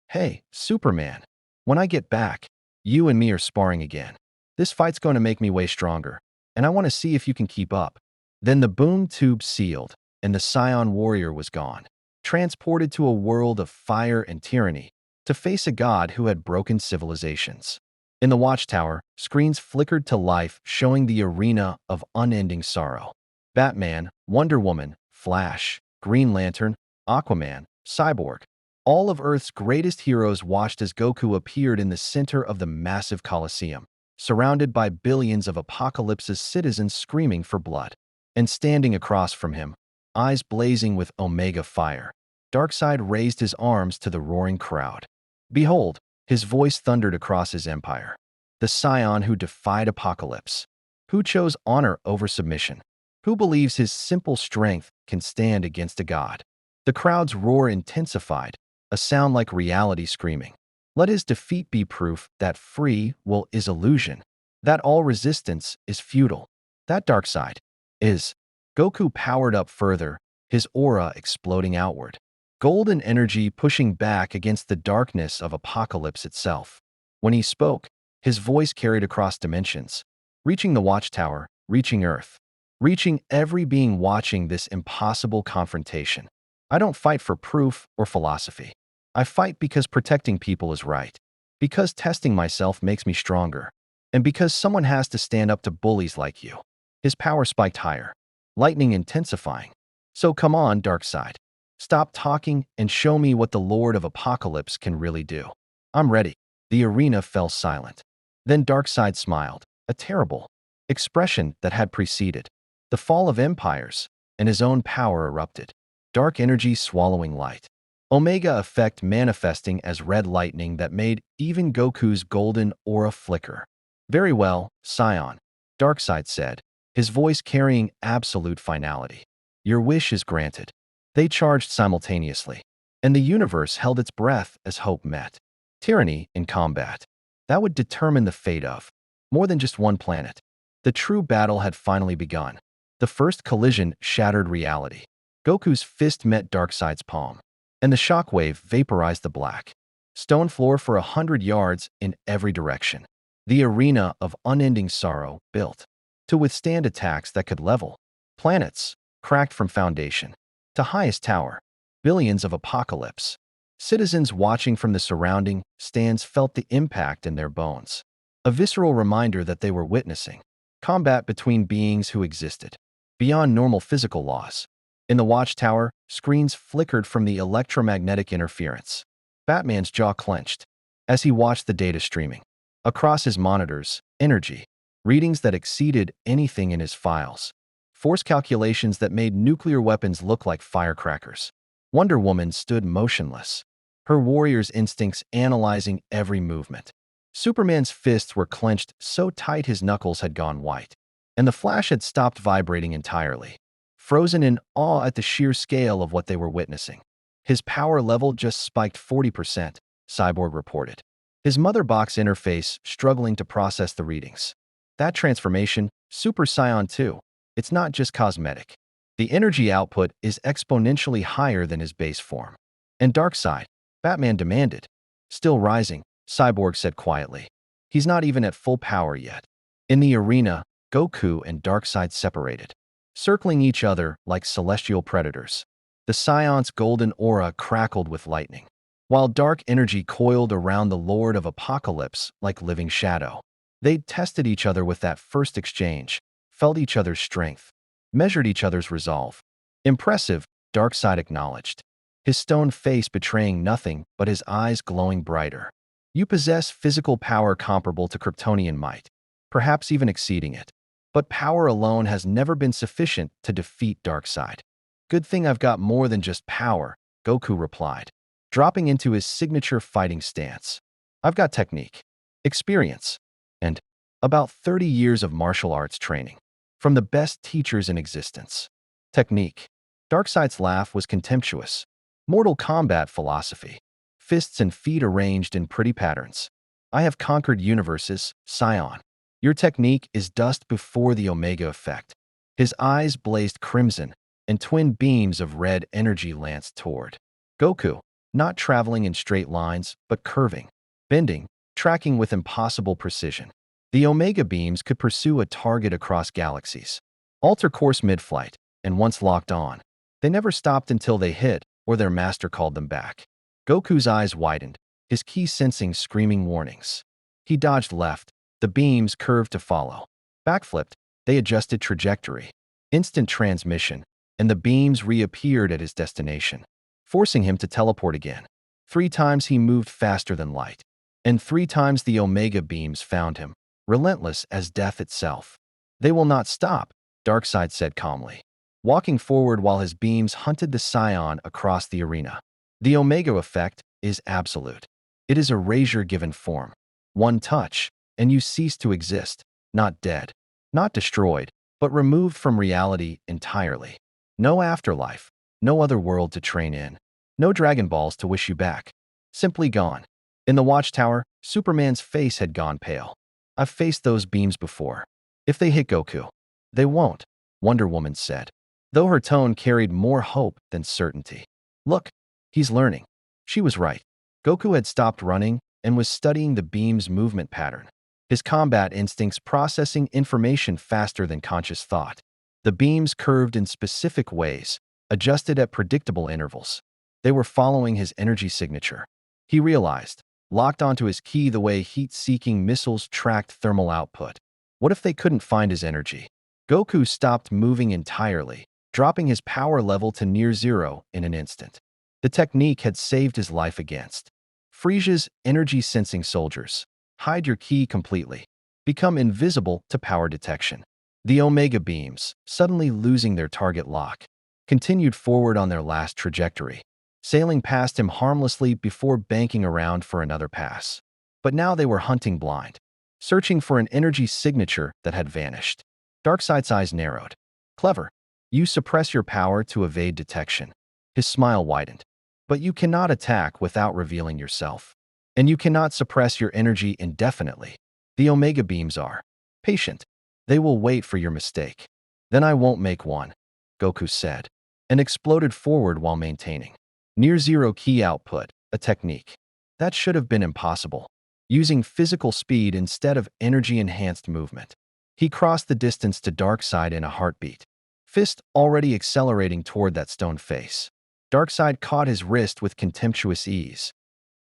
Hey, Superman, when I get back, you and me are sparring again. This fight's going to make me way stronger, and I want to see if you can keep up. Then the boom tube sealed, and the Scion warrior was gone, transported to a world of fire and tyranny, to face a god who had broken civilizations. In the Watchtower, screens flickered to life, showing the arena of unending sorrow. Batman, Wonder Woman, Flash, Green Lantern, Aquaman, Cyborg, all of Earth's greatest heroes watched as Goku appeared in the center of the massive Colosseum, surrounded by billions of Apocalypse's citizens screaming for blood. And standing across from him, eyes blazing with Omega fire, Darkseid raised his arms to the roaring crowd. Behold, his voice thundered across his empire. The Scion who defied Apocalypse, who chose honor over submission, who believes his simple strength can stand against a god. The crowd's roar intensified, a sound like reality screaming. Let his defeat be proof that free will is illusion, that all resistance is futile, that Darkseid is. Goku powered up further, his aura exploding outward. Golden energy pushing back against the darkness of Apocalypse itself. When he spoke, his voice carried across dimensions, reaching the Watchtower, reaching Earth, reaching every being watching this impossible confrontation. I don't fight for proof or philosophy. I fight because protecting people is right, because testing myself makes me stronger, and because someone has to stand up to bullies like you. His power spiked higher, lightning intensifying. So come on, Darkseid. Stop talking and show me what the Lord of Apocalypse can really do. I'm ready. The arena fell silent. Then Darkseid smiled, a terrible expression that had preceded The fall of empires, and his own power erupted. Dark energy swallowing light. Omega effect manifesting as red lightning that made even Goku's golden aura flicker. Very well, Scion, Darkseid said, his voice carrying absolute finality. Your wish is granted. They charged simultaneously, and the universe held its breath as hope met. Tyranny in combat. That would determine the fate of more than just one planet. The true battle had finally begun. The first collision shattered reality. Goku's fist met Darkseid's palm, and the shockwave vaporized the black stone floor for 100 yards in every direction. The arena of unending sorrow built to withstand attacks that could level planets, cracked from foundation to highest tower. Billions of apocalypse. Citizens watching from the surrounding stands felt the impact in their bones. A visceral reminder that they were witnessing combat between beings who existed beyond normal physical laws. In the watchtower, screens flickered from the electromagnetic interference. Batman's jaw clenched as he watched the data streaming. Across his monitors, energy, readings that exceeded anything in his files. Force calculations that made nuclear weapons look like firecrackers. Wonder Woman stood motionless, her warrior's instincts analyzing every movement. Superman's fists were clenched so tight his knuckles had gone white, and the Flash had stopped vibrating entirely, frozen in awe at the sheer scale of what they were witnessing. His power level just spiked 40%, Cyborg reported, his mother box interface struggling to process the readings. That transformation, Super Saiyan 2, it's not just cosmetic. The energy output is exponentially higher than his base form. And Darkseid, Batman demanded. Still rising, Cyborg said quietly. He's not even at full power yet. In the arena, Goku and Darkseid separated, circling each other like celestial predators. The Scion's golden aura crackled with lightning, while dark energy coiled around the Lord of Apocalypse like living shadow. They'd tested each other with that first exchange, felt each other's strength, measured each other's resolve. Impressive, Darkseid acknowledged, his stone face betraying nothing but his eyes glowing brighter. You possess physical power comparable to Kryptonian might, perhaps even exceeding it. But power alone has never been sufficient to defeat Darkseid. Good thing I've got more than just power, Goku replied, dropping into his signature fighting stance. I've got technique, experience, and about 30 years of martial arts training from the best teachers in existence. Technique. Darkseid's laugh was contemptuous. Mortal Kombat philosophy. Fists and feet arranged in pretty patterns. I have conquered universes, Scion. Your technique is dust before the Omega effect. His eyes blazed crimson, and twin beams of red energy lanced toward Goku, not traveling in straight lines, but curving, bending, tracking with impossible precision. The Omega beams could pursue a target across galaxies, alter course mid-flight, and once locked on, they never stopped until they hit or their master called them back. Goku's eyes widened, his ki sensing screaming warnings. He dodged left, the beams curved to follow. Backflipped, they adjusted trajectory. Instant transmission, and the beams reappeared at his destination, forcing him to teleport again. 3 times he moved faster than light, and 3 times the Omega beams found him, relentless as death itself. They will not stop, Darkseid said calmly, walking forward while his beams hunted the Scion across the arena. The Omega effect is absolute. It is a razor given form. One touch, and you cease to exist, not dead, not destroyed, but removed from reality entirely. No afterlife, no other world to train in, no Dragon Balls to wish you back. Simply gone. In the watchtower, Superman's face had gone pale. I've faced those beams before. If they hit Goku, they won't, Wonder Woman said, though her tone carried more hope than certainty. Look, he's learning. She was right. Goku had stopped running and was studying the beam's movement pattern, his combat instincts processing information faster than conscious thought. The beams curved in specific ways, adjusted at predictable intervals. They were following his energy signature. He realized, locked onto his ki the way heat-seeking missiles tracked thermal output. What if they couldn't find his energy? Goku stopped moving entirely, dropping his power level to near zero in an instant. The technique had saved his life against Frisia's energy-sensing soldiers. Hide your ki completely. Become invisible to power detection. The Omega beams, suddenly losing their target lock, continued forward on their last trajectory, sailing past him harmlessly before banking around for another pass. But now they were hunting blind, searching for an energy signature that had vanished. Darkseid's eyes narrowed. Clever. You suppress your power to evade detection. His smile widened. But you cannot attack without revealing yourself. And you cannot suppress your energy indefinitely. The Omega beams are patient. They will wait for your mistake. Then I won't make one, Goku said, and exploded forward while maintaining near-zero ki output, a technique. That should have been impossible, using physical speed instead of energy-enhanced movement. He crossed the distance to Darkseid in a heartbeat, fist already accelerating toward that stone face. Darkseid caught his wrist with contemptuous ease.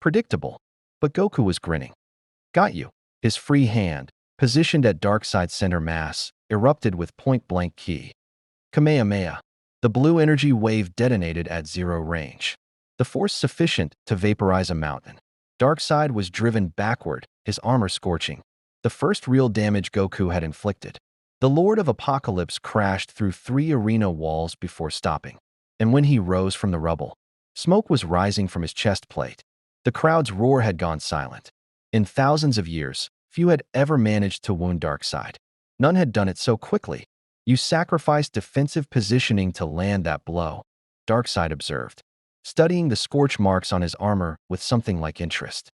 Predictable, but Goku was grinning. Got you. His free hand, positioned at Darkseid's center mass, erupted with point-blank ki. Kamehameha. The blue energy wave detonated at zero range, the force sufficient to vaporize a mountain. Darkseid was driven backward, his armor scorching, the first real damage Goku had inflicted. The Lord of Apocalypse crashed through 3 arena walls before stopping, and when he rose from the rubble, smoke was rising from his chest plate. The crowd's roar had gone silent. In thousands of years, few had ever managed to wound Darkseid. None had done it so quickly. You sacrificed defensive positioning to land that blow, Darkseid observed, studying the scorch marks on his armor with something like interest.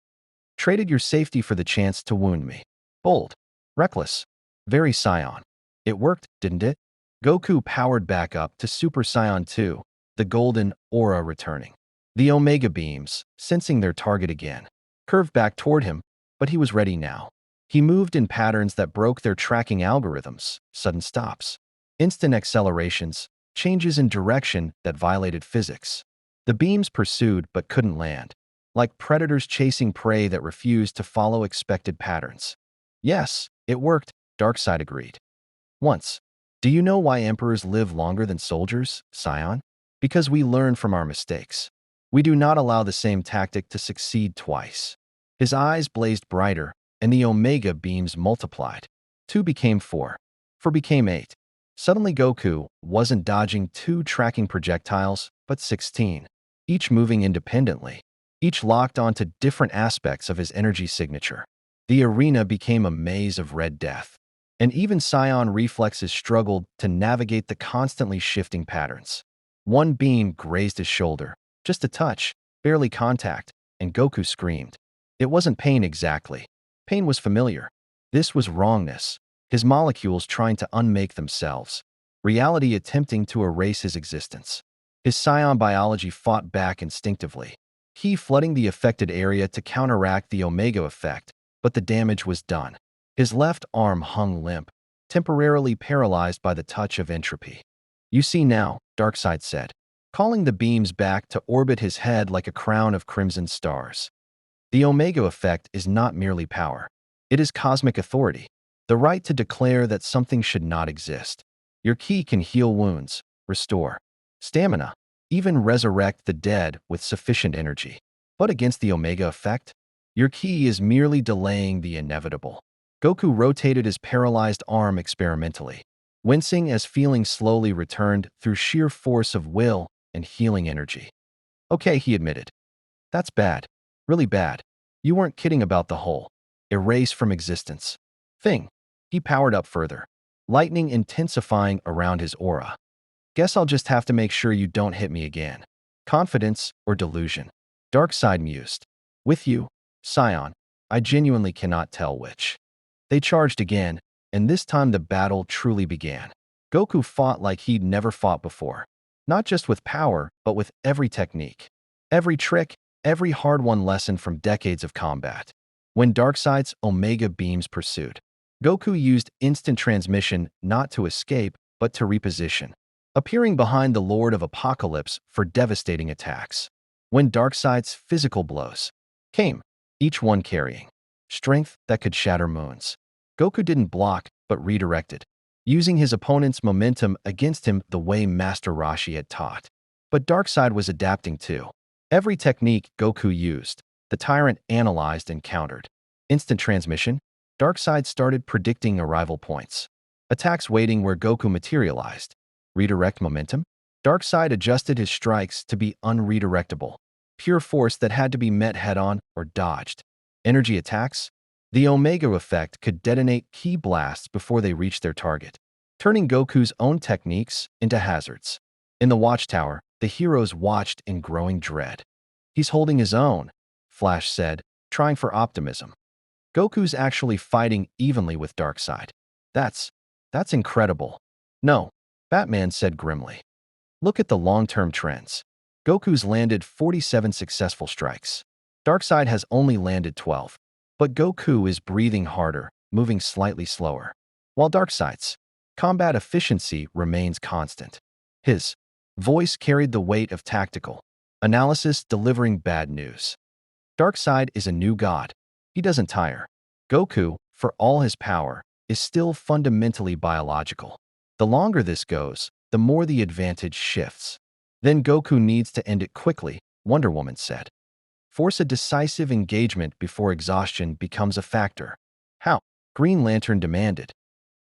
Traded your safety for the chance to wound me. Bold. Reckless. Very Saiyan. It worked, didn't it? Goku powered back up to Super Saiyan 2, the golden aura returning. The Omega beams, sensing their target again, curved back toward him, but he was ready now. He moved in patterns that broke their tracking algorithms, sudden stops, instant accelerations, changes in direction that violated physics. The beams pursued but couldn't land, like predators chasing prey that refused to follow expected patterns. Yes, it worked, Darkseid agreed. Once. Do you know why emperors live longer than soldiers, Saiyan? Because we learn from our mistakes. We do not allow the same tactic to succeed twice. His eyes blazed brighter, and the Omega beams multiplied. 2 became 4. 4 became 8. Suddenly Goku wasn't dodging 2 tracking projectiles, but 16, each moving independently, each locked onto different aspects of his energy signature. The arena became a maze of red death, and even Saiyan reflexes struggled to navigate the constantly shifting patterns. One beam grazed his shoulder, just a touch, barely contact, and Goku screamed. It wasn't pain exactly. Pain was familiar. This was wrongness, his molecules trying to unmake themselves, reality attempting to erase his existence. His Saiyan biology fought back instinctively, he flooding the affected area to counteract the Omega effect, but the damage was done. His left arm hung limp, temporarily paralyzed by the touch of entropy. You see now, Darkseid said, calling the beams back to orbit his head like a crown of crimson stars. The Omega effect is not merely power. It is cosmic authority, the right to declare that something should not exist. Your ki can heal wounds, restore stamina, even resurrect the dead with sufficient energy. But against the Omega effect, your ki is merely delaying the inevitable. Goku rotated his paralyzed arm experimentally, wincing as feeling slowly returned through sheer force of will and healing energy. Okay, he admitted. That's bad. Really bad. You weren't kidding about the whole erase from existence thing. He powered up further, lightning intensifying around his aura. Guess I'll just have to make sure you don't hit me again. Confidence or delusion? Darkseid mused. With you, Saiyan, I genuinely cannot tell which. They charged again, and this time the battle truly began. Goku fought like he'd never fought before, not just with power, but with every technique, every trick, every hard-won lesson from decades of combat. When Darkseid's Omega beams pursued, Goku used instant transmission not to escape, but to reposition, appearing behind the Lord of Apocalypse for devastating attacks. When Darkseid's physical blows came, each one carrying strength that could shatter moons, Goku didn't block, but redirected, using his opponent's momentum against him the way Master Roshi had taught. But Darkseid was adapting too. Every technique Goku used, the tyrant analyzed and countered. Instant transmission, Darkseid started predicting arrival points. Attacks waiting where Goku materialized. Redirect momentum? Darkseid adjusted his strikes to be unredirectable, pure force that had to be met head-on or dodged. Energy attacks? The Omega effect could detonate key blasts before they reached their target, turning Goku's own techniques into hazards. In the watchtower, the heroes watched in growing dread. "He's holding his own," Flash said, trying for optimism. "Goku's actually fighting evenly with Darkseid. That's incredible." "No," Batman said grimly. "Look at the long-term trends. Goku's landed 47 successful strikes. Darkseid has only landed 12. But Goku is breathing harder, moving slightly slower, while Darkseid's combat efficiency remains constant." His voice carried the weight of tactical analysis, delivering bad news. Darkseid is a new god. He doesn't tire. Goku, for all his power, is still fundamentally biological. The longer this goes, the more the advantage shifts. "Then Goku needs to end it quickly," Wonder Woman said. "Force a decisive engagement before exhaustion becomes a factor." "How?" Green Lantern demanded.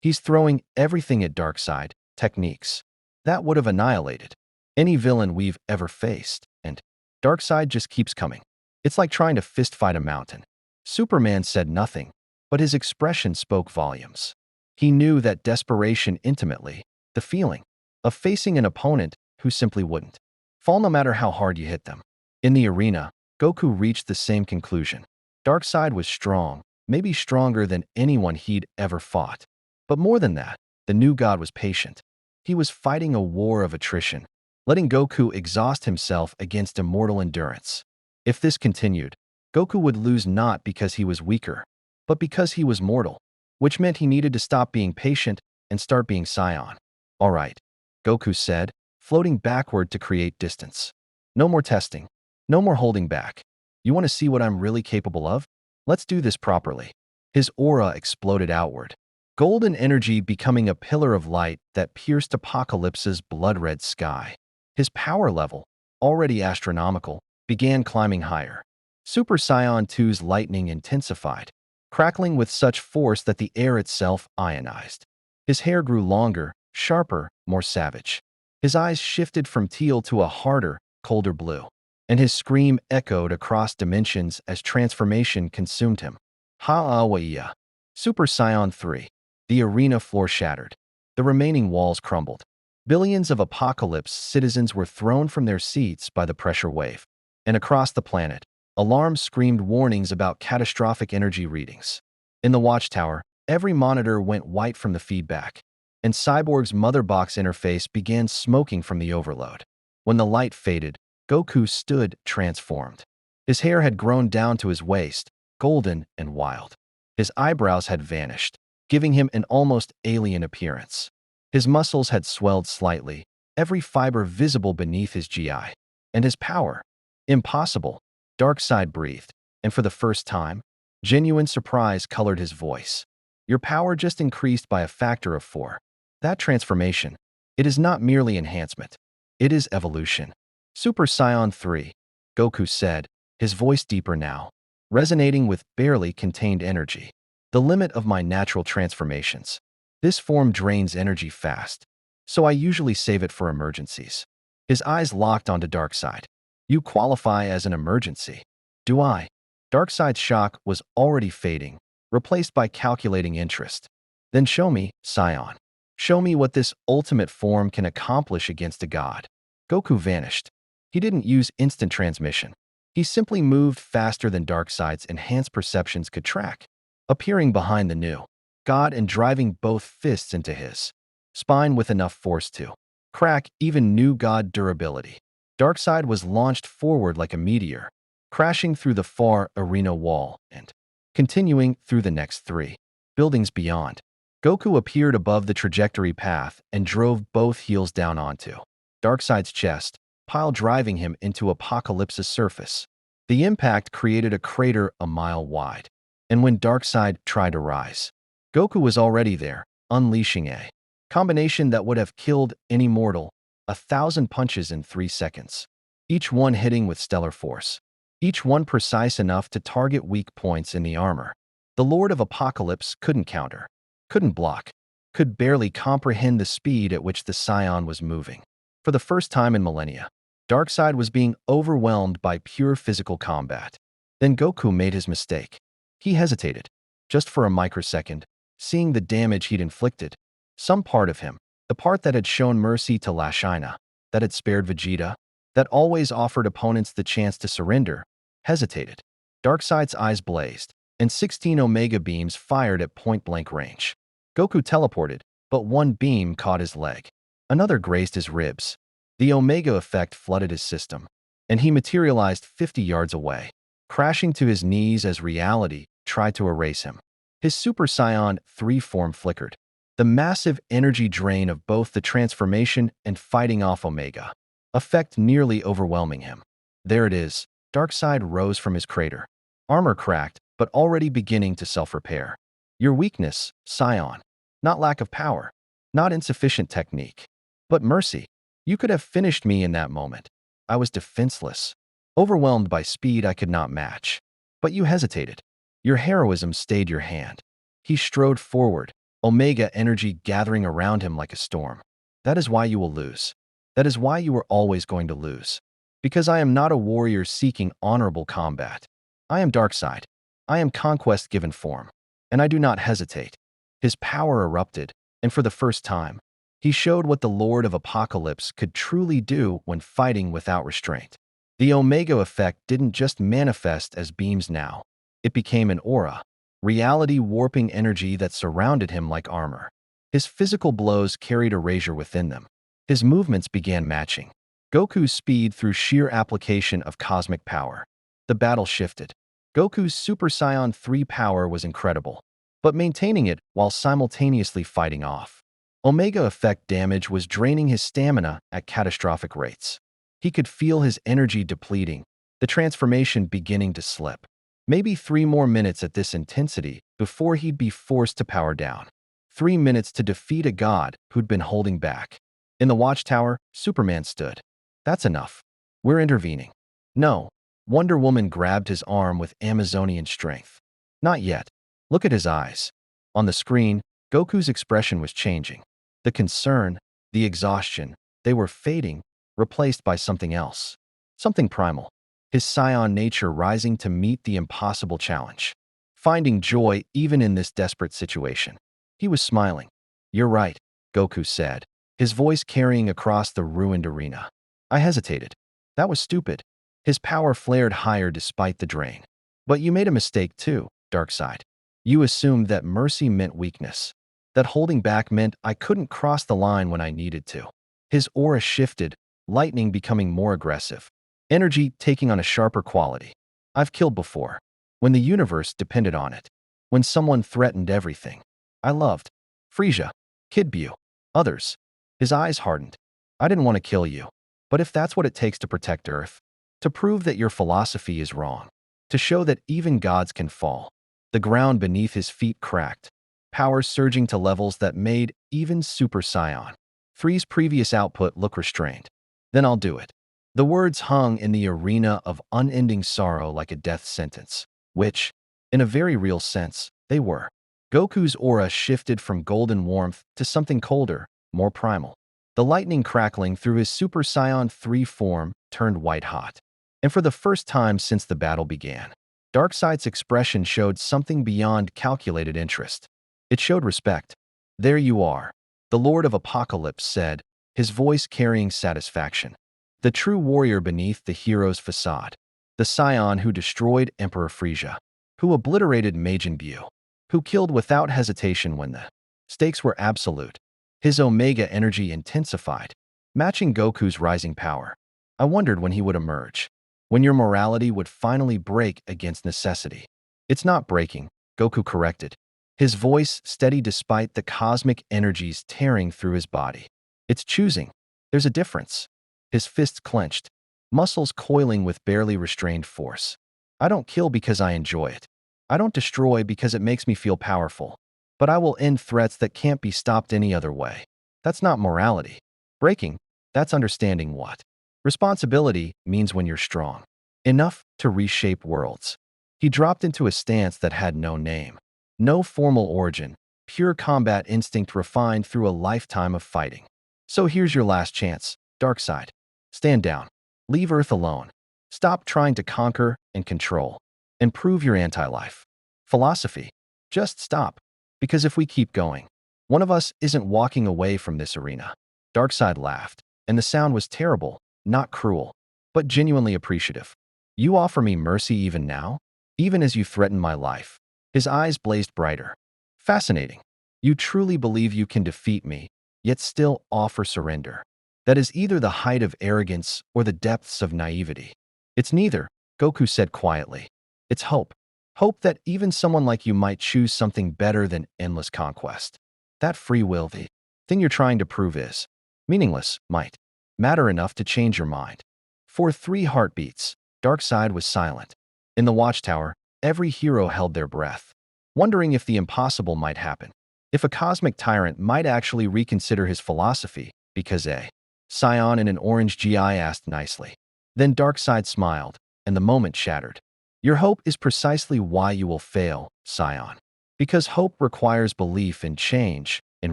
"He's throwing everything at Darkseid, techniques that would have annihilated any villain we've ever faced, and Darkseid just keeps coming. It's like trying to fist-fight a mountain." Superman said nothing, but his expression spoke volumes. He knew that desperation intimately, the feeling of facing an opponent who simply wouldn't fall no matter how hard you hit them. In the arena, Goku reached the same conclusion. Darkseid was strong, maybe stronger than anyone he'd ever fought. But more than that, the new god was patient. He was fighting a war of attrition, letting Goku exhaust himself against immortal endurance. If this continued, Goku would lose not because he was weaker, but because he was mortal, which meant he needed to stop being patient and start being Saiyan. "All right," Goku said, floating backward to create distance. "No more testing. No more holding back. You want to see what I'm really capable of? Let's do this properly." His aura exploded outward, golden energy becoming a pillar of light that pierced Apocalypse's blood-red sky. His power level, already astronomical, began climbing higher. Super Saiyan 2's lightning intensified, crackling with such force that the air itself ionized. His hair grew longer, sharper, more savage. His eyes shifted from teal to a harder, colder blue, and his scream echoed across dimensions as transformation consumed him. "Ha-ah-wa-ya." Super Saiyan 3. The arena floor shattered. The remaining walls crumbled. Billions of Apocalypse citizens were thrown from their seats by the pressure wave. And across the planet, alarms screamed warnings about catastrophic energy readings. In the watchtower, every monitor went white from the feedback, and Cyborg's mother box interface began smoking from the overload. When the light faded, Goku stood transformed. His hair had grown down to his waist, golden and wild. His eyebrows had vanished, giving him an almost alien appearance. His muscles had swelled slightly, every fiber visible beneath his GI. And his power? Impossible. Darkseid breathed, and for the first time, genuine surprise colored his voice. "Your power just increased by a factor of 4. That transformation, it is not merely enhancement. It is evolution." "Super Saiyan 3, Goku said, his voice deeper now, resonating with barely contained energy. "The limit of my natural transformations. This form drains energy fast, so I usually save it for emergencies." His eyes locked onto Darkseid. "You qualify as an emergency." "Do I?" Darkseid's shock was already fading, replaced by calculating interest. "Then show me, Saiyan. Show me what this ultimate form can accomplish against a god." Goku vanished. He didn't use instant transmission. He simply moved faster than Darkseid's enhanced perceptions could track, appearing behind the new god and driving both fists into his spine with enough force to crack even new god durability. Darkseid was launched forward like a meteor, crashing through the far arena wall and continuing through the next 3 buildings beyond. Goku appeared above the trajectory path and drove both heels down onto Darkseid's chest, pile driving him into Apocalypse's surface. The impact created a crater a mile wide, and when Darkseid tried to rise, Goku was already there, unleashing a combination that would have killed any mortal, 1,000 punches in 3 seconds, each one hitting with stellar force, each one precise enough to target weak points in the armor. The Lord of Apocalypse couldn't counter, couldn't block, could barely comprehend the speed at which the Scion was moving. For the first time in millennia, Darkseid was being overwhelmed by pure physical combat. Then Goku made his mistake. He hesitated, just for a microsecond, seeing the damage he'd inflicted. Some part of him, the part that had shown mercy to Lashina, that had spared Vegeta, that always offered opponents the chance to surrender, hesitated. Darkseid's eyes blazed, and 16 Omega beams fired at point-blank range. Goku teleported, but one beam caught his leg. Another grazed his ribs. The Omega effect flooded his system, and he materialized 50 yards away, crashing to his knees as reality tried to erase him. His Super Saiyan 3 form flickered, the massive energy drain of both the transformation and fighting off Omega effect nearly overwhelming him. There it is. Darkseid rose from his crater, armor cracked, but already beginning to self-repair. Your weakness, Scion. Not lack of power, not insufficient technique, but mercy. You could have finished me in that moment. I was defenseless, overwhelmed by speed I could not match. But you hesitated. Your heroism stayed your hand. He strode forward, Omega energy gathering around him like a storm. That is why you will lose. That is why you are always going to lose. Because I am not a warrior seeking honorable combat. I am Darkseid. I am conquest given form. And I do not hesitate. His power erupted, and for the first time, he showed what the Lord of Apocalypse could truly do when fighting without restraint. The Omega effect didn't just manifest as beams now. It became an aura, reality-warping energy that surrounded him like armor. His physical blows carried erasure within them. His movements began matching Goku's speed through sheer application of cosmic power. The battle shifted. Goku's Super Saiyan 3 power was incredible, but maintaining it while simultaneously fighting off Omega effect damage was draining his stamina at catastrophic rates. He could feel his energy depleting, the transformation beginning to slip. Maybe 3 more minutes at this intensity before he'd be forced to power down. 3 minutes to defeat a god who'd been holding back. In the watchtower, Superman stood. That's enough. We're intervening. No. Wonder Woman grabbed his arm with Amazonian strength. Not yet. Look at his eyes. On the screen, Goku's expression was changing. The concern, the exhaustion, they were fading, replaced by something else. Something primal. His Saiyan nature rising to meet the impossible challenge. Finding joy even in this desperate situation. He was smiling. You're right, Goku said, his voice carrying across the ruined arena. I hesitated. That was stupid. His power flared higher despite the drain. But you made a mistake too, Darkseid. You assumed that mercy meant weakness. That holding back meant I couldn't cross the line when I needed to. His aura shifted, lightning becoming more aggressive. Energy taking on a sharper quality. I've killed before. When the universe depended on it. When someone threatened everything. I loved. Frieza. Kid Bu. Others. His eyes hardened. I didn't want to kill you. But if that's what it takes to protect Earth, to prove that your philosophy is wrong, to show that even gods can fall. The ground beneath his feet cracked, power surging to levels that made even Super Saiyan 3's previous output look restrained. Then I'll do it. The words hung in the arena of unending sorrow like a death sentence, which, in a very real sense, they were. Goku's aura shifted from golden warmth to something colder, more primal. The lightning crackling through his Super Saiyan 3 form turned white-hot. And for the first time since the battle began, Darkseid's expression showed something beyond calculated interest. It showed respect. There you are, the Lord of Apocalypse said, his voice carrying satisfaction. The true warrior beneath the hero's facade. The Saiyan who destroyed Emperor Frieza, who obliterated Majin Buu, who killed without hesitation when the stakes were absolute. His Omega energy intensified, matching Goku's rising power. I wondered when he would emerge. When your morality would finally break against necessity. It's not breaking, Goku corrected. His voice steady despite the cosmic energies tearing through his body. It's choosing. There's a difference. His fists clenched, muscles coiling with barely restrained force. I don't kill because I enjoy it. I don't destroy because it makes me feel powerful. But I will end threats that can't be stopped any other way. That's not morality. Breaking, that's understanding what responsibility means when you're strong enough to reshape worlds. He dropped into a stance that had no name, no formal origin, pure combat instinct refined through a lifetime of fighting. So here's your last chance, Darkseid. Stand down. Leave Earth alone. Stop trying to conquer and control. And prove your anti-life philosophy. Just stop. Because if we keep going, one of us isn't walking away from this arena. Darkseid laughed, and the sound was terrible, not cruel, but genuinely appreciative. You offer me mercy even now? Even as you threaten my life? His eyes blazed brighter. Fascinating. You truly believe you can defeat me, yet still offer surrender. That is either the height of arrogance or the depths of naivety. It's neither, Goku said quietly. It's hope. Hope that even someone like you might choose something better than endless conquest. That free will, the thing you're trying to prove is meaningless, might matter enough to change your mind. For 3 heartbeats, Darkseid was silent. In the watchtower, every hero held their breath, wondering if the impossible might happen. If a cosmic tyrant might actually reconsider his philosophy, because a scion in an orange GI asked nicely. Then Darkseid smiled, and the moment shattered. Your hope is precisely why you will fail, scion. Because hope requires belief in change, in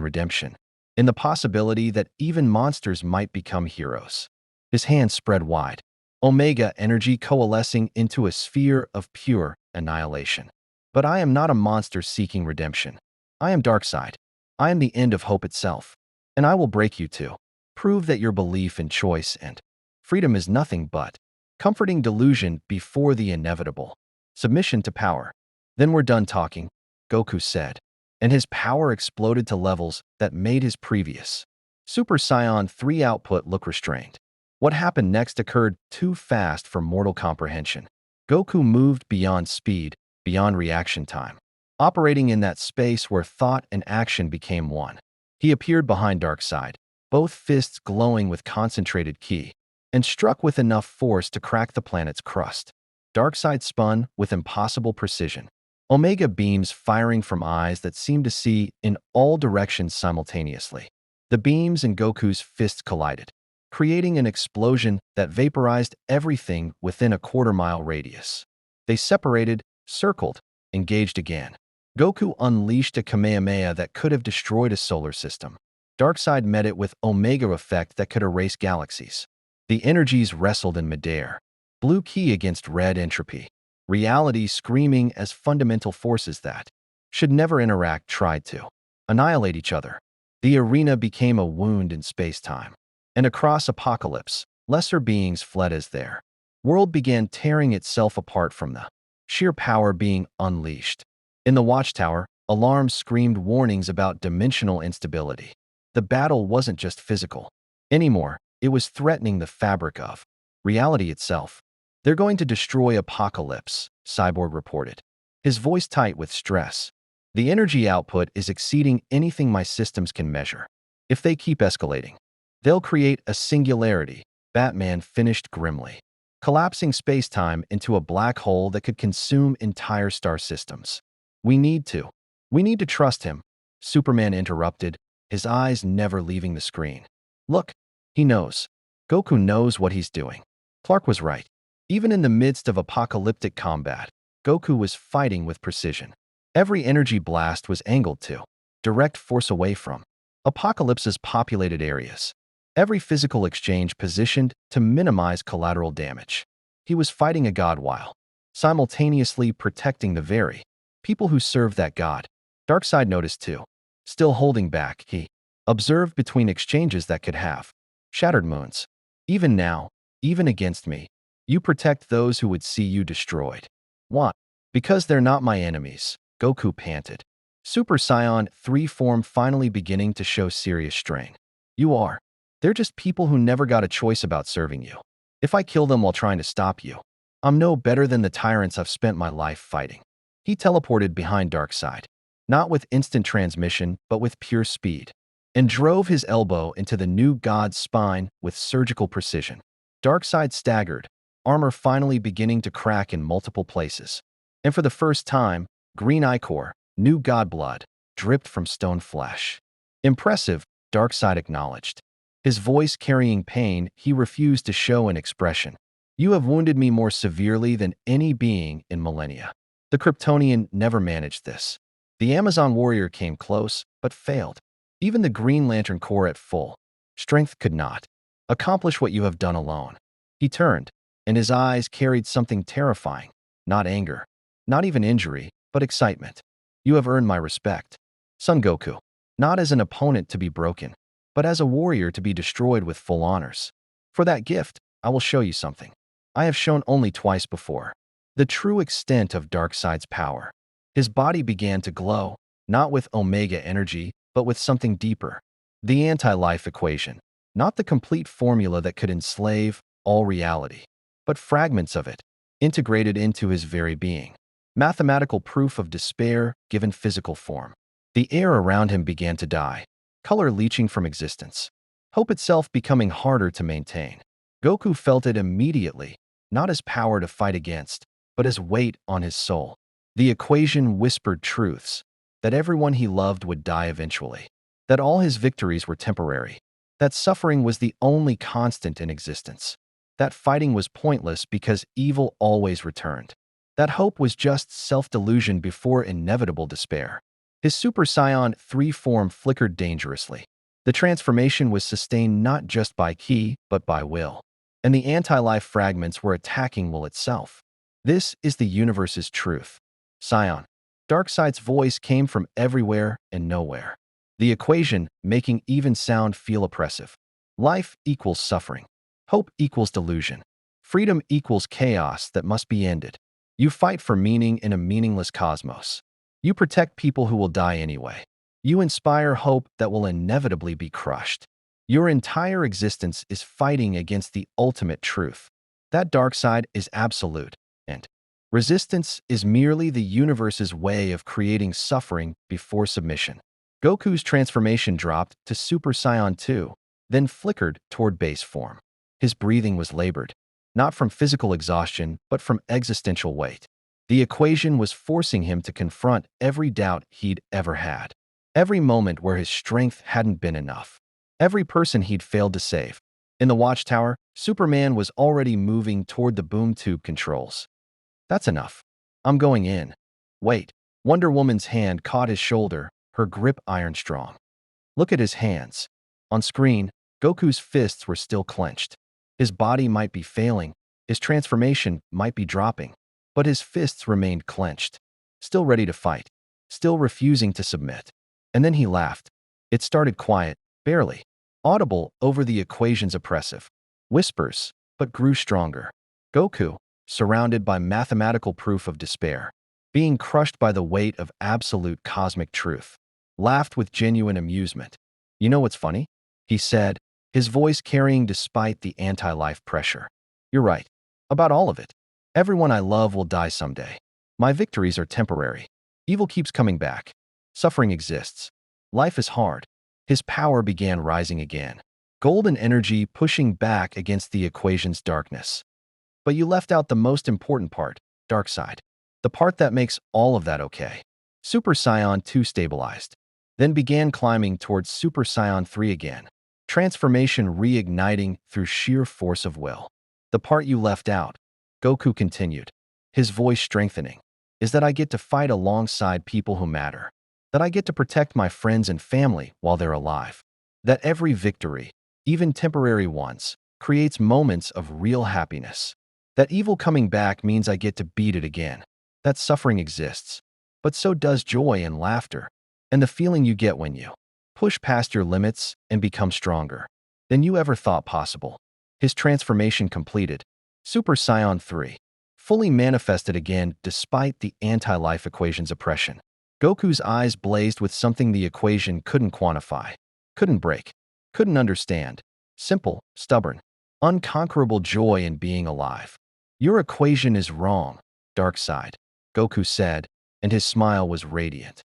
redemption, in the possibility that even monsters might become heroes. His hands spread wide, Omega energy coalescing into a sphere of pure annihilation. But I am not a monster seeking redemption. I am Darkseid. I am the end of hope itself. And I will break you too. Prove that your belief in choice and freedom is nothing but comforting delusion before the inevitable submission to power. Then we're done talking, Goku said, and his power exploded to levels that made his previous Super Saiyan 3 output look restrained. What happened next occurred too fast for mortal comprehension. Goku moved beyond speed, beyond reaction time, operating in that space where thought and action became one. He appeared behind Darkseid, both fists glowing with concentrated ki, and struck with enough force to crack the planet's crust. Darkseid spun with impossible precision, Omega beams firing from eyes that seemed to see in all directions simultaneously. The beams and Goku's fists collided, creating an explosion that vaporized everything within a quarter-mile radius. They separated, circled, engaged again. Goku unleashed a Kamehameha that could have destroyed a solar system. Darkseid met it with Omega effect that could erase galaxies. The energies wrestled in midair, blue ki against red entropy. Reality screaming as fundamental forces that should never interact tried to annihilate each other. The arena became a wound in space-time. And across apocalypse, lesser beings fled as their world began tearing itself apart from the sheer power being unleashed. In the watchtower, alarms screamed warnings about dimensional instability. The battle wasn't just physical anymore. It was threatening the fabric of reality itself. They're going to destroy Apocalypse, Cyborg reported, his voice tight with stress. The energy output is exceeding anything my systems can measure. If they keep escalating, they'll create a singularity, Batman finished grimly, collapsing space-time into a black hole that could consume entire star systems. We need to trust him, Superman interrupted, his eyes never leaving the screen. Look, he knows. Goku knows what he's doing. Clark was right. Even in the midst of apocalyptic combat, Goku was fighting with precision. Every energy blast was angled to direct force away from Apocalypse's populated areas. Every physical exchange positioned to minimize collateral damage. He was fighting a god while simultaneously protecting the very people who served that god. Darkseid noticed too. Still holding back, he observed between exchanges that could have shattered moons. Even now, even against me, you protect those who would see you destroyed. Why? Because they're not my enemies, Goku panted. Super Saiyan 3 form finally beginning to show serious strain. You are. They're just people who never got a choice about serving you. If I kill them while trying to stop you, I'm no better than the tyrants I've spent my life fighting. He teleported behind Darkseid, not with instant transmission, but with pure speed, and drove his elbow into the new god's spine with surgical precision. Darkseid staggered, armor finally beginning to crack in multiple places. And for the first time, green ichor, new god blood, dripped from stone flesh. Impressive, Darkseid acknowledged. His voice carrying pain, he refused to show an expression. You have wounded me more severely than any being in millennia. The Kryptonian never managed this. The Amazon warrior came close, but failed. Even the Green Lantern Corps at full strength could not accomplish what you have done alone. He turned, and his eyes carried something terrifying. Not anger, not even injury, but excitement. You have earned my respect, Son Goku. Not as an opponent to be broken, but as a warrior to be destroyed with full honors. For that gift, I will show you something I have shown only twice before. The true extent of Darkseid's power. His body began to glow, not with Omega energy, but with something deeper. The anti-life equation. Not the complete formula that could enslave all reality, but fragments of it, integrated into his very being. Mathematical proof of despair given physical form. The air around him began to die, color leaching from existence. Hope itself becoming harder to maintain. Goku felt it immediately, not as power to fight against, but as weight on his soul. The equation whispered truths, that everyone he loved would die eventually, that all his victories were temporary, that suffering was the only constant in existence, that fighting was pointless because evil always returned, that hope was just self-delusion before inevitable despair. His Super Saiyan 3 form flickered dangerously. The transformation was sustained not just by ki, but by will. And the anti-life fragments were attacking will itself. This is the universe's truth. Saiyan. Darkseid's voice came from everywhere and nowhere. The equation making even sound feel oppressive. Life equals suffering. Hope equals delusion. Freedom equals chaos that must be ended. You fight for meaning in a meaningless cosmos. You protect people who will die anyway. You inspire hope that will inevitably be crushed. Your entire existence is fighting against the ultimate truth. That dark side is absolute, and resistance is merely the universe's way of creating suffering before submission. Goku's transformation dropped to Super Saiyan 2, then flickered toward base form. His breathing was labored, not from physical exhaustion, but from existential weight. The equation was forcing him to confront every doubt he'd ever had, every moment where his strength hadn't been enough, every person he'd failed to save. In the watchtower, Superman was already moving toward the boom tube controls. That's enough. I'm going in. Wait. Wonder Woman's hand caught his shoulder, her grip iron strong. Look at his hands. On screen, Goku's fists were still clenched. His body might be failing, his transformation might be dropping, but his fists remained clenched, still ready to fight, still refusing to submit. And then he laughed. It started quiet, barely audible over the equation's oppressive whispers, but grew stronger. Goku, surrounded by mathematical proof of despair, being crushed by the weight of absolute cosmic truth, laughed with genuine amusement. You know what's funny? He said, his voice carrying despite the anti-life pressure. You're right. About all of it. Everyone I love will die someday. My victories are temporary. Evil keeps coming back. Suffering exists. Life is hard. His power began rising again. Golden energy pushing back against the equation's darkness. But you left out the most important part, Darkseid. The part that makes all of that okay. Super Saiyan 2 stabilized, then began climbing towards Super Saiyan 3 again. Transformation reigniting through sheer force of will. The part you left out, Goku continued, his voice strengthening, is that I get to fight alongside people who matter. That I get to protect my friends and family while they're alive. That every victory, even temporary ones, creates moments of real happiness. That evil coming back means I get to beat it again. That suffering exists, but so does joy and laughter, and the feeling you get when you push past your limits and become stronger than you ever thought possible. His transformation completed. Super Saiyan 3, fully manifested again despite the anti-life equation's oppression. Goku's eyes blazed with something the equation couldn't quantify, couldn't break, couldn't understand. Simple, stubborn, unconquerable joy in being alive. Your equation is wrong, Darkseid, Goku said, and his smile was radiant.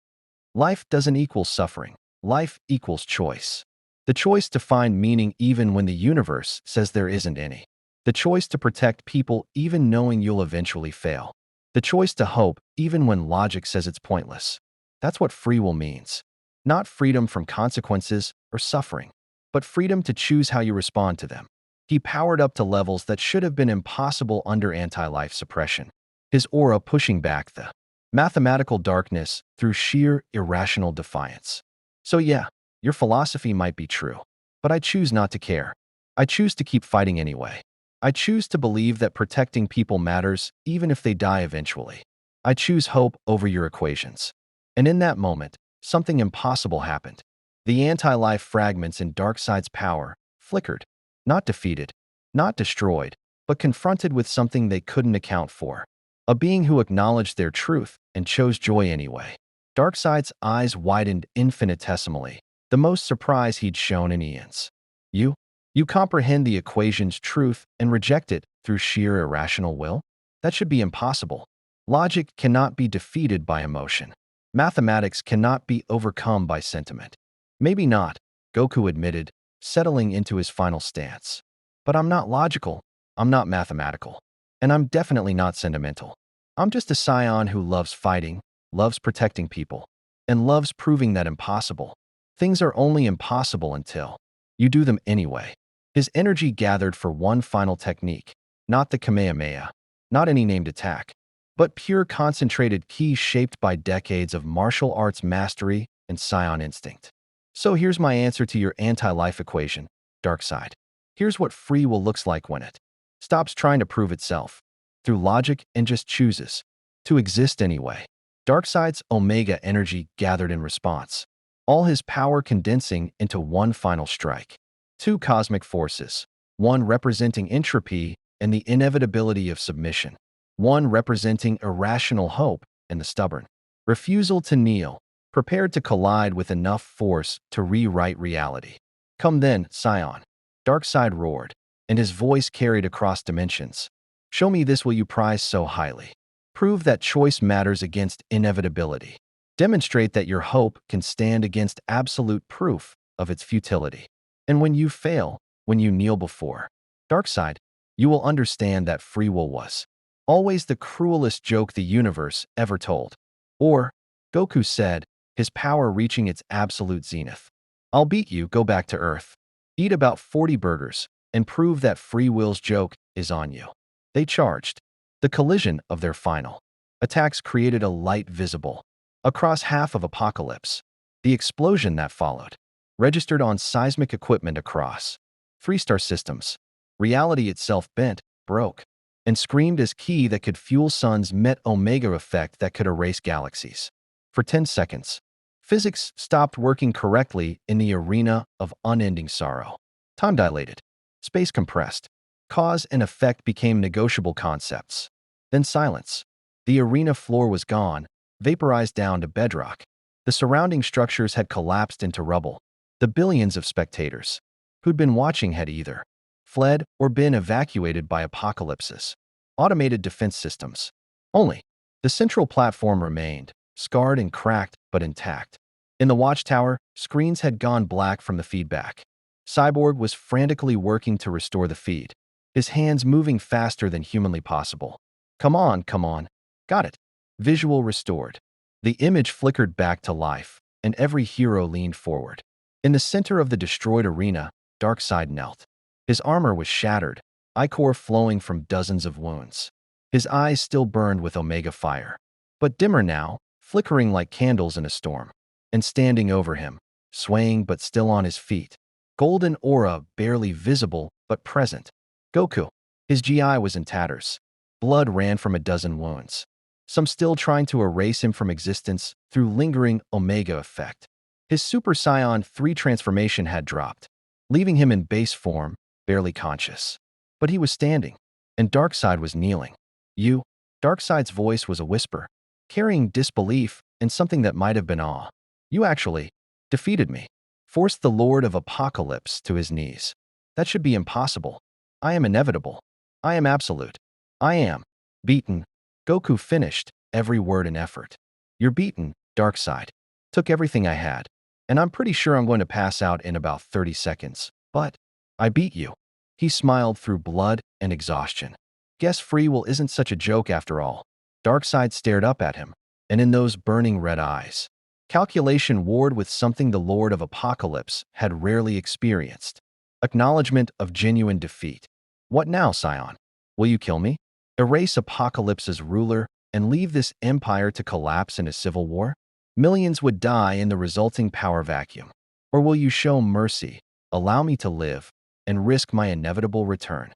Life doesn't equal suffering. Life equals choice. The choice to find meaning even when the universe says there isn't any. The choice to protect people even knowing you'll eventually fail. The choice to hope even when logic says it's pointless. That's what free will means. Not freedom from consequences or suffering, but freedom to choose how you respond to them. He powered up to levels that should have been impossible under anti-life suppression, his aura pushing back the Mathematical darkness through sheer irrational defiance. So yeah, your philosophy might be true, but I choose not to care. I choose to keep fighting anyway. I choose to believe that protecting people matters even if they die eventually. I choose hope over your equations. And in that moment, something impossible happened. The anti-life fragments in Darkseid's power flickered, not defeated, not destroyed, but confronted with something they couldn't account for. A being who acknowledged their truth and chose joy anyway. Darkseid's eyes widened infinitesimally, the most surprise he'd shown in eons. You? You comprehend the equation's truth and reject it through sheer irrational will? That should be impossible. Logic cannot be defeated by emotion. Mathematics cannot be overcome by sentiment. Maybe not, Goku admitted, settling into his final stance. But I'm not logical, I'm not mathematical, and I'm definitely not sentimental. I'm just a scion who loves fighting, loves protecting people, and loves proving that impossible. Things are only impossible until you do them anyway. His energy gathered for one final technique, not the Kamehameha, not any named attack, but pure concentrated ki shaped by decades of martial arts mastery and scion instinct. So here's my answer to your anti-life equation, Darkseid. Here's what free will looks like when it stops trying to prove itself through logic and just chooses to exist anyway. Darkseid's Omega energy gathered in response, all his power condensing into one final strike. Two cosmic forces, one representing entropy and the inevitability of submission, one representing irrational hope and the stubborn refusal to kneel, prepared to collide with enough force to rewrite reality. Come then, Scion, Darkseid roared, and his voice carried across dimensions. Show me this will you prize so highly. Prove that choice matters against inevitability. Demonstrate that your hope can stand against absolute proof of its futility. And when you fail, when you kneel before Darkseid, you will understand that free will was always the cruelest joke the universe ever told. Or, Goku said, his power reaching its absolute zenith. I'll beat you, go back to Earth. Eat about 40 burgers, and prove that free will's joke is on you. They charged. The collision of their final attacks created a light visible across half of Apocalypse. The explosion that followed registered on seismic equipment across 3-star systems. Reality itself bent, broke, and screamed as ki that could fuel suns met Omega effect that could erase galaxies. For 10 seconds, physics stopped working correctly in the arena of unending sorrow. Time dilated, space compressed, cause and effect became negotiable concepts. Then silence. The arena floor was gone, vaporized down to bedrock. The surrounding structures had collapsed into rubble. The billions of spectators who'd been watching had either fled or been evacuated by Apocalypse's automated defense systems. Only the central platform remained, scarred and cracked but intact. In the watchtower, screens had gone black from the feedback. Cyborg was frantically working to restore the feed, his hands moving faster than humanly possible. Come on, come on. Got it. Visual restored. The image flickered back to life, and every hero leaned forward. In the center of the destroyed arena, Darkseid knelt. His armor was shattered, ichor flowing from dozens of wounds. His eyes still burned with Omega fire, but dimmer now, flickering like candles in a storm. And standing over him, swaying but still on his feet, golden aura barely visible but present. Goku. His GI was in tatters. Blood ran from a dozen wounds, some still trying to erase him from existence through lingering Omega effect. His Super Saiyan 3 transformation had dropped, leaving him in base form, barely conscious. But he was standing, and Darkseid was kneeling. You? Darkseid's voice was a whisper, carrying disbelief and something that might have been awe. You actually defeated me, forced the Lord of Apocalypse to his knees. That should be impossible. I am inevitable. I am absolute. I am beaten. Goku finished, every word an effort. You're beaten, Darkseid. Took everything I had, and I'm pretty sure I'm going to pass out in about 30 seconds. But I beat you. He smiled through blood and exhaustion. Guess free will isn't such a joke after all. Darkseid stared up at him, and in those burning red eyes, calculation warred with something the Lord of Apocalypse had rarely experienced. Acknowledgement of genuine defeat. What now, Scion? Will you kill me? Erase Apocalypse's ruler and leave this empire to collapse in a civil war? Millions would die in the resulting power vacuum. Or will you show mercy, allow me to live, and risk my inevitable return?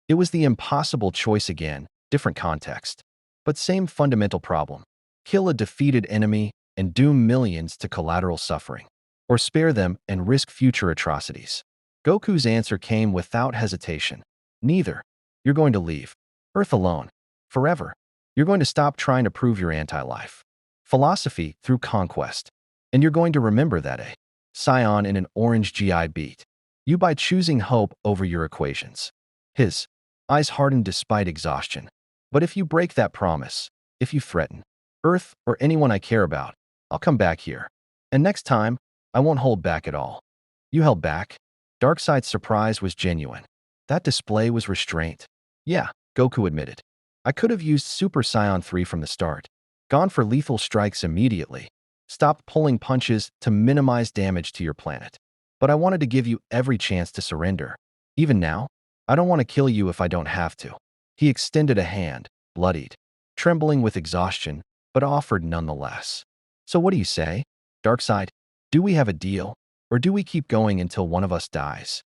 It was the impossible choice again, different context. But same fundamental problem. Kill a defeated enemy and doom millions to collateral suffering. Or spare them and risk future atrocities. Goku's answer came without hesitation. Neither. You're going to leave Earth alone. Forever. You're going to stop trying to prove your anti-life philosophy through conquest. And you're going to remember that a scion in an orange GI beat you by choosing hope over your equations. His eyes hardened despite exhaustion. But if you break that promise, if you threaten Earth or anyone I care about, I'll come back here. And next time, I won't hold back at all. You held back? Darkseid's surprise was genuine. That display was restraint. Yeah, Goku admitted. I could have used Super Saiyan 3 from the start. Gone for lethal strikes immediately. Stopped pulling punches to minimize damage to your planet. But I wanted to give you every chance to surrender. Even now, I don't want to kill you if I don't have to. He extended a hand, bloodied, trembling with exhaustion, but offered nonetheless. So what do you say, Darkseid? Do we have a deal, or do we keep going until one of us dies?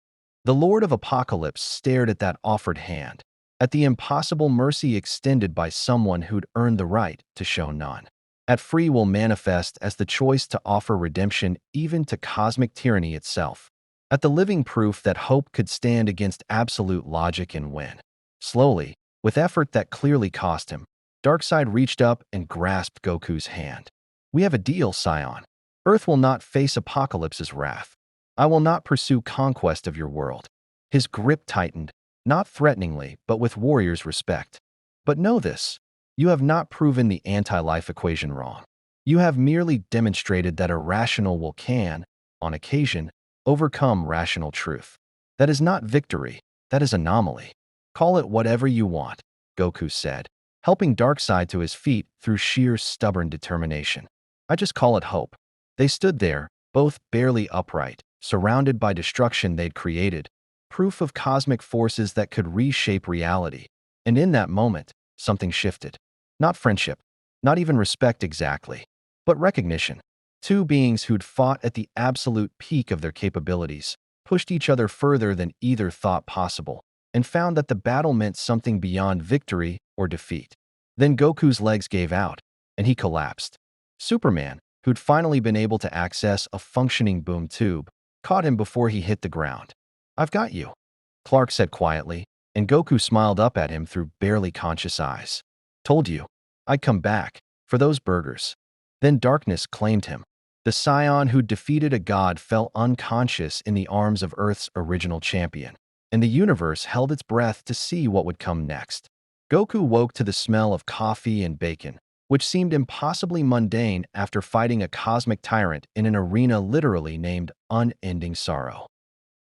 The Lord of Apocalypse stared at that offered hand, at the impossible mercy extended by someone who'd earned the right to show none. At free will manifest as the choice to offer redemption even to cosmic tyranny itself. At the living proof that hope could stand against absolute logic and win. Slowly, with effort that clearly cost him, Darkseid reached up and grasped Goku's hand. We have a deal, Scion. Earth will not face Apocalypse's wrath. I will not pursue conquest of your world. His grip tightened, not threateningly, but with warrior's respect. But know this, you have not proven the anti-life equation wrong. You have merely demonstrated that a rational will can, on occasion, overcome rational truth. That is not victory, that is anomaly. Call it whatever you want, Goku said, helping Darkseid to his feet through sheer stubborn determination. I just call it hope. They stood there, both barely upright, surrounded by destruction they'd created, proof of cosmic forces that could reshape reality. And in that moment, something shifted. Not friendship, not even respect exactly, but recognition. Two beings who'd fought at the absolute peak of their capabilities, pushed each other further than either thought possible, and found that the battle meant something beyond victory or defeat. Then Goku's legs gave out, and he collapsed. Superman, who'd finally been able to access a functioning boom tube, caught him before he hit the ground. I've got you, Clark said quietly, and Goku smiled up at him through barely conscious eyes. Told you, I'd come back, for those burgers. Then darkness claimed him. The scion who'd defeated a god fell unconscious in the arms of Earth's original champion, and the universe held its breath to see what would come next. Goku woke to the smell of coffee and bacon, which seemed impossibly mundane after fighting a cosmic tyrant in an arena literally named Unending Sorrow.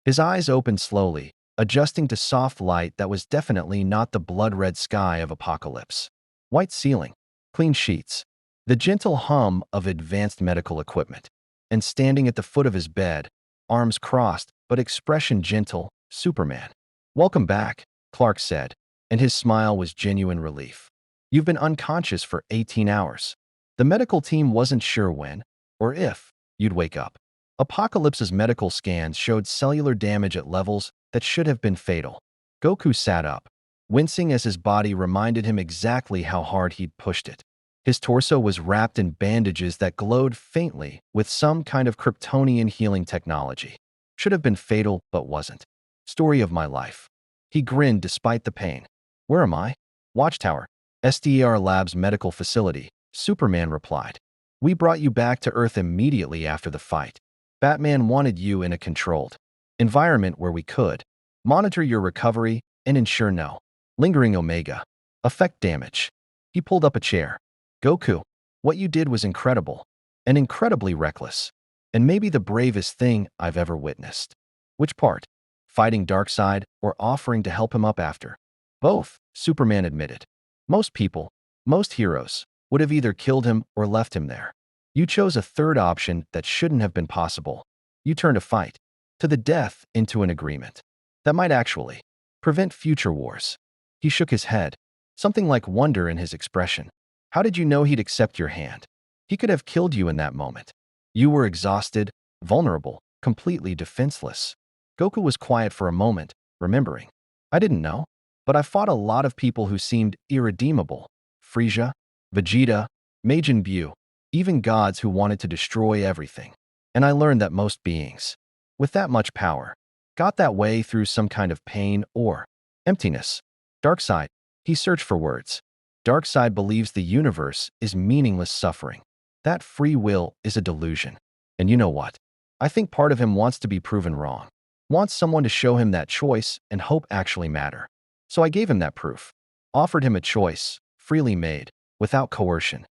His eyes opened slowly, adjusting to soft light that was definitely not the blood-red sky of Apocalypse. White ceiling, clean sheets, the gentle hum of advanced medical equipment. And standing at the foot of his bed, arms crossed but expression gentle, Superman. Welcome back, Clark said, and his smile was genuine relief. You've been unconscious for 18 hours. The medical team wasn't sure when, or if, you'd wake up. Apocalypse's medical scans showed cellular damage at levels that should have been fatal. Goku sat up, wincing as his body reminded him exactly how hard he'd pushed it. His torso was wrapped in bandages that glowed faintly with some kind of Kryptonian healing technology. Should have been fatal, but wasn't. Story of my life. He grinned despite the pain. Where am I? Watchtower. SDR Labs medical facility, Superman replied. We brought you back to Earth immediately after the fight. Batman wanted you in a controlled environment where we could monitor your recovery and ensure no lingering Omega effect damage. He pulled up a chair. Goku, what you did was incredible and incredibly reckless, and maybe the bravest thing I've ever witnessed. Which part? Fighting Darkseid or offering to help him up after? Both, Superman admitted. Most people, most heroes, would have either killed him or left him there. You chose a third option that shouldn't have been possible. You turned a fight, to the death, into an agreement. That might actually prevent future wars. He shook his head, something like wonder in his expression. How did you know he'd accept your hand? He could have killed you in that moment. You were exhausted, vulnerable, completely defenseless. Goku was quiet for a moment, remembering. I didn't know, but I fought a lot of people who seemed irredeemable. Frieza, Vegeta, Majin Buu, even gods who wanted to destroy everything. And I learned that most beings, with that much power, got that way through some kind of pain or emptiness. Darkseid, he searched for words. Darkseid believes the universe is meaningless suffering. That free will is a delusion. And you know what? I think part of him wants to be proven wrong. Wants someone to show him that choice and hope actually matter. So I gave him that proof. Offered him a choice, freely made, without coercion.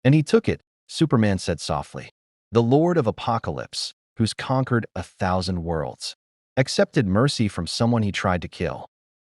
And he took it, Superman said softly. The Lord of Apocalypse, who's conquered 1,000 worlds, accepted mercy from someone he tried to kill.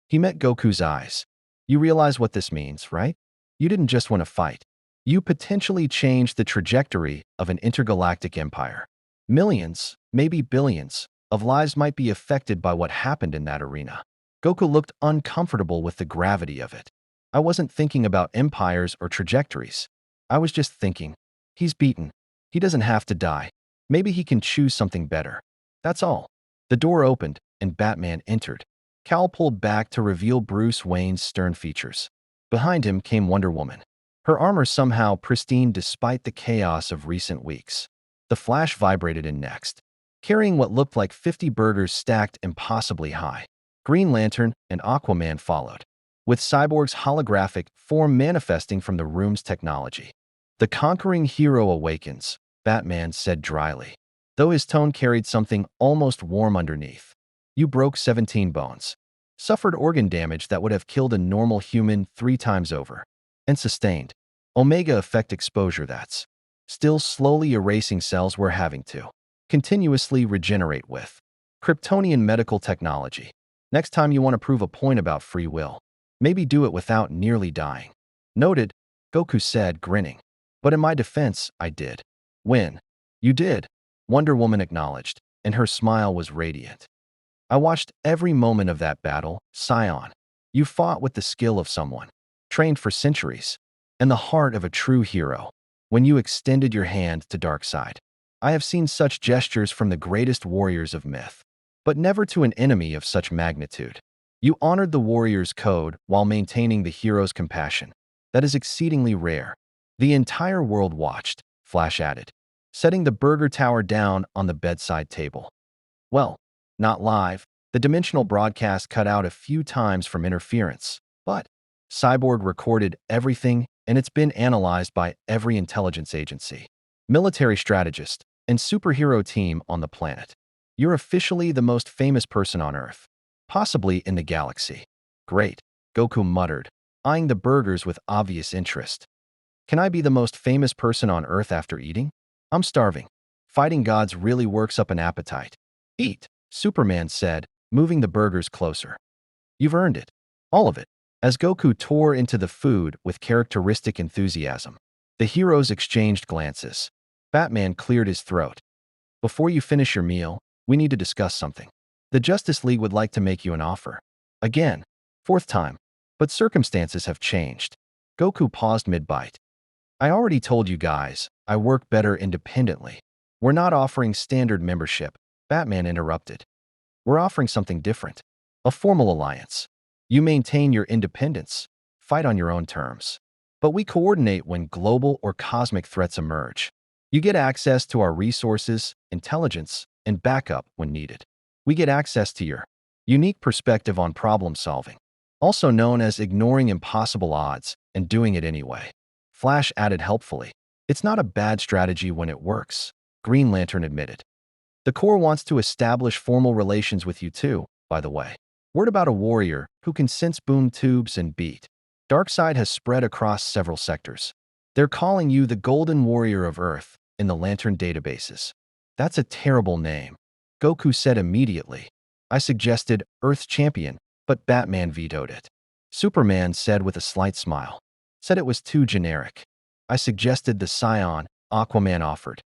He met Goku's eyes. You realize what this means, right? You didn't just win a fight. You potentially changed the trajectory of an intergalactic empire. Millions, maybe billions, of lives might be affected by what happened in that arena. Goku looked uncomfortable with the gravity of it. I wasn't thinking about empires or trajectories. I was just thinking, he's beaten. He doesn't have to die. Maybe he can choose something better. That's all. The door opened, and Batman entered. Cal pulled back to reveal Bruce Wayne's stern features. Behind him came Wonder Woman, her armor somehow pristine despite the chaos of recent weeks. The Flash vibrated in next, carrying what looked like 50 burgers stacked impossibly high. Green Lantern and Aquaman followed, with Cyborg's holographic form manifesting from the room's technology. The conquering hero awakens, Batman said dryly, though his tone carried something almost warm underneath. You broke 17 bones, suffered organ damage that would have killed a normal human 3 times over, and sustained Omega effect exposure that's still slowly erasing cells we're having to continuously regenerate with. Kryptonian medical technology. Next time you want to prove a point about free will, maybe do it without nearly dying. Noted, Goku said, grinning. But in my defense, I did. Win. You did, Wonder Woman acknowledged, and her smile was radiant. I watched every moment of that battle, Scion. You fought with the skill of someone, trained for centuries, and the heart of a true hero. When you extended your hand to Darkseid, I have seen such gestures from the greatest warriors of myth, but never to an enemy of such magnitude. You honored the warrior's code while maintaining the hero's compassion. That is exceedingly rare. The entire world watched, Flash added, setting the burger tower down on the bedside table. Well, not live. The dimensional broadcast cut out a few times from interference, but Cyborg recorded everything, and it's been analyzed by every intelligence agency, military strategist, and superhero team on the planet. You're officially the most famous person on Earth, possibly in the galaxy. Great, Goku muttered, eyeing the burgers with obvious interest. Can I be the most famous person on Earth after eating? I'm starving. Fighting gods really works up an appetite. Eat, Superman said, moving the burgers closer. You've earned it. All of it. As Goku tore into the food with characteristic enthusiasm, the heroes exchanged glances. Batman cleared his throat. Before you finish your meal, we need to discuss something. The Justice League would like to make you an offer. Again. 4th time. But circumstances have changed. Goku paused mid-bite. I already told you guys, I work better independently. We're not offering standard membership, Batman interrupted. We're offering something different. A formal alliance. You maintain your independence, fight on your own terms. But we coordinate when global or cosmic threats emerge. You get access to our resources, intelligence, and backup when needed. We get access to your unique perspective on problem solving, also known as ignoring impossible odds and doing it anyway. Flash added helpfully. It's not a bad strategy when it works, Green Lantern admitted. The Corps wants to establish formal relations with you too, by the way. Word about a warrior who can sense boom tubes and beat. Darkseid has spread across several sectors. They're calling you the Golden Warrior of Earth in the Lantern databases. That's a terrible name, Goku said immediately. I suggested Earth's Champion, but Batman vetoed it. Superman said with a slight smile. Said it was too generic. I suggested the Scion, Aquaman offered.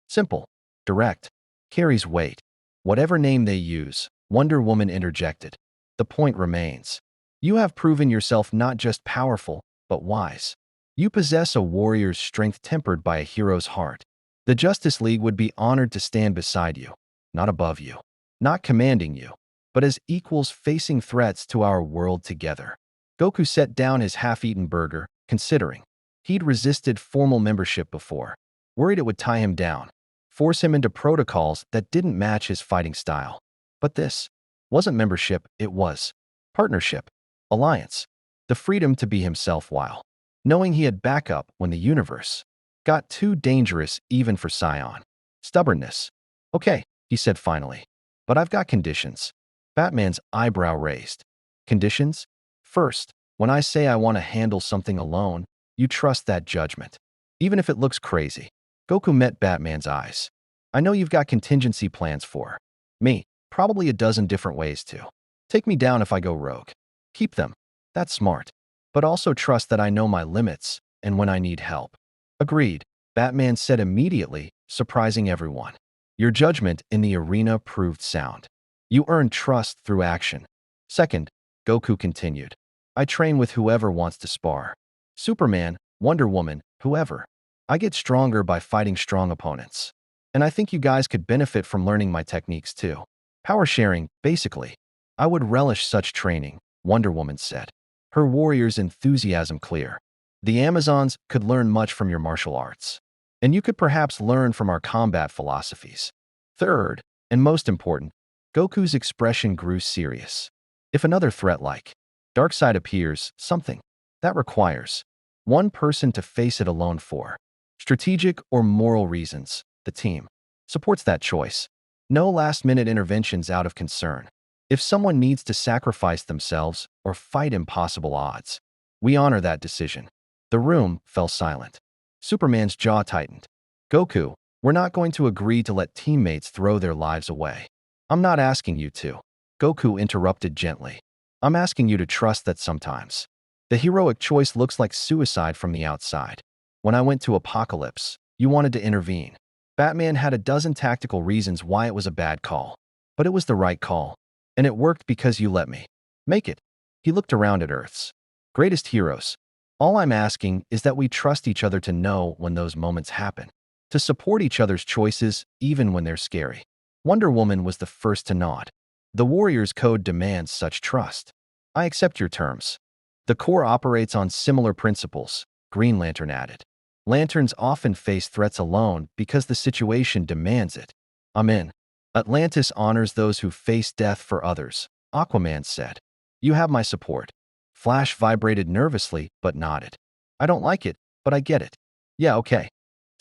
Simple, direct, carries weight. Whatever name they use, Wonder Woman interjected. The point remains. You have proven yourself not just powerful, but wise. You possess a warrior's strength tempered by a hero's heart. The Justice League would be honored to stand beside you, not above you, not commanding you, but as equals facing threats to our world together. Goku set down his half-eaten burger, considering. He'd resisted formal membership before, worried it would tie him down, force him into protocols that didn't match his fighting style. But this wasn't membership, it was partnership, alliance, the freedom to be himself while knowing he had backup when the universe got too dangerous even for Sion. Stubbornness. Okay, he said finally, but I've got conditions. Batman's eyebrow raised. Conditions? First, when I say I want to handle something alone, you trust that judgment, even if it looks crazy. Goku met Batman's eyes. I know you've got contingency plans for me, probably a dozen different ways to take me down if I go rogue. Keep them. That's smart. But also trust that I know my limits and when I need help. Agreed, Batman said immediately, surprising everyone. Your judgment in the arena proved sound. You earned trust through action. Second, Goku continued, I train with whoever wants to spar. Superman, Wonder Woman, whoever. I get stronger by fighting strong opponents. And I think you guys could benefit from learning my techniques too. Power sharing, basically. I would relish such training, Wonder Woman said, her warrior's enthusiasm clear. The Amazons could learn much from your martial arts. And you could perhaps learn from our combat philosophies. Third, and most important, Goku's expression grew serious. If another threat like Darkseid appears, something that requires one person to face it alone for strategic or moral reasons, the team supports that choice. No last-minute interventions out of concern. If someone needs to sacrifice themselves or fight impossible odds, we honor that decision. The room fell silent. Superman's jaw tightened. Goku, we're not going to agree to let teammates throw their lives away. I'm not asking you to. Goku interrupted gently. I'm asking you to trust that sometimes the heroic choice looks like suicide from the outside. When I went to Apocalypse, you wanted to intervene. Batman had a dozen tactical reasons why it was a bad call. But it was the right call. And it worked because you let me make it. He looked around at Earth's greatest heroes. All I'm asking is that we trust each other to know when those moments happen, to support each other's choices even when they're scary. Wonder Woman was the first to nod. The Warriors Code demands such trust. I accept your terms. The Corps operates on similar principles, Green Lantern added. Lanterns often face threats alone because the situation demands it. I'm in. Atlantis honors those who face death for others, Aquaman said. You have my support. Flash vibrated nervously but nodded. I don't like it, but I get it. Yeah, okay.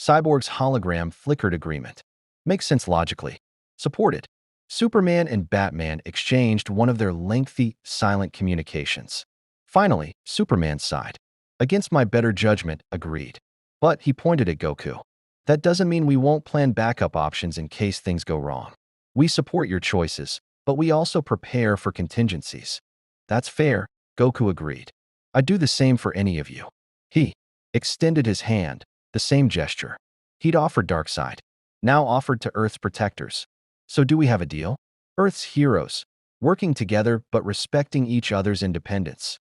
Cyborg's hologram flickered agreement. Makes sense logically. Supported. Superman and Batman exchanged one of their lengthy, silent communications. Finally, Superman sighed. Against my better judgment, agreed. But he pointed at Goku. That doesn't mean we won't plan backup options in case things go wrong. We support your choices, but we also prepare for contingencies. That's fair, Goku agreed. I'd do the same for any of you. He extended his hand, the same gesture. He'd offered Darkseid, now offered to Earth's protectors. So do we have a deal? Earth's heroes, working together but respecting each other's independence.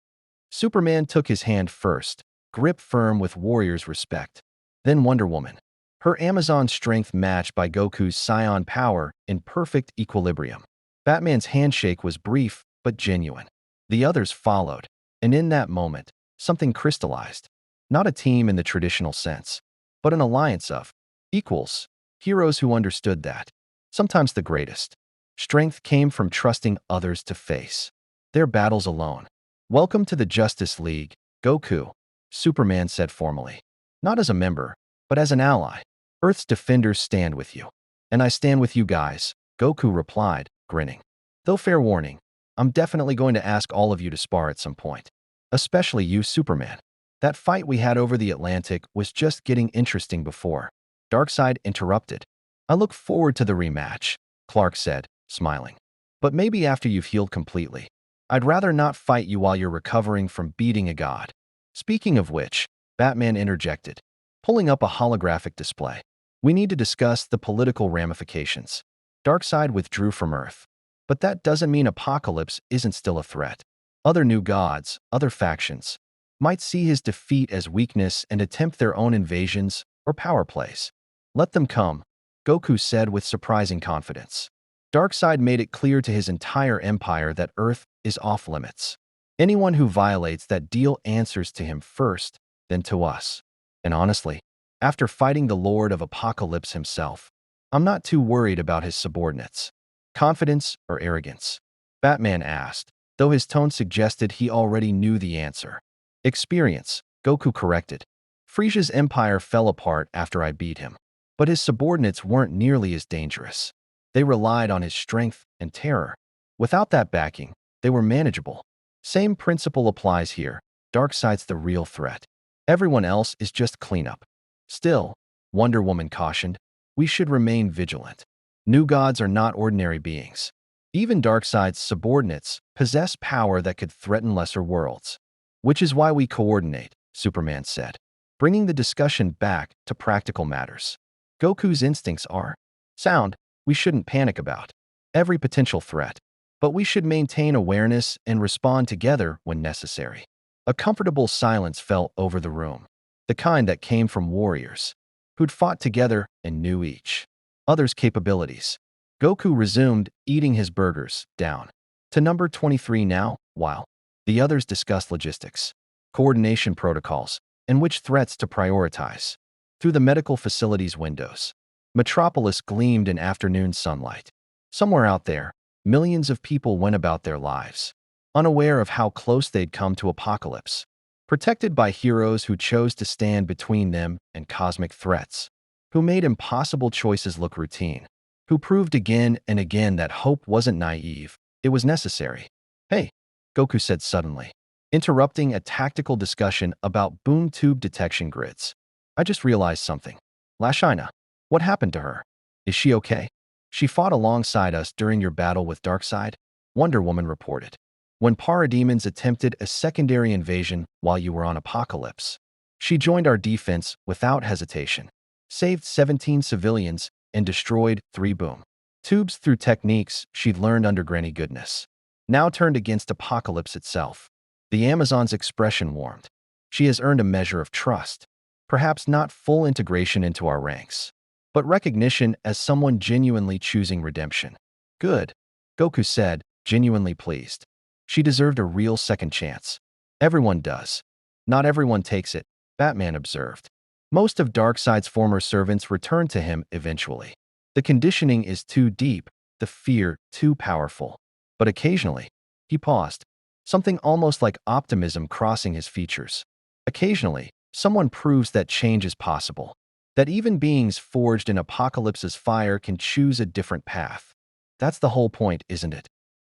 Superman took his hand first, grip firm with warrior's respect. Then Wonder Woman, her Amazon strength matched by Goku's Scion power in perfect equilibrium. Batman's handshake was brief but genuine. The others followed, and in that moment, something crystallized. Not a team in the traditional sense, but an alliance of equals, heroes who understood that. Sometimes the greatest strength came from trusting others to face their battles alone. Welcome to the Justice League, Goku, Superman said formally. Not as a member, but as an ally. Earth's defenders stand with you. And I stand with you guys, Goku replied, grinning. Though fair warning, I'm definitely going to ask all of you to spar at some point. Especially you, Superman. That fight we had over the Atlantic was just getting interesting before. Darkseid interrupted. I look forward to the rematch, Clark said, smiling. But maybe after you've healed completely. I'd rather not fight you while you're recovering from beating a god. Speaking of which, Batman interjected, pulling up a holographic display. We need to discuss the political ramifications. Darkseid withdrew from Earth. But that doesn't mean Apocalypse isn't still a threat. Other new gods, other factions. might see his defeat as weakness and attempt their own invasions or power plays. Let them come, Goku said with surprising confidence. Darkseid made it clear to his entire empire that Earth is off limits. Anyone who violates that deal answers to him first, then to us. And honestly, after fighting the Lord of Apocalypse himself, I'm not too worried about his subordinates. Confidence or arrogance? Batman asked, though his tone suggested he already knew the answer. Experience, Goku corrected. Frisia's empire fell apart after I beat him, but his subordinates weren't nearly as dangerous. They relied on his strength and terror. Without that backing, they were manageable. Same principle applies here. Darkseid's the real threat. Everyone else is just cleanup. Still, Wonder Woman cautioned, we should remain vigilant. New gods are not ordinary beings. Even Darkseid's subordinates possess power that could threaten lesser worlds. Which is why we coordinate, Superman said, bringing the discussion back to practical matters. Goku's instincts are sound. We shouldn't panic about every potential threat, but we should maintain awareness and respond together when necessary. A comfortable silence fell over the room, the kind that came from warriors who'd fought together and knew each other's capabilities. Goku resumed eating his burgers, down to number 23 now, while the others discussed logistics, coordination protocols, and which threats to prioritize. Through the medical facility's windows, Metropolis gleamed in afternoon sunlight. Somewhere out there, millions of people went about their lives, unaware of how close they'd come to apocalypse, protected by heroes who chose to stand between them and cosmic threats, who made impossible choices look routine, who proved again and again that hope wasn't naive, it was necessary. Hey, Goku said suddenly, interrupting a tactical discussion about boom tube detection grids. I just realized something. Lashina, what happened to her? Is she okay? She fought alongside us during your battle with Darkseid, Wonder Woman reported. When parademons attempted a secondary invasion while you were on Apocalypse, she joined our defense without hesitation, saved 17 civilians, and destroyed 3 boom tubes through techniques she'd learned under Granny Goodness. Now turned against Apocalypse itself. The Amazon's expression warmed. She has earned a measure of trust, perhaps not full integration into our ranks, but recognition as someone genuinely choosing redemption. Good, Goku said, genuinely pleased. She deserved a real second chance. Everyone does. Not everyone takes it, Batman observed. Most of Darkseid's former servants return to him eventually. The conditioning is too deep, the fear too powerful. But occasionally, he paused, something almost like optimism crossing his features. Occasionally, someone proves that change is possible, that even beings forged in Apocalypse's fire can choose a different path. That's the whole point, isn't it?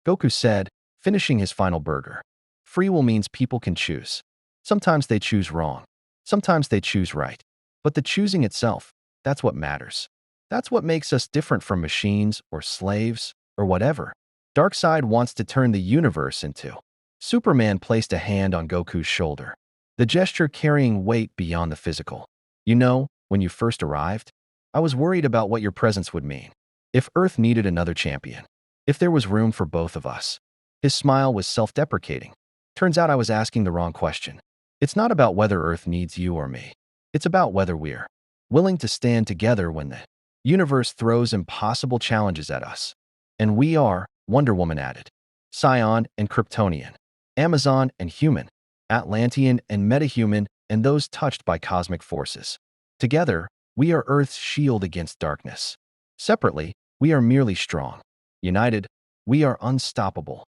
Goku said, finishing his final burger. Free will means people can choose. Sometimes they choose wrong. Sometimes they choose right. But the choosing itself, that's what matters. That's what makes us different from machines or slaves or whatever. Darkseid wants to turn the universe into. Superman placed a hand on Goku's shoulder, the gesture carrying weight beyond the physical. You know, when you first arrived, I was worried about what your presence would mean. If Earth needed another champion. If there was room for both of us. His smile was self-deprecating. Turns out I was asking the wrong question. It's not about whether Earth needs you or me. It's about whether we're willing to stand together when the universe throws impossible challenges at us. And we are, Wonder Woman added. Scion and Kryptonian. Amazon and human. Atlantean and metahuman, and those touched by cosmic forces. Together, we are Earth's shield against darkness. Separately, we are merely strong. United, we are unstoppable.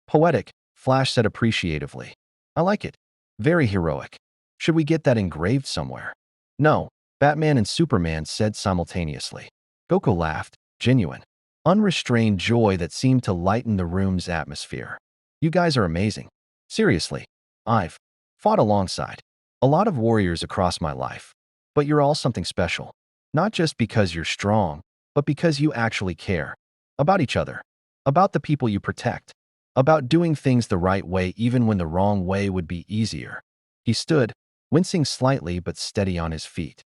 Poetic, Flash said appreciatively. I like it. Very heroic. Should we get that engraved somewhere? No, Batman and Superman said simultaneously. Goku laughed, genuine, unrestrained joy that seemed to lighten the room's atmosphere. You guys are amazing. Seriously, I've fought alongside a lot of warriors across my life. But you're all something special. Not just because you're strong, but because you actually care. About each other. About the people you protect. About doing things the right way even when the wrong way would be easier. He stood, wincing slightly but steady on his feet.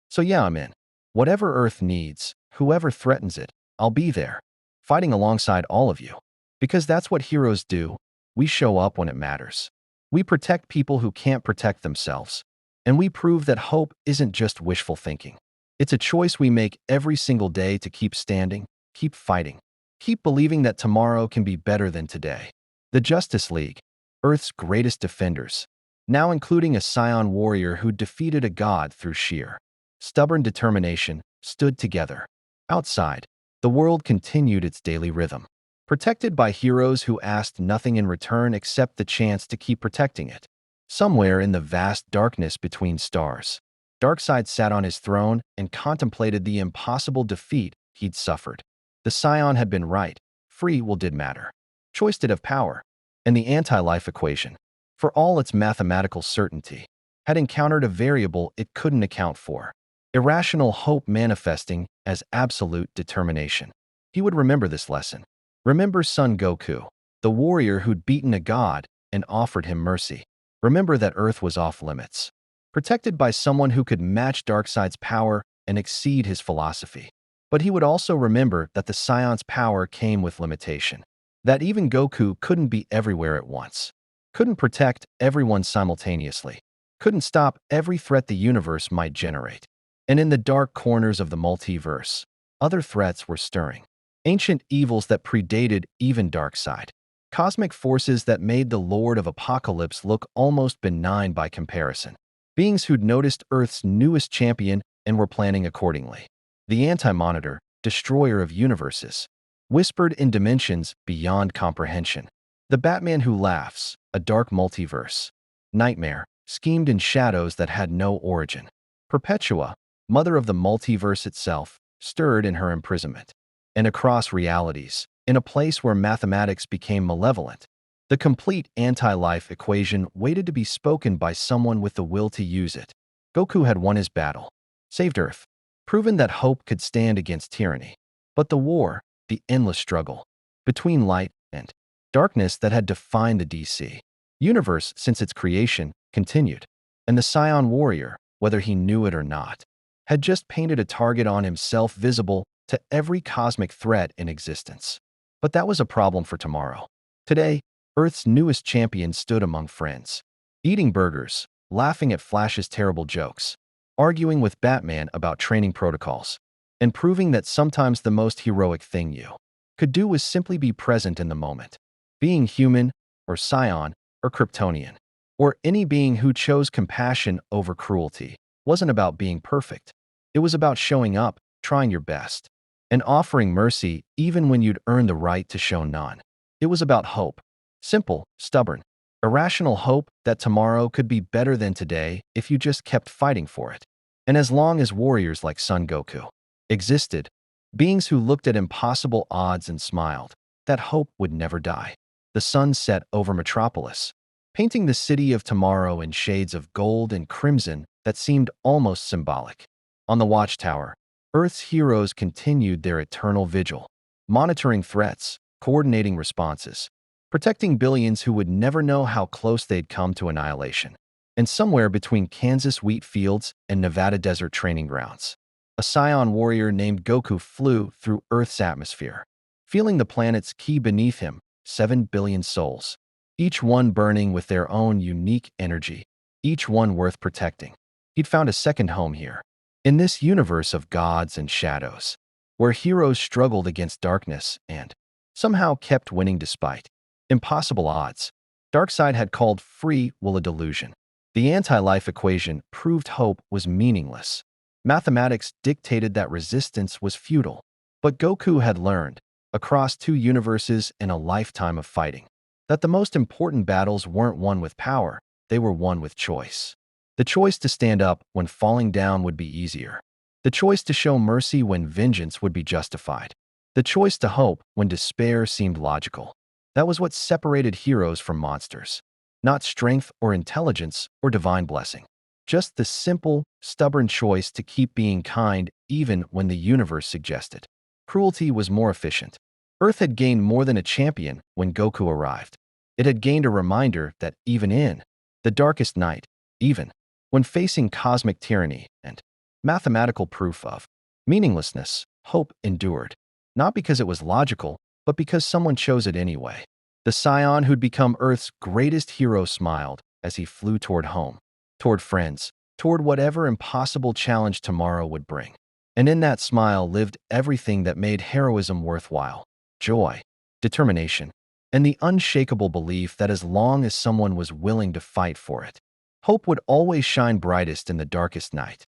So yeah, I'm in. Whatever Earth needs, whoever threatens it, I'll be there. Fighting alongside all of you. Because that's what heroes do. We show up when it matters. We protect people who can't protect themselves. And we prove that hope isn't just wishful thinking. It's a choice we make every single day to keep standing, keep fighting, keep believing that tomorrow can be better than today. The Justice League, Earth's greatest defenders, now including a Scion warrior who defeated a god through sheer, stubborn determination, stood together. Outside, the world continued its daily rhythm, protected by heroes who asked nothing in return except the chance to keep protecting it. Somewhere in the vast darkness between stars, Darkseid sat on his throne and contemplated the impossible defeat he'd suffered. The Scion had been right. Free will did matter. Choice did have power. And the anti-life equation, for all its mathematical certainty, had encountered a variable it couldn't account for. Irrational hope manifesting as absolute determination. He would remember this lesson. Remember Son Goku, the warrior who'd beaten a god and offered him mercy. Remember that Earth was off limits, protected by someone who could match Darkseid's power and exceed his philosophy. But he would also remember that the Scion's power came with limitation, that even Goku couldn't be everywhere at once, couldn't protect everyone simultaneously, couldn't stop every threat the universe might generate. And in the dark corners of the multiverse, other threats were stirring. Ancient evils that predated even Darkseid. Cosmic forces that made the Lord of Apocalypse look almost benign by comparison. Beings who'd noticed Earth's newest champion and were planning accordingly. The Anti-Monitor, destroyer of universes, whispered in dimensions beyond comprehension. The Batman who laughs, a dark multiverse. Nightmare, schemed in shadows that had no origin. Perpetua, mother of the multiverse itself, stirred in her imprisonment. And across realities, in a place where mathematics became malevolent, the complete anti-life equation waited to be spoken by someone with the will to use it. Goku had won his battle, saved Earth, proven that hope could stand against tyranny. But the war, the endless struggle, between light and darkness that had defined the DC universe since its creation, continued. And the Scion warrior, whether he knew it or not, had just painted a target on himself visible to every cosmic threat in existence. But that was a problem for tomorrow. Today, Earth's newest champion stood among friends, eating burgers, laughing at Flash's terrible jokes, arguing with Batman about training protocols, and proving that sometimes the most heroic thing you could do was simply be present in the moment. Being human, or Scion, or Kryptonian, or any being who chose compassion over cruelty, wasn't about being perfect. It was about showing up, trying your best, and offering mercy even when you'd earned the right to show none. It was about hope. Simple, stubborn, irrational hope that tomorrow could be better than today if you just kept fighting for it. And as long as warriors like Son Goku existed, beings who looked at impossible odds and smiled, that hope would never die. The sun set over Metropolis, painting the city of tomorrow in shades of gold and crimson that seemed almost symbolic. On the watchtower, Earth's heroes continued their eternal vigil, monitoring threats, coordinating responses, protecting billions who would never know how close they'd come to annihilation. And somewhere between Kansas wheat fields and Nevada desert training grounds, a Scion warrior named Goku flew through Earth's atmosphere, feeling the planet's ki beneath him, 7 billion souls, each one burning with their own unique energy, each one worth protecting. He'd found a second home here, in this universe of gods and shadows, where heroes struggled against darkness and somehow kept winning despite impossible odds. Darkseid had called free will a delusion. The anti-life equation proved hope was meaningless. Mathematics dictated that resistance was futile. But Goku had learned, across 2 universes in a lifetime of fighting, that the most important battles weren't won with power, they were won with choice. The choice to stand up when falling down would be easier. The choice to show mercy when vengeance would be justified. The choice to hope when despair seemed logical. That was what separated heroes from monsters. Not strength or intelligence or divine blessing. Just the simple, stubborn choice to keep being kind even when the universe suggested cruelty was more efficient. Earth had gained more than a champion when Goku arrived. It had gained a reminder that even in the darkest night, even when facing cosmic tyranny and mathematical proof of meaninglessness, hope endured. Not because it was logical, but because someone chose it anyway. The scion who'd become Earth's greatest hero smiled as he flew toward home, toward friends, toward whatever impossible challenge tomorrow would bring. And in that smile lived everything that made heroism worthwhile: joy, determination, and the unshakable belief that as long as someone was willing to fight for it, hope would always shine brightest in the darkest night.